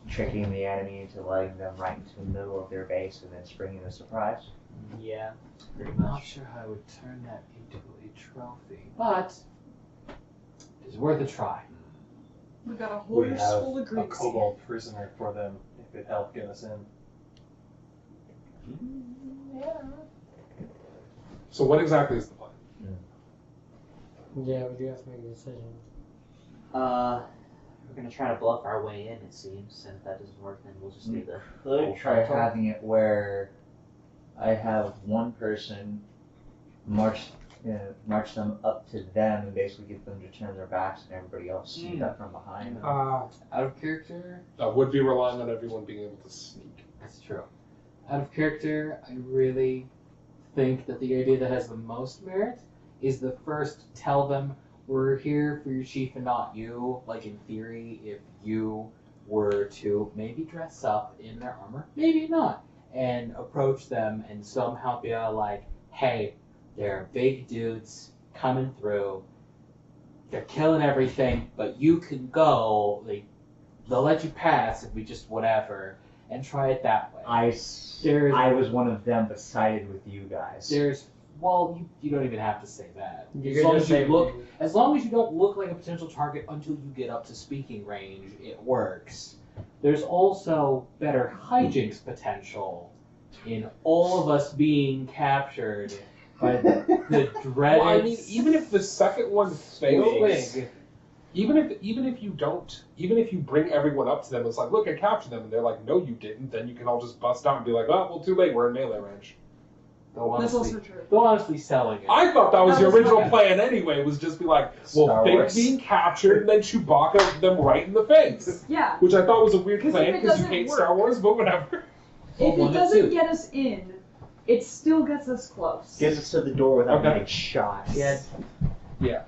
Speaker 8: Tricking the enemy into letting them right into the middle of their base and then springing a surprise.
Speaker 1: Yeah, pretty
Speaker 7: I'm not
Speaker 1: much.
Speaker 7: sure how I would turn that into a trophy, but it is worth a try.
Speaker 3: We got a
Speaker 6: We
Speaker 3: horse
Speaker 6: have
Speaker 3: full of
Speaker 6: a
Speaker 3: Greeks.
Speaker 6: kobold prisoner for them if it helped get us in.
Speaker 2: So what exactly is the plan?
Speaker 5: Yeah, we do have to make a decision.
Speaker 1: We're gonna try to bluff our way in, it seems, and if that doesn't work, then we'll just do the.
Speaker 8: Could try having it where I have one person march them up to them and basically get them to turn their backs and everybody else sneak up from behind.
Speaker 7: Out of character,
Speaker 2: I would be relying on everyone being able to sneak.
Speaker 7: that's true. Out of character, I really think that the idea that has the most merit is the first tell them we're here for your chief and not you. Like in theory, if you were to maybe dress up in their armor, maybe not, and approach them and somehow be like, hey, they're big dudes coming through, they're killing everything, but you can go, they'll let you pass if we just whatever, and try it that way.
Speaker 8: I was one of them, but sided with you guys.
Speaker 7: Well, you don't even have to say that.
Speaker 5: You
Speaker 7: As
Speaker 5: could
Speaker 7: long
Speaker 5: just
Speaker 7: as you
Speaker 5: say
Speaker 7: look, as long as you don't look like a potential target until you get up to speaking range, it works. There's also better hijinks potential in all of us being captured by the dreaded.
Speaker 2: Well, I mean, even if the second one fails,
Speaker 7: Squig.
Speaker 2: even if you bring everyone up to them, it's like, look, I captured them, and they're like, no, you didn't. Then you can all just bust out and be like, oh, well, too late, we're in melee range.
Speaker 3: That's also true.
Speaker 7: Though honestly selling it.
Speaker 2: I thought that was
Speaker 3: That
Speaker 2: the
Speaker 3: was
Speaker 2: original
Speaker 3: my-
Speaker 2: plan anyway. Was just be like, well,
Speaker 8: Star
Speaker 2: fake
Speaker 8: Wars.
Speaker 2: being captured, and then Chewbacca them right in the face.
Speaker 3: Yeah.
Speaker 2: Which I thought was a weird
Speaker 3: 'Cause if
Speaker 2: plan
Speaker 3: it
Speaker 2: because you
Speaker 3: doesn't
Speaker 2: hate
Speaker 3: work-
Speaker 2: Star Wars, but whatever.
Speaker 3: If
Speaker 7: one
Speaker 3: it
Speaker 7: to
Speaker 3: doesn't
Speaker 7: two.
Speaker 3: get us in, it still gets us close.
Speaker 8: Gets us to the door without
Speaker 2: Okay.
Speaker 8: getting shot.
Speaker 5: Yeah.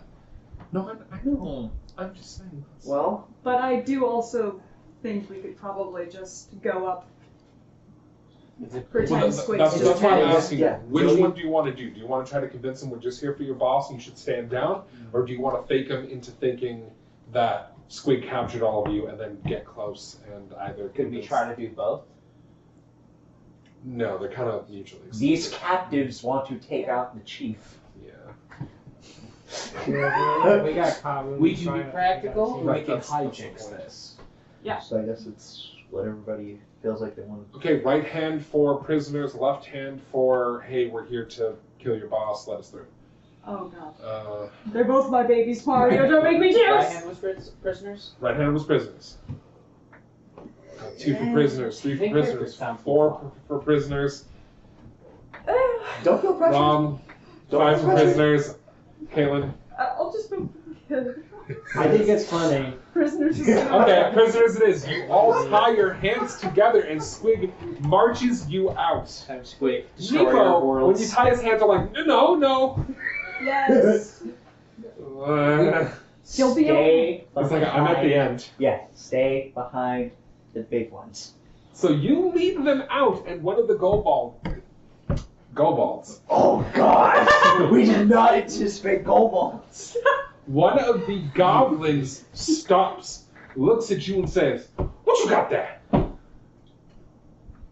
Speaker 2: No, I know. I'm just saying.
Speaker 8: Well,
Speaker 3: But I do also think we could probably just go up, pretend
Speaker 2: Well,
Speaker 3: Squig's
Speaker 2: that's
Speaker 3: just
Speaker 2: why I'm
Speaker 3: heading.
Speaker 2: asking.
Speaker 8: Yeah.
Speaker 2: Which
Speaker 8: Really?
Speaker 2: one do you want to do? Do you want to try to convince them we're just here for your boss and you should stand down, or do you want to fake them into thinking that Squig captured all of you and then get close and either
Speaker 1: Could we
Speaker 2: convince-
Speaker 1: try to do both?
Speaker 2: No, they're kind of mutually
Speaker 8: these
Speaker 2: exclusive.
Speaker 8: captives want to take out the chief.
Speaker 2: Yeah.
Speaker 5: Yeah, we got caught. when
Speaker 7: We can
Speaker 5: tried
Speaker 7: be
Speaker 5: to-
Speaker 7: practical, or we
Speaker 2: Right,
Speaker 7: can
Speaker 2: that's the
Speaker 7: hijinks
Speaker 2: point.
Speaker 7: this.
Speaker 3: Yeah.
Speaker 8: So I guess it's what everybody feels like they want.
Speaker 2: Okay, right hand for prisoners, left hand for, hey, we're here to kill your boss, let us through.
Speaker 3: Oh god.
Speaker 2: Right
Speaker 3: They're both my babies, Mario. Don't make me
Speaker 1: Right
Speaker 3: choose!
Speaker 1: hand was prisoners.
Speaker 2: hand was prisoners. 2 for prisoners, 3 for
Speaker 7: Think
Speaker 2: prisoners,
Speaker 7: characters sound
Speaker 2: 4 for prisoners,
Speaker 8: Don't feel pressured.
Speaker 2: wrong,
Speaker 8: Don't
Speaker 2: 5
Speaker 8: feel
Speaker 2: for
Speaker 8: pressured.
Speaker 2: prisoners, Caitlin.
Speaker 3: I'll just move.
Speaker 5: I think it's funny.
Speaker 3: Prisoners just
Speaker 2: Okay, prisoners it is. You all tie your hands together and Squig marches you out.
Speaker 1: Squig. Destroyer of
Speaker 2: Nico, when
Speaker 1: worlds.
Speaker 2: you tie his hands, are like, no.
Speaker 3: Yes. You'll be okay.
Speaker 2: It's like, I'm at the end.
Speaker 8: Yeah, stay behind the big ones.
Speaker 2: So you lead them out, and one of the Gobalds.
Speaker 8: Oh God! We did not anticipate kobolds.
Speaker 2: One of the goblins stops, looks at you, and says, "What you got there?"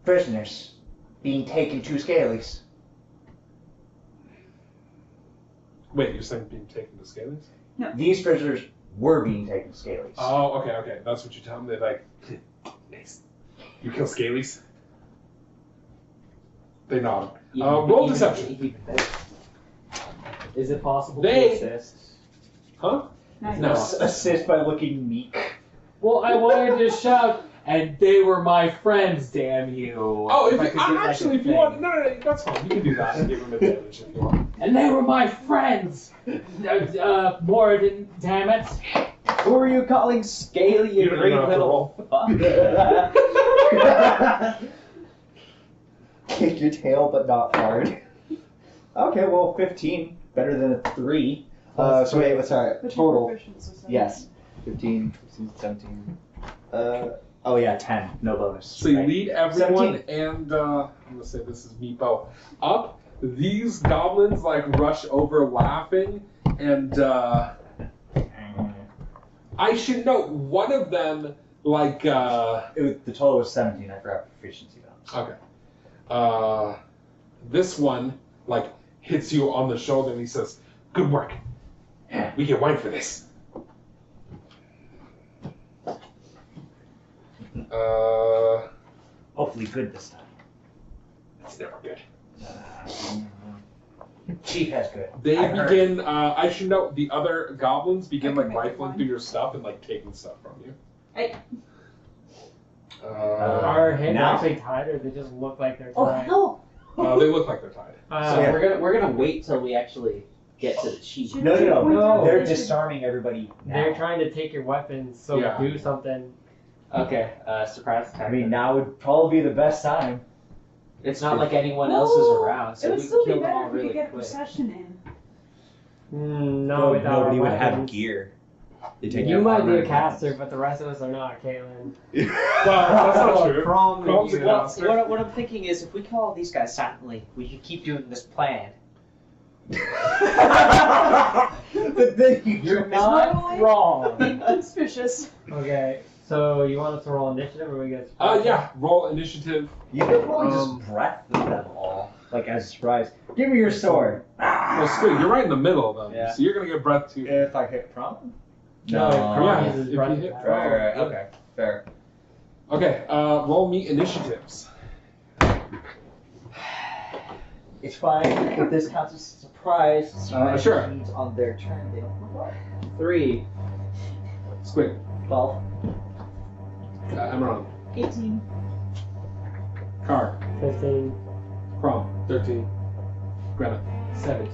Speaker 8: Prisoners being taken to Scalies.
Speaker 2: Wait, you're saying being taken to Scalies?
Speaker 8: These prisoners were being taken to Scalies.
Speaker 2: Oh, okay. That's what you tell them. They're like, nice. You kill Scalies? They nod.
Speaker 1: Even-
Speaker 2: Roll
Speaker 1: even-
Speaker 2: deception.
Speaker 1: even better.
Speaker 7: Is it possible
Speaker 2: They-
Speaker 7: to assist?
Speaker 2: Huh?
Speaker 3: Nice.
Speaker 2: No.
Speaker 4: Assist by looking meek.
Speaker 7: Well, I wanted to shout, and they were my friends, damn you.
Speaker 2: Oh, if
Speaker 7: I
Speaker 2: you,
Speaker 7: could get, like,
Speaker 2: actually,
Speaker 7: a
Speaker 2: if you
Speaker 7: thing.
Speaker 2: want, no, that's fine. You can do that and give them advantage if you want.
Speaker 7: And they were my friends! Morden, damn it.
Speaker 4: Who are you calling scaly,
Speaker 2: You
Speaker 4: you
Speaker 2: don't
Speaker 4: great
Speaker 2: even have to
Speaker 4: little fuck? Kick your tail, but not hard. Okay, well, 15. Better than a 3. So wait, what's our
Speaker 3: But your
Speaker 4: total?
Speaker 3: proficiency, so
Speaker 4: Yes. 15, 16, 17. Oh yeah, 10. No bonus.
Speaker 2: So you
Speaker 4: right?
Speaker 2: lead everyone,
Speaker 4: 17.
Speaker 2: and I'm gonna say this is Meepo up. These goblins like rush over laughing, and I should note one of them like
Speaker 4: It was, the total was 17. I forgot proficiency though.
Speaker 2: okay. This one like hits you on the shoulder, and he says, "Good work. We get wine for this."
Speaker 4: Hopefully good this time.
Speaker 2: It's never good.
Speaker 4: Chief has good.
Speaker 2: They
Speaker 4: I heard.
Speaker 2: begin. I should note the other goblins begin
Speaker 3: I
Speaker 2: like
Speaker 3: can make
Speaker 2: rifling
Speaker 3: one.
Speaker 2: through your stuff and like taking stuff from you.
Speaker 3: Hey.
Speaker 5: Our hands
Speaker 4: now?
Speaker 5: actually tied, or they just look like they're
Speaker 3: Oh,
Speaker 5: tied?
Speaker 3: hell.
Speaker 2: They look like they're tied.
Speaker 1: So
Speaker 4: Yeah.
Speaker 1: we're gonna wait till we actually get to the chief.
Speaker 3: Should
Speaker 4: No,
Speaker 3: we
Speaker 4: no,
Speaker 3: point
Speaker 4: no.
Speaker 3: out
Speaker 4: They're
Speaker 3: that they should-
Speaker 4: disarming everybody now.
Speaker 5: They're trying to take your weapons, so
Speaker 2: Yeah.
Speaker 5: do something.
Speaker 1: Okay, surprise attack.
Speaker 4: I mean, now would probably be the best time.
Speaker 1: It's not like anyone else is
Speaker 3: No,
Speaker 1: around, so
Speaker 3: it would
Speaker 1: we
Speaker 3: still
Speaker 1: can
Speaker 3: be
Speaker 1: kill them all
Speaker 3: better if we
Speaker 1: really
Speaker 3: could get
Speaker 1: quick.
Speaker 3: procession in.
Speaker 5: No, without
Speaker 4: nobody
Speaker 5: our
Speaker 4: would have
Speaker 5: weapons.
Speaker 4: gear. They take
Speaker 5: You
Speaker 4: your
Speaker 5: might
Speaker 4: armor
Speaker 5: be a
Speaker 4: and
Speaker 5: caster, but the rest of us are not, Caitlin.
Speaker 2: Well, that's not true.
Speaker 5: Krom
Speaker 2: Krom's a
Speaker 5: you.
Speaker 1: Well,
Speaker 2: caster.
Speaker 1: what I'm thinking is, if we kill all these guys silently, we can keep doing this plan.
Speaker 4: But then
Speaker 5: You're
Speaker 3: not
Speaker 5: not wrong.
Speaker 3: Being suspicious.
Speaker 5: Okay, so you want us to roll initiative, or we get?
Speaker 2: Yeah. Roll initiative.
Speaker 4: You could probably just breath them all, like as a surprise. Give me your sword.
Speaker 2: Well, Squig, you're right in the middle of them,
Speaker 4: Yeah.
Speaker 2: so you're gonna get breath too.
Speaker 4: If I hit prom?
Speaker 5: No, Krom
Speaker 2: Yeah,
Speaker 5: uses
Speaker 2: if
Speaker 5: breath
Speaker 2: you hit
Speaker 5: attack.
Speaker 4: Right, okay, fair.
Speaker 2: Okay. Roll me initiatives.
Speaker 4: It's fine if this counts as a surprise.
Speaker 2: Sure.
Speaker 4: Means on their turn they don't reply.
Speaker 1: 3.
Speaker 2: Squig.
Speaker 4: 12.
Speaker 2: Emerald.
Speaker 3: 18.
Speaker 2: Car.
Speaker 5: 15.
Speaker 2: Krom. 13. Greta.
Speaker 7: 17.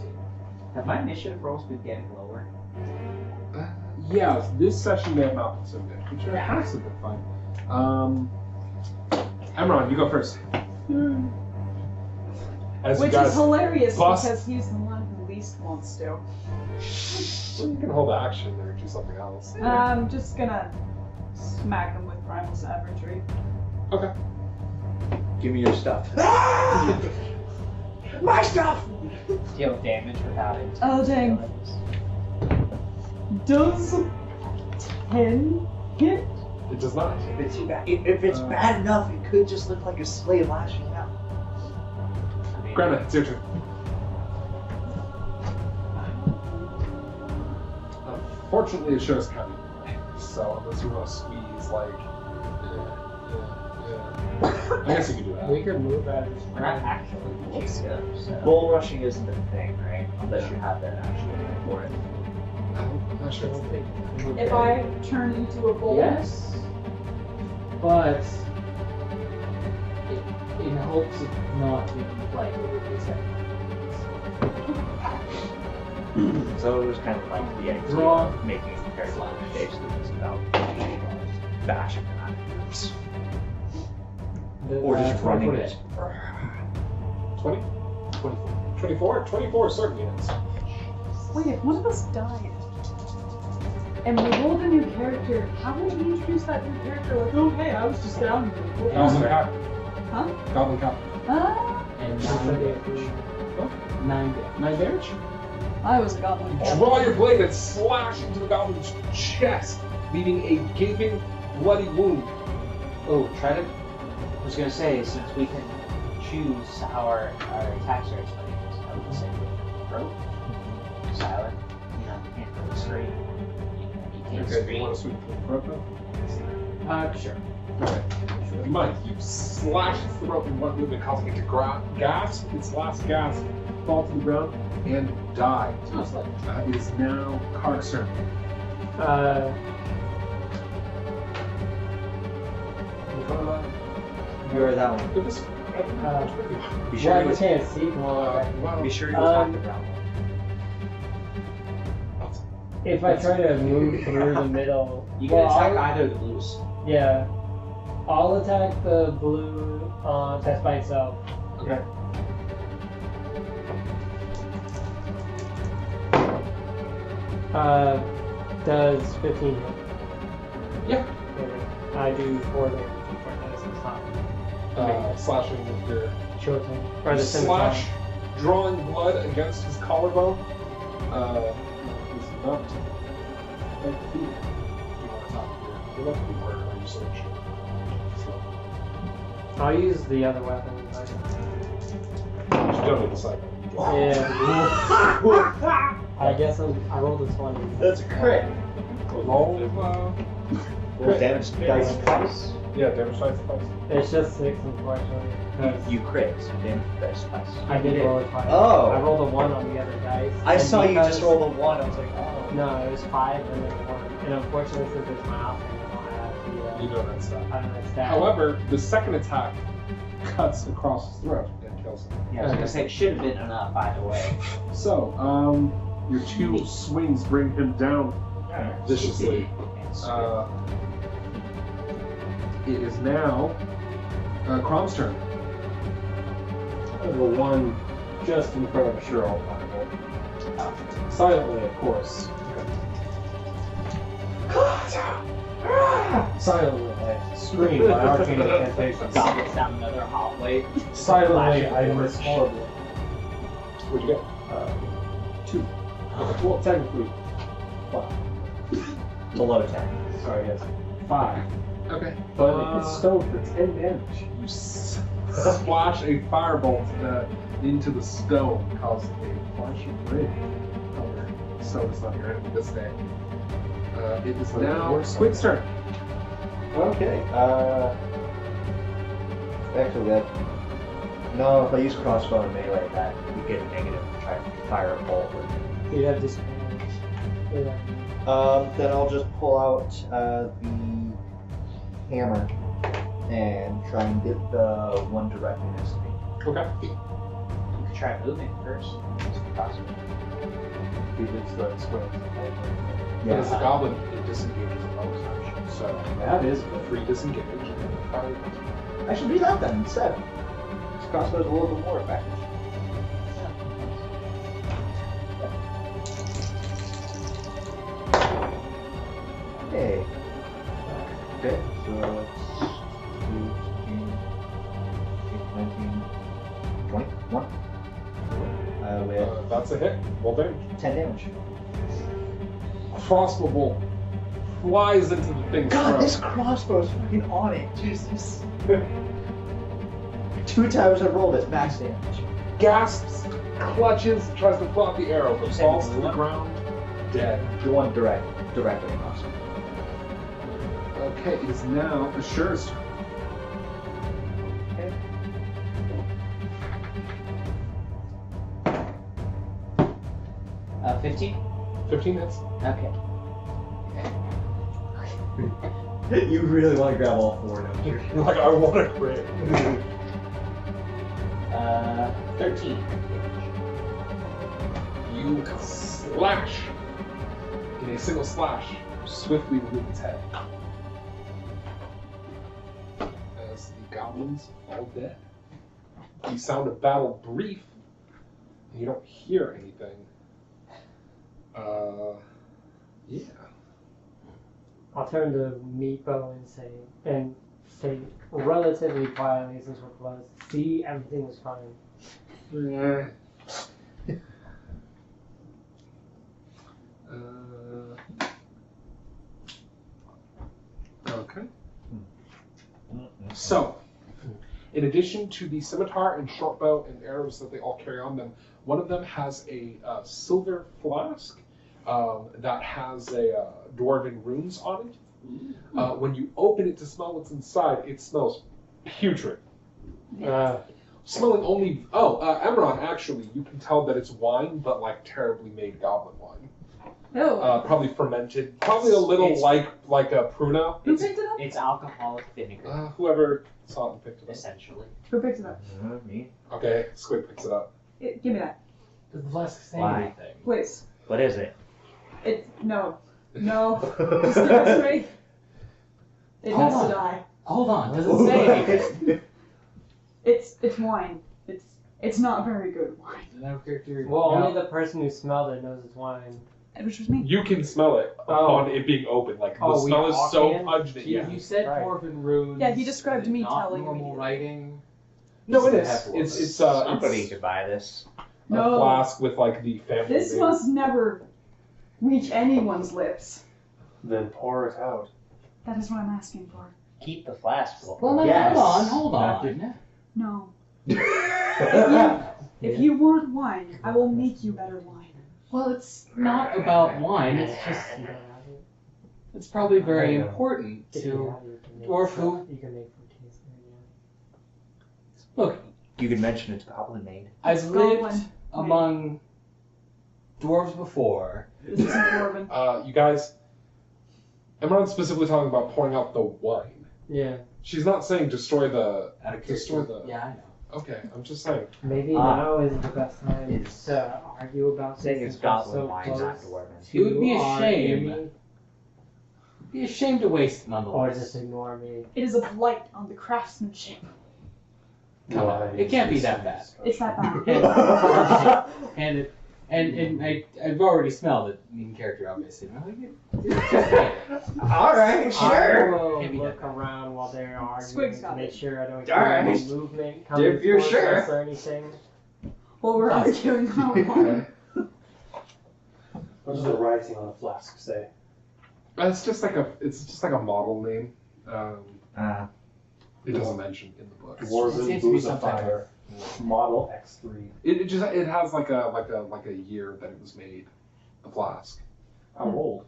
Speaker 1: Have my initiative rolls been getting lower?
Speaker 2: Yeah, this session may have not been so good, which it has to be fine. Emron, you go first. As
Speaker 3: Which
Speaker 2: you guys,
Speaker 3: is hilarious
Speaker 2: bust-
Speaker 3: because he's the one who least wants to.
Speaker 2: well, you can hold action or do something else.
Speaker 3: I'm just gonna smack him with primal savagery.
Speaker 2: Okay.
Speaker 4: Give me your stuff.
Speaker 2: My stuff.
Speaker 1: Deal damage without it.
Speaker 3: Oh, dang. Does 10 hit?
Speaker 2: It does not.
Speaker 4: If it's bad enough, it could just look like a slave lashing out.
Speaker 2: Greta, it's your turn. Fortunately, it shows coming. So unless you want to squeeze, like, yeah. I guess you could do that.
Speaker 5: We could move at his
Speaker 1: We're not
Speaker 5: front.
Speaker 1: actually chasing so.
Speaker 4: Bull rushing isn't a thing, right? Unless you have that actual thing for it.
Speaker 2: I'm not sure.
Speaker 3: If I turn into a bull?
Speaker 7: Yes, but in hopes of not being played over these
Speaker 4: So it was kind of like the idea
Speaker 7: Draw.
Speaker 4: of making a character based that was about bashing them out of groups. Or just running it.
Speaker 2: 20? 24? 24 certainly is.
Speaker 3: Wait, if one of us died and we rolled a new character, how would we introduce that new character? Like, oh, hey, I was just down here.
Speaker 2: Goblin Cap.
Speaker 3: Huh?
Speaker 2: Goblin Cap.
Speaker 7: And 9 damage. 9 damage.
Speaker 2: 9 damage?
Speaker 3: I was a goblin.
Speaker 2: Draw your blade and slash into the goblin's chest, leaving a gaping, bloody wound.
Speaker 1: Oh, try to. I was gonna say, since we can choose how our attacks are explained, I would say rope, silent. You know, you can't really scream. You can't
Speaker 2: Okay, do you
Speaker 1: scream.
Speaker 2: want to sweep the rope now?
Speaker 7: Sure.
Speaker 2: Okay. You mind, you slash its throat in one movement, causing it to gasp, its last gasp, fall to the ground, and die. It is now Carac's turn.
Speaker 8: You're that one.
Speaker 2: It was,
Speaker 8: Be sure
Speaker 5: well,
Speaker 8: you
Speaker 5: I can't see from all that.
Speaker 2: wow.
Speaker 8: Be sure you attack the ground.
Speaker 5: If I try to move through the middle,
Speaker 1: You can attack either of the blues.
Speaker 5: Yeah, I'll attack the blue test by itself.
Speaker 2: Okay.
Speaker 5: Does 15 hit?
Speaker 2: Yeah.
Speaker 5: Okay. I do 4 damage before this is not
Speaker 2: Slashing with your
Speaker 5: short thing. Or the
Speaker 2: slash, drawing blood against his collarbone. Is not quite feet. Do you want to talk your left feet or are you switch?
Speaker 5: I'll use the other weapon.
Speaker 2: You don't need the side.
Speaker 5: Yeah. I guess I rolled a 20.
Speaker 8: That's a crit.
Speaker 2: Roll,
Speaker 8: Well, damage dice twice.
Speaker 2: yeah, damage dice twice.
Speaker 5: It's just 6, unfortunately. 'cause
Speaker 8: You crit, so damage dice twice.
Speaker 5: I did roll a 20.
Speaker 8: Oh.
Speaker 5: I rolled a 1 on the other dice.
Speaker 8: I
Speaker 5: and
Speaker 8: saw you
Speaker 5: because-
Speaker 8: just roll a 1. I was like, oh.
Speaker 5: No, it was 5 and then 1. And unfortunately, since it's my option, I don't have
Speaker 2: You don't have stat.
Speaker 5: I don't have stat.
Speaker 2: However, the second attack cuts across his throat and kills him.
Speaker 1: Yeah, I was gonna say it should have been enough either way.
Speaker 2: So, your 2 swings bring him down viciously. It is now Krom's turn.
Speaker 6: The one just in front of Cheryl. Silently, of course. Silently, I scream my arcane incantations.
Speaker 1: Goblet's down another hot blade.
Speaker 6: Silently, I miss horribly.
Speaker 2: What'd you get?
Speaker 6: 2. Well, technically, 5.
Speaker 8: Below 10.
Speaker 6: Sorry, yes. 5.
Speaker 2: Okay.
Speaker 6: But it's stone for 10 damage.
Speaker 2: You splash a firebolt into the stone, causing a flash of red color. Stone is not your enemy this day. It is now Squig's turn.
Speaker 4: Okay. Actually, that.
Speaker 8: No, if I use crossbow and melee attack, you get a negative to try to fire a bolt with it.
Speaker 5: You have disadvantage. Yeah.
Speaker 4: Then I'll just pull out the hammer and try and get the one directly next to me.
Speaker 2: Okay.
Speaker 1: You could try moving first. It's possible.
Speaker 6: He gets the swing.
Speaker 2: But as a goblin, it disengages a bonus action. So,
Speaker 6: That is
Speaker 2: free disengage.
Speaker 4: I should do that then instead. This crossbow is a little bit more effective. Hey. Okay, so it's 19, 21. With
Speaker 2: That's a hit. Roll damage.
Speaker 4: 10 damage.
Speaker 2: Crossbow bolt flies into the thing's
Speaker 4: God,
Speaker 2: throat.
Speaker 4: this crossbow is fucking on it. Jesus. 2 times I've rolled it, max damage.
Speaker 2: Gasps, clutches, tries to pull out the arrow, but falls to the ground, dead.
Speaker 4: The one directly across me.
Speaker 2: Okay, it is now Asura's turn.
Speaker 1: 15?
Speaker 2: 15 hits.
Speaker 1: Okay.
Speaker 8: You really want to grab all 4, don't you?
Speaker 2: You're like, I want to crit.
Speaker 1: 13.
Speaker 2: You slash. In a single slash, swiftly remove its head. As the goblins fall dead. You sound of battle brief, and you don't hear anything. Yeah.
Speaker 5: I'll turn to Meepo and say relatively quietly since we're close. See, everything is fine.
Speaker 2: Okay. So, in addition to the scimitar and shortbow and arrows that they all carry on them, one of them has a silver flask that has a dwarven runes on it, When you open it to smell what's inside, it smells putrid. Smelling only... Emerald, actually, you can tell that it's wine, but like terribly made goblin wine.
Speaker 3: Oh.
Speaker 2: Probably fermented. Probably a little
Speaker 1: It's-
Speaker 2: like a Pruno.
Speaker 3: Who picked it up?
Speaker 1: It's alcoholic vinegar,
Speaker 2: Whoever saw it and picked it up.
Speaker 1: essentially.
Speaker 3: Who picked it up?
Speaker 8: Me?
Speaker 2: Okay, Squig picks it up.
Speaker 3: Give me that,
Speaker 7: Does the flask say
Speaker 8: Why?
Speaker 7: anything?
Speaker 3: please.
Speaker 8: What is it?
Speaker 3: No. Just give it to me. It
Speaker 7: Hold
Speaker 3: has
Speaker 7: on.
Speaker 3: to die.
Speaker 7: Hold on, does it say anything?
Speaker 3: It's wine. It's not very good wine.
Speaker 7: No character.
Speaker 5: Well, only the person who smelled it knows it's wine.
Speaker 3: Which was me.
Speaker 2: You can smell it upon it being open. Like the
Speaker 5: we
Speaker 2: smell is
Speaker 5: all
Speaker 2: so
Speaker 5: can?
Speaker 2: pungent.
Speaker 7: You,
Speaker 2: Yeah.
Speaker 7: you said
Speaker 5: Right.
Speaker 7: dwarven runes.
Speaker 3: Yeah, he described me
Speaker 7: not
Speaker 3: telling
Speaker 7: normal
Speaker 3: me.
Speaker 7: writing.
Speaker 2: No, it
Speaker 7: They
Speaker 2: is.
Speaker 7: have
Speaker 2: It's
Speaker 8: Somebody
Speaker 2: it's
Speaker 8: could buy this.
Speaker 2: a
Speaker 3: No.
Speaker 2: flask with like the family
Speaker 3: This
Speaker 2: name.
Speaker 3: must never reach anyone's lips.
Speaker 6: Then pour it out.
Speaker 3: That is what I'm asking for.
Speaker 8: Keep the flask full.
Speaker 7: Well, no,
Speaker 8: Yes.
Speaker 7: hold on.
Speaker 3: No. If you want wine, I will make you better wine.
Speaker 7: Well, it's not about wine. It's just. It's probably very important to dwarf who.
Speaker 5: You can make from taste.
Speaker 7: Look,
Speaker 8: You could mention it's goblin made.
Speaker 7: I've lived
Speaker 3: Goblin.
Speaker 7: among dwarves before.
Speaker 3: This isn't dwarven.
Speaker 2: You guys, Emerald's specifically talking about pouring out the wine.
Speaker 5: Yeah.
Speaker 2: She's not saying destroy the.
Speaker 7: Out of
Speaker 2: Destroy the.
Speaker 7: Yeah, I know.
Speaker 2: Okay, I'm just saying.
Speaker 5: Maybe
Speaker 8: Ah.
Speaker 5: now is the best time
Speaker 8: It's-
Speaker 5: to argue about
Speaker 8: Saying
Speaker 5: this
Speaker 8: it's
Speaker 5: since we're
Speaker 8: goblin
Speaker 5: so
Speaker 8: wine, not
Speaker 5: close
Speaker 8: dwarven.
Speaker 5: to
Speaker 7: It would be a
Speaker 5: our
Speaker 7: shame.
Speaker 5: enemy,
Speaker 7: Be a shame to waste
Speaker 5: Or
Speaker 7: nonetheless.
Speaker 5: just ignore me.
Speaker 3: It is a blight on the craftsmanship.
Speaker 7: Come on, it can't be that bad.
Speaker 3: It's that bad.
Speaker 7: And I've already smelled it in character, obviously. I'm like, it's just right.
Speaker 8: Alright,
Speaker 5: I will
Speaker 7: Can't be
Speaker 5: look
Speaker 7: that bad.
Speaker 5: around while they're arguing
Speaker 3: Squig's
Speaker 5: to
Speaker 3: got
Speaker 5: make
Speaker 3: it.
Speaker 5: sure I don't
Speaker 8: Alright.
Speaker 5: hear any movement coming
Speaker 8: If you're
Speaker 5: towards
Speaker 8: sure.
Speaker 5: us or anything.
Speaker 3: Well, we're arguing about wine.
Speaker 6: What does the writing on the flask say?
Speaker 2: It's just like a model name. It doesn't mention in the book.
Speaker 7: It
Speaker 6: Dwarven
Speaker 7: seems to be
Speaker 6: Booze
Speaker 7: some
Speaker 6: of
Speaker 7: type
Speaker 6: Fire, Model X3.
Speaker 2: It has like a year that it was made. The flask.
Speaker 6: How old?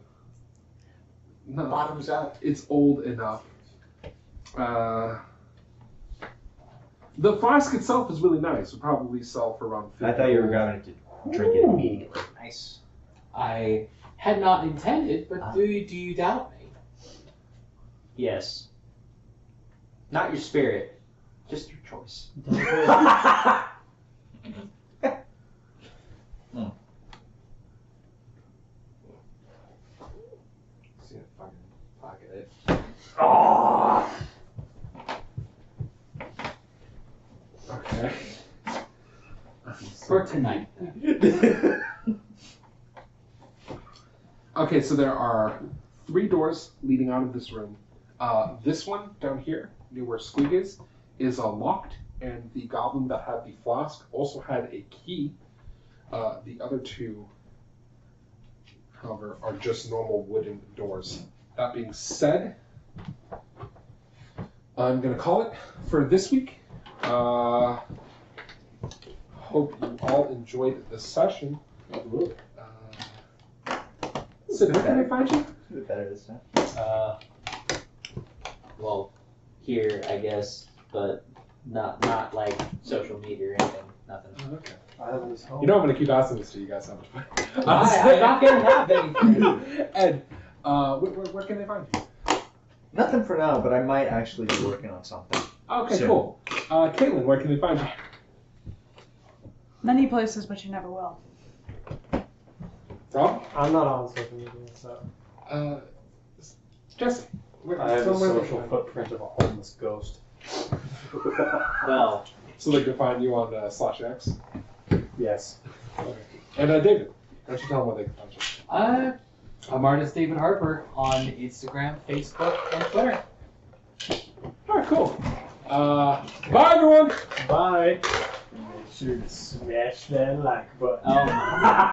Speaker 2: No,
Speaker 8: Bottoms up.
Speaker 2: it's old enough. The flask itself is really nice. Would probably sell for around 50.
Speaker 8: I thought you were going to drink it immediately. Nice.
Speaker 7: I had not intended, but do you doubt me?
Speaker 1: Yes. Not your spirit, just your choice.
Speaker 7: See if I can pocket it.
Speaker 2: Okay.
Speaker 7: For tonight.
Speaker 2: Okay, so there are 3 doors leading out of this room. This one down here, near where Squig is locked, and the goblin that had the flask also had a key. The other 2, however, are just normal wooden doors. That being said, I'm going to call it for this week. Hope you all enjoyed this session. Sid, where can I find you?
Speaker 8: Better this time.
Speaker 1: Well, here, I guess, but not like social media or anything. Nothing.
Speaker 2: Okay.
Speaker 6: Island's home.
Speaker 2: You know I'm going to keep asking this to you guys how much money.
Speaker 1: I'm not gonna have anything.
Speaker 2: Ed, where can they find you?
Speaker 8: Nothing for now, but I might actually be working on something.
Speaker 2: Okay,
Speaker 8: Sure.
Speaker 2: cool. Caitlin, where can they find you?
Speaker 3: Many places, but you never will.
Speaker 2: Rob?
Speaker 5: I'm not on social media, so.
Speaker 2: Jesse?
Speaker 6: I have
Speaker 2: tell
Speaker 6: a
Speaker 2: them where they
Speaker 6: social
Speaker 2: can find
Speaker 6: footprint of a homeless ghost.
Speaker 1: Well,
Speaker 2: you. So they can find you on /X.
Speaker 6: Yes.
Speaker 2: Okay. And David, why don't you tell them where they can find you?
Speaker 7: I'm artist David Harper on Instagram, Facebook, and Twitter.
Speaker 2: Alright, cool. Bye, everyone!
Speaker 5: Bye. Make sure to smash that like button.
Speaker 1: oh my.